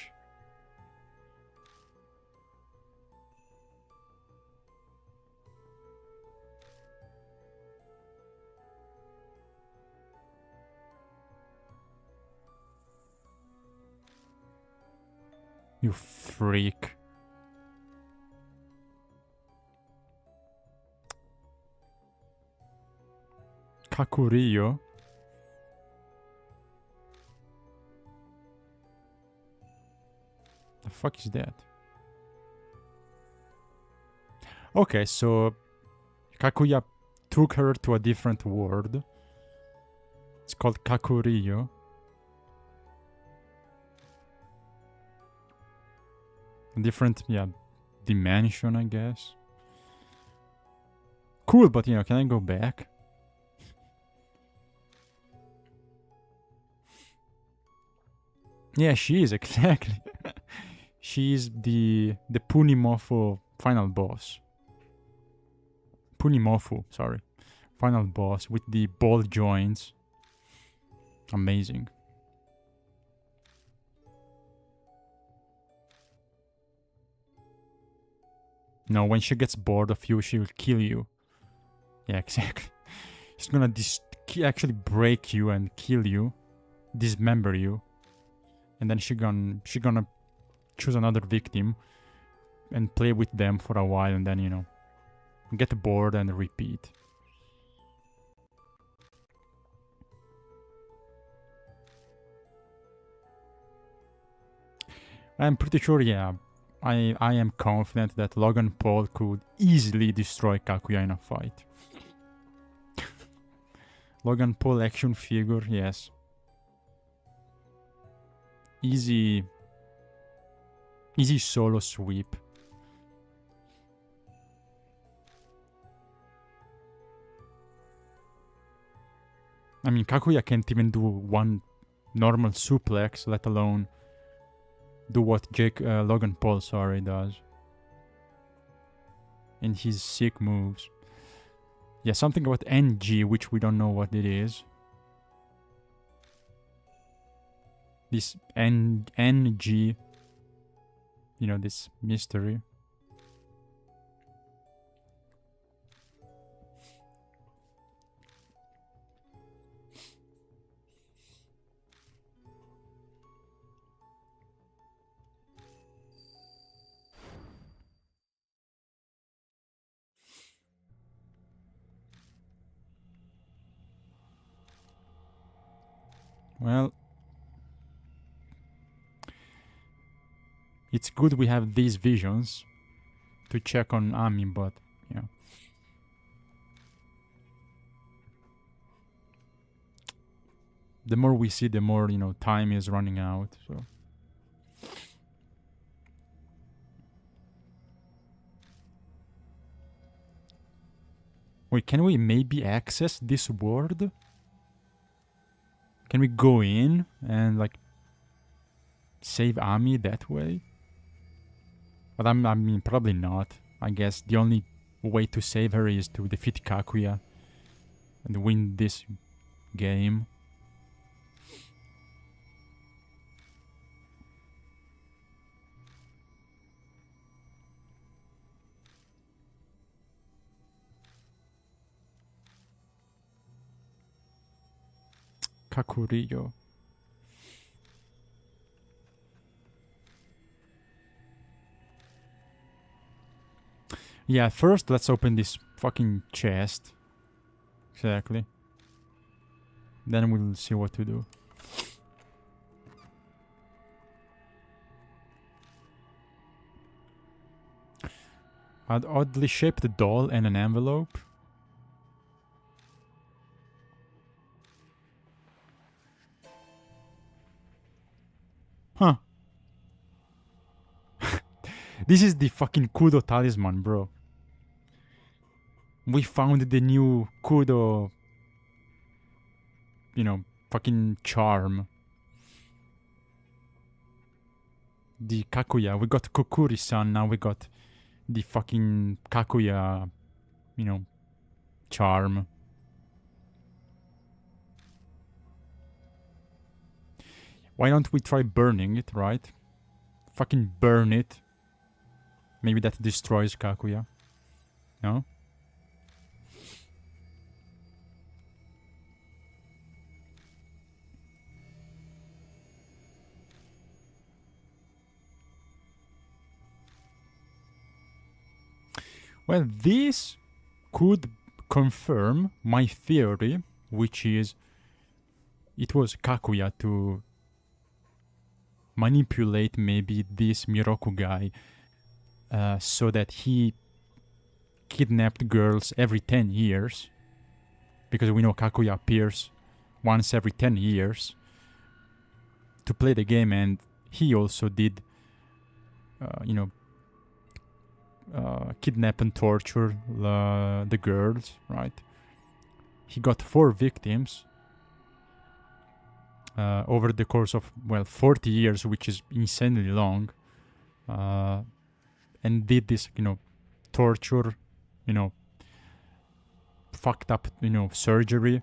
You freak. Kakuriyo? The fuck is that? Okay, so Kakuya took her to a different world. It's called Kakuriyo. A different, yeah, dimension, I guess. Cool, but you know, can I go back? Yeah, she is, exactly. She's the Punimofu final boss. Punimofu, sorry. Final boss with the ball joints. Amazing. No, when she gets bored of you, she will kill you. Yeah, exactly. She's gonna actually break you and kill you. Dismember you. And then she gonna choose another victim and play with them for a while, and then, you know, get bored and repeat. I'm pretty sure, yeah, I am confident that Logan Paul could easily destroy Kakuya in a fight. Logan Paul action figure, yes. Easy solo sweep. I mean, Kakuya can't even do one normal suplex, let alone do what Logan Paul, does. And his sick moves. Yeah, something about NG, which we don't know what it is. This NG, you know, this mystery. Well, it's good we have these visions to check on Ami, but yeah. The more we see, the more, you know, time is running out, so. Wait, can we maybe access this world? Can we go in and, like, save Ami that way? But I mean, probably not. I guess the only way to save her is to defeat Kakuya and win this game. Kakuriyo. Yeah, first let's open this fucking chest. Exactly. Then we'll see what to do. An oddly shaped doll and an envelope. Huh. This is the fucking Kudo talisman, bro. We found the new Kudo, you know, fucking charm. The Kakuya. We got Kokuri-san, now we got the fucking Kakuya, you know, charm. Why don't we try burning it, right? Fucking burn it. Maybe that destroys Kakuya. No? Well, this could confirm my theory, which is it was Kakuya to manipulate maybe this Miroku guy so that he kidnapped girls every 10 years. Because we know Kakuya appears once every 10 years to play the game, and he also did, kidnap and torture the girls, right? He got 4 victims over the course of, 40 years, which is insanely long, and did this, torture, fucked up, surgery,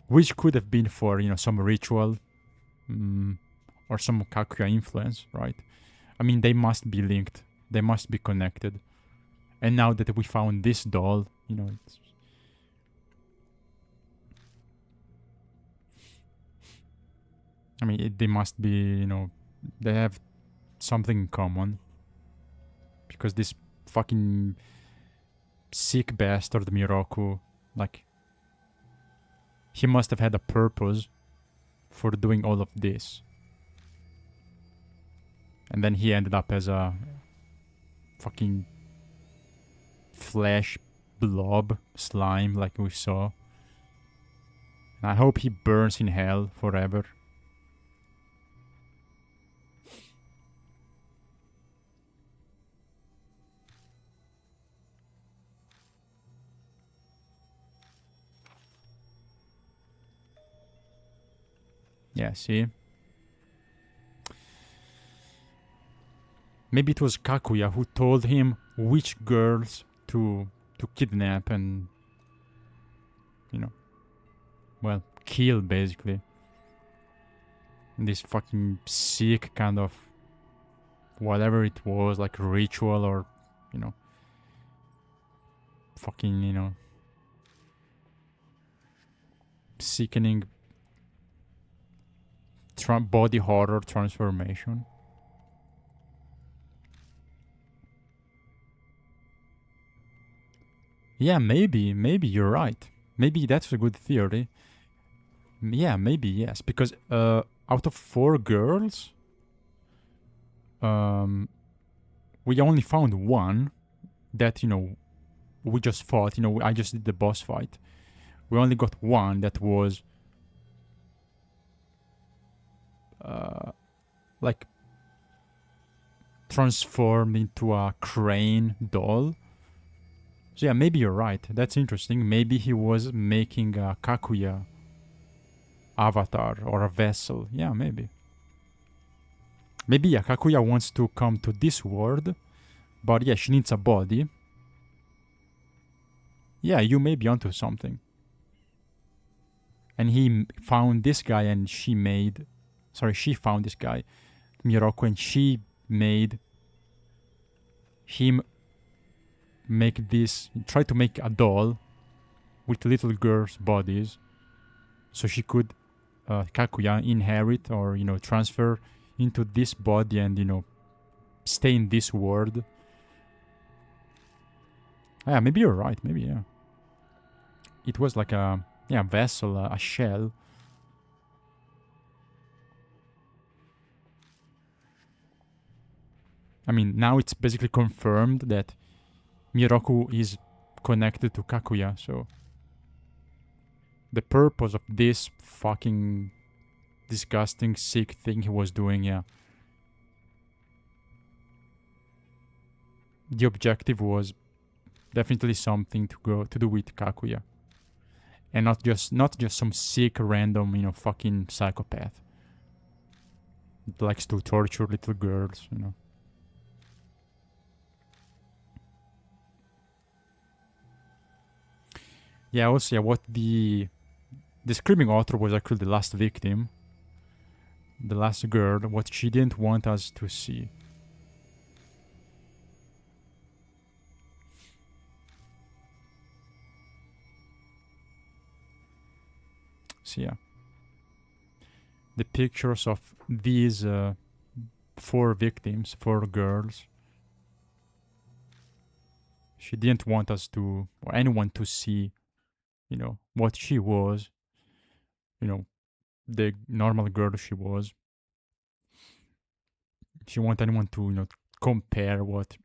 which could have been for, some ritual or some Kakuya influence, right? I mean, they must be linked. They must be connected. And now that we found this doll, it's... I mean, they must be, they have something in common. Because this fucking sick bastard Miroku, like, he must have had a purpose for doing all of this. And then he ended up as a fucking flesh blob slime like we saw. And I hope he burns in hell forever. Yeah, see? Maybe it was Kakuya who told him which girls to kidnap and, kill, basically. This fucking sick kind of whatever it was, like ritual or, fucking, sickening body horror transformation. Yeah, maybe you're right. Maybe that's a good theory. Yeah, maybe yes, because out of 4 girls, we only found one that we just fought. I just did the boss fight. We only got one that was like transformed into a crane doll. So yeah, maybe you're right. That's interesting. Maybe he was making a Kakuya avatar or a vessel. Yeah, maybe. Maybe yeah, Kakuya wants to come to this world, but yeah, she needs a body. Yeah, you may be onto something. And he found this guy and she found this guy, Miroku, and she made him try to make a doll with little girls' bodies, so she could, Kakuya, inherit or, transfer into this body and, stay in this world. Yeah, maybe you're right, maybe, yeah. It was like a vessel, a shell. I mean, now it's basically confirmed that Miroku is connected to Kakuya, so the purpose of this fucking disgusting, sick thing he was doing, yeah. The objective was definitely something to do with Kakuya. And not just some sick, random, fucking psychopath that likes to torture little girls, Yeah, also, what the Screaming Otter was actually the last victim. the last girl, what she didn't want us to see. So yeah, the pictures of these 4 victims, 4 girls. She didn't want us to, or anyone to see, what she was, the normal girl she was. She wanted anyone to, compare what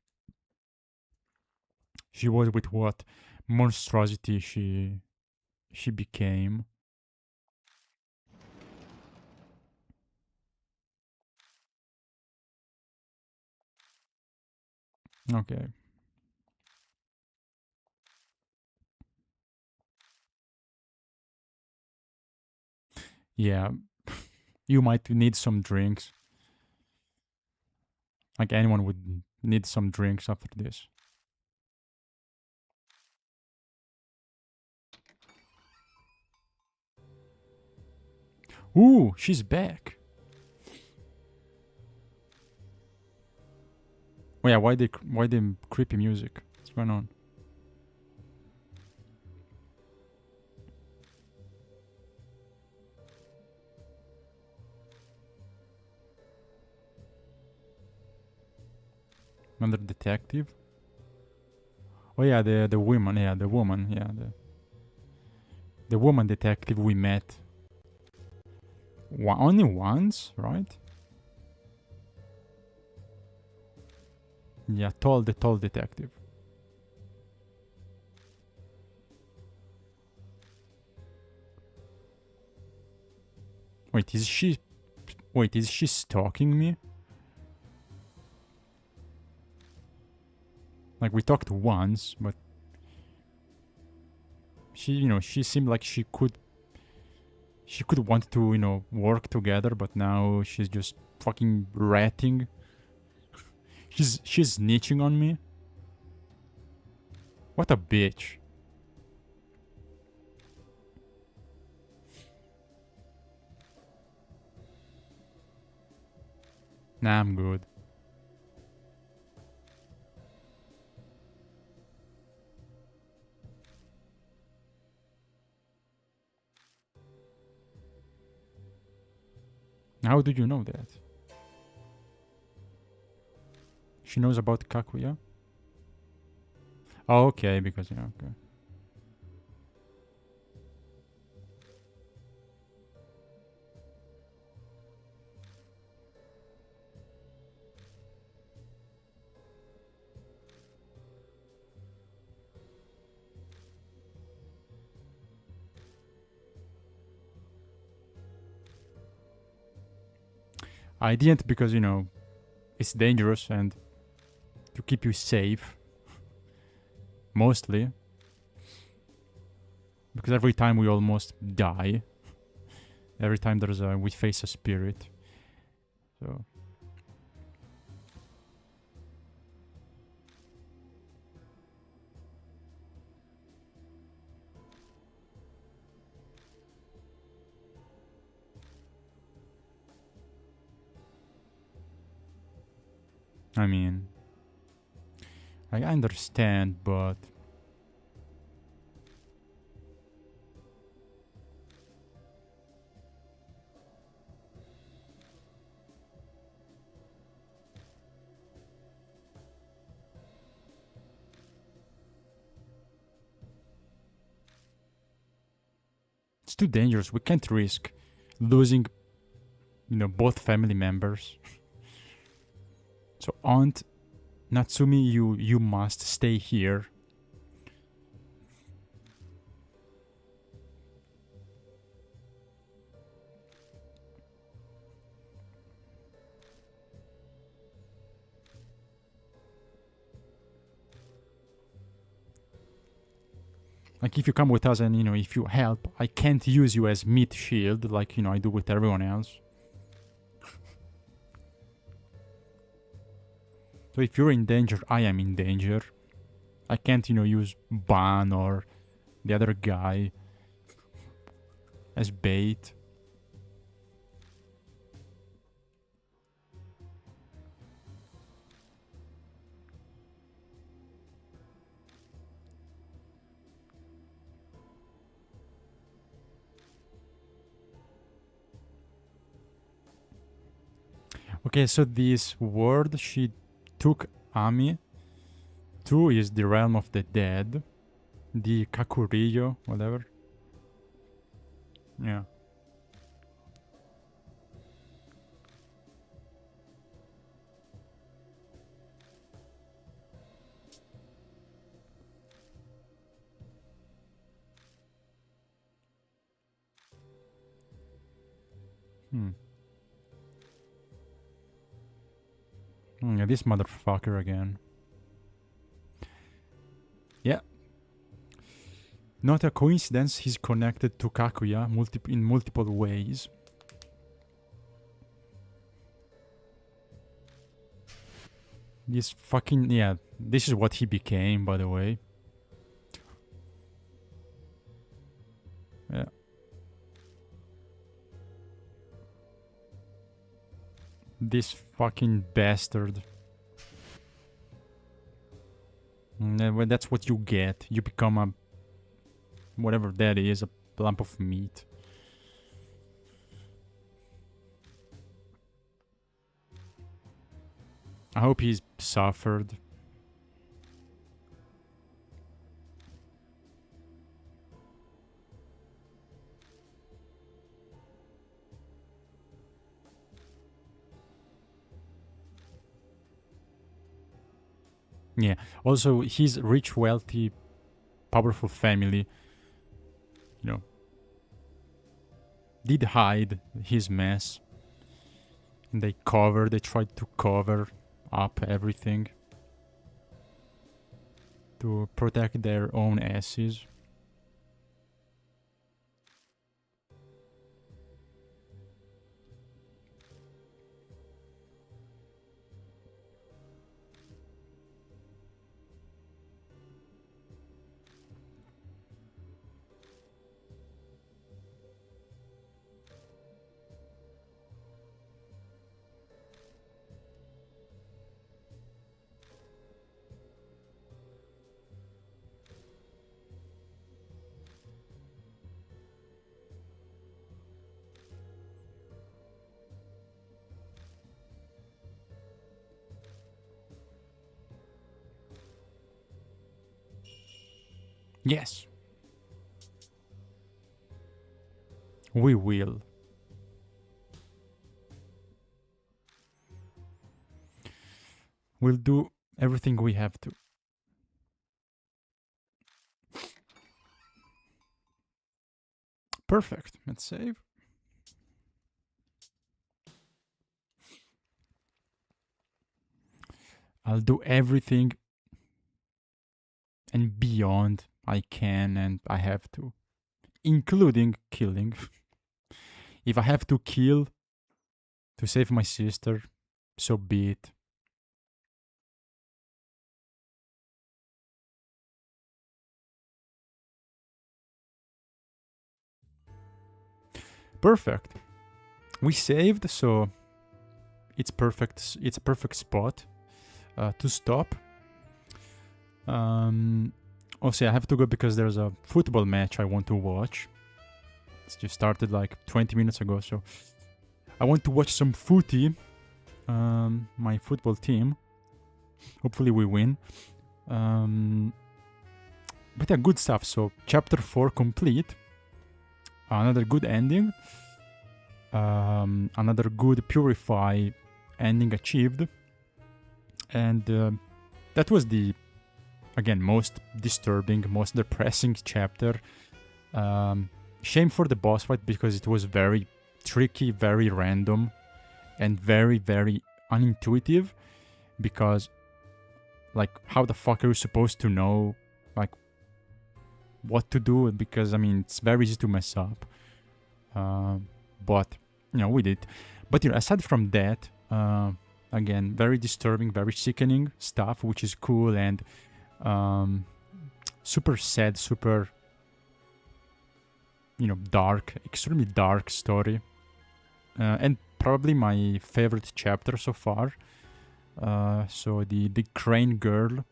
she was with what monstrosity she became. Okay. Yeah. You might need some drinks. Like anyone would need some drinks after this. Ooh, she's back. Oh yeah, why the creepy music? What's going on? Another detective? Oh yeah, the woman, yeah, the woman, yeah, the woman detective we met only once, right? Yeah, the tall detective. Wait, is she stalking me? Like we talked once, but she seemed like she could want to, work together, but now she's just fucking ratting. She's snitching on me. What a bitch. Nah, I'm good. How did you know that? She knows about Kakuya? Oh, okay, because yeah, okay. I didn't because it's dangerous and to keep you safe. Mostly. Because every time we almost die. Every time we face a spirit. So I mean, I understand, but it's too dangerous. We can't risk losing, both family members. So Aunt Natsumi, you must stay here. Like if you come with us and if you help, I can't use you as meat shield like I do with everyone else. So if you're in danger, I am in danger. I can't use Ban or the other guy as bait. Okay, so this world she took Ami to is the realm of the dead. The Kakurillo, whatever. Yeah. Hmm. Yeah, this motherfucker again. Yeah. Not a coincidence, he's connected to Kakuya in multiple ways. This fucking... Yeah, this is what he became, by the way. Yeah. This fucking bastard. Well, that's what you get. You become a... whatever that is, a lump of meat. I hope he's suffered. Yeah. Also, his rich, wealthy, powerful family, you know, did hide his mess. And they tried to cover up everything to protect their own asses. Yes. We will. We'll do everything we have to. Perfect. Let's save. I'll do everything and beyond I can and I have to, including killing. If I have to kill to save my sister, so be it. Perfect. We saved, so it's perfect. It's a perfect spot to stop. Also, I have to go because there's a football match I want to watch. It's just started like 20 minutes ago, so I want to watch some footy. My football team. Hopefully we win. But yeah, good stuff. So chapter 4 complete. Another good ending. Another good Purify ending achieved. And that was the, again, most disturbing, most depressing chapter. Shame for the boss fight because it was very tricky, very random, and very, very unintuitive. Because, like, how the fuck are you supposed to know, like, what to do? Because, I mean, it's very easy to mess up. But, you know, we did. But, you know, aside from that, again, very disturbing, very sickening stuff, which is cool and super sad, super, you know, dark, extremely dark story. And probably my favorite chapter so far. So the Crane Girl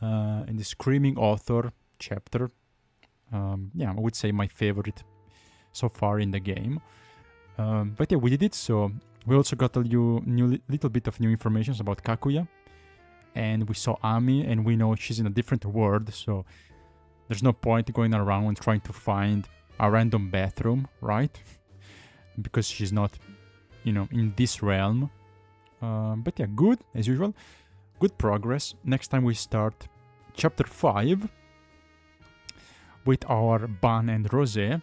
and the Screaming Author chapter. Yeah, I would say my favorite so far in the game. But yeah, we did it, so We also got a little bit of new information about Kakuya, and we saw Ami, and we know she's in a different world, so there's no point going around and trying to find a random bathroom, right? Because she's not, in this realm. But yeah, good, as usual. Good progress. Next time we start chapter 5 with our Ban and Rosé,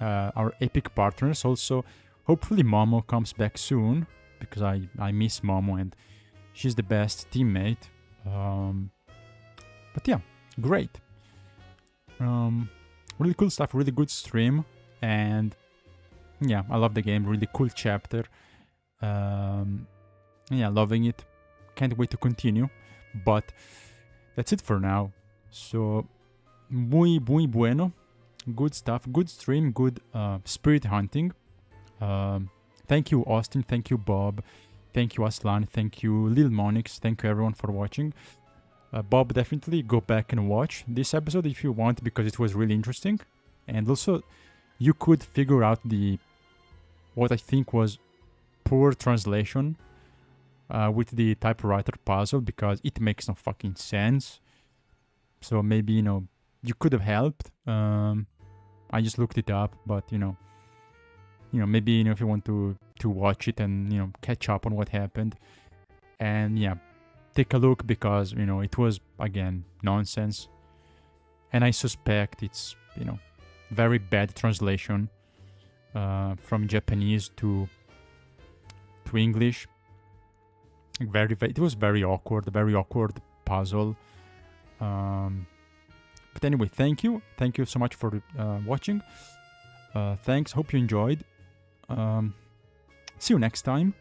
our epic partners. Also, hopefully Momo comes back soon, because I miss Momo and she's the best teammate. But yeah, great. Really cool stuff, really good stream, and yeah, I love the game. Really cool chapter. Yeah, loving it. Can't wait to continue. But that's it for now. So, muy bueno. Good stuff. Good stream. Good spirit hunting. Thank you, Austin. Thank you, Bob. Thank you, Aslan. Thank you, Lil Monix. Thank you, everyone, for watching. Bob, definitely go back and watch this episode if you want, because it was really interesting. And also, you could figure out what I think was poor translation with the typewriter puzzle, because it makes no fucking sense. So maybe, you could have helped. I just looked it up, but maybe if you want to watch it and catch up on what happened, and yeah, take a look, because it was again nonsense, and I suspect it's very bad translation from Japanese to English. It was very awkward puzzle. But anyway, thank you so much for watching. Thanks, hope you enjoyed. See you next time.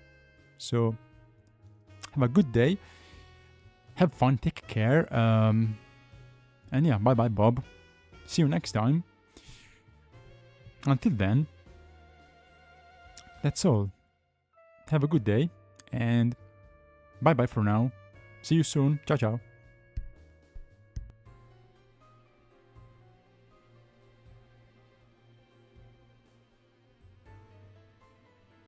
So have a good day, have fun, take care, and yeah, bye bye, Bob. See you next time. Until then, that's all. Have a good day, and bye bye for now. See you soon. Ciao ciao.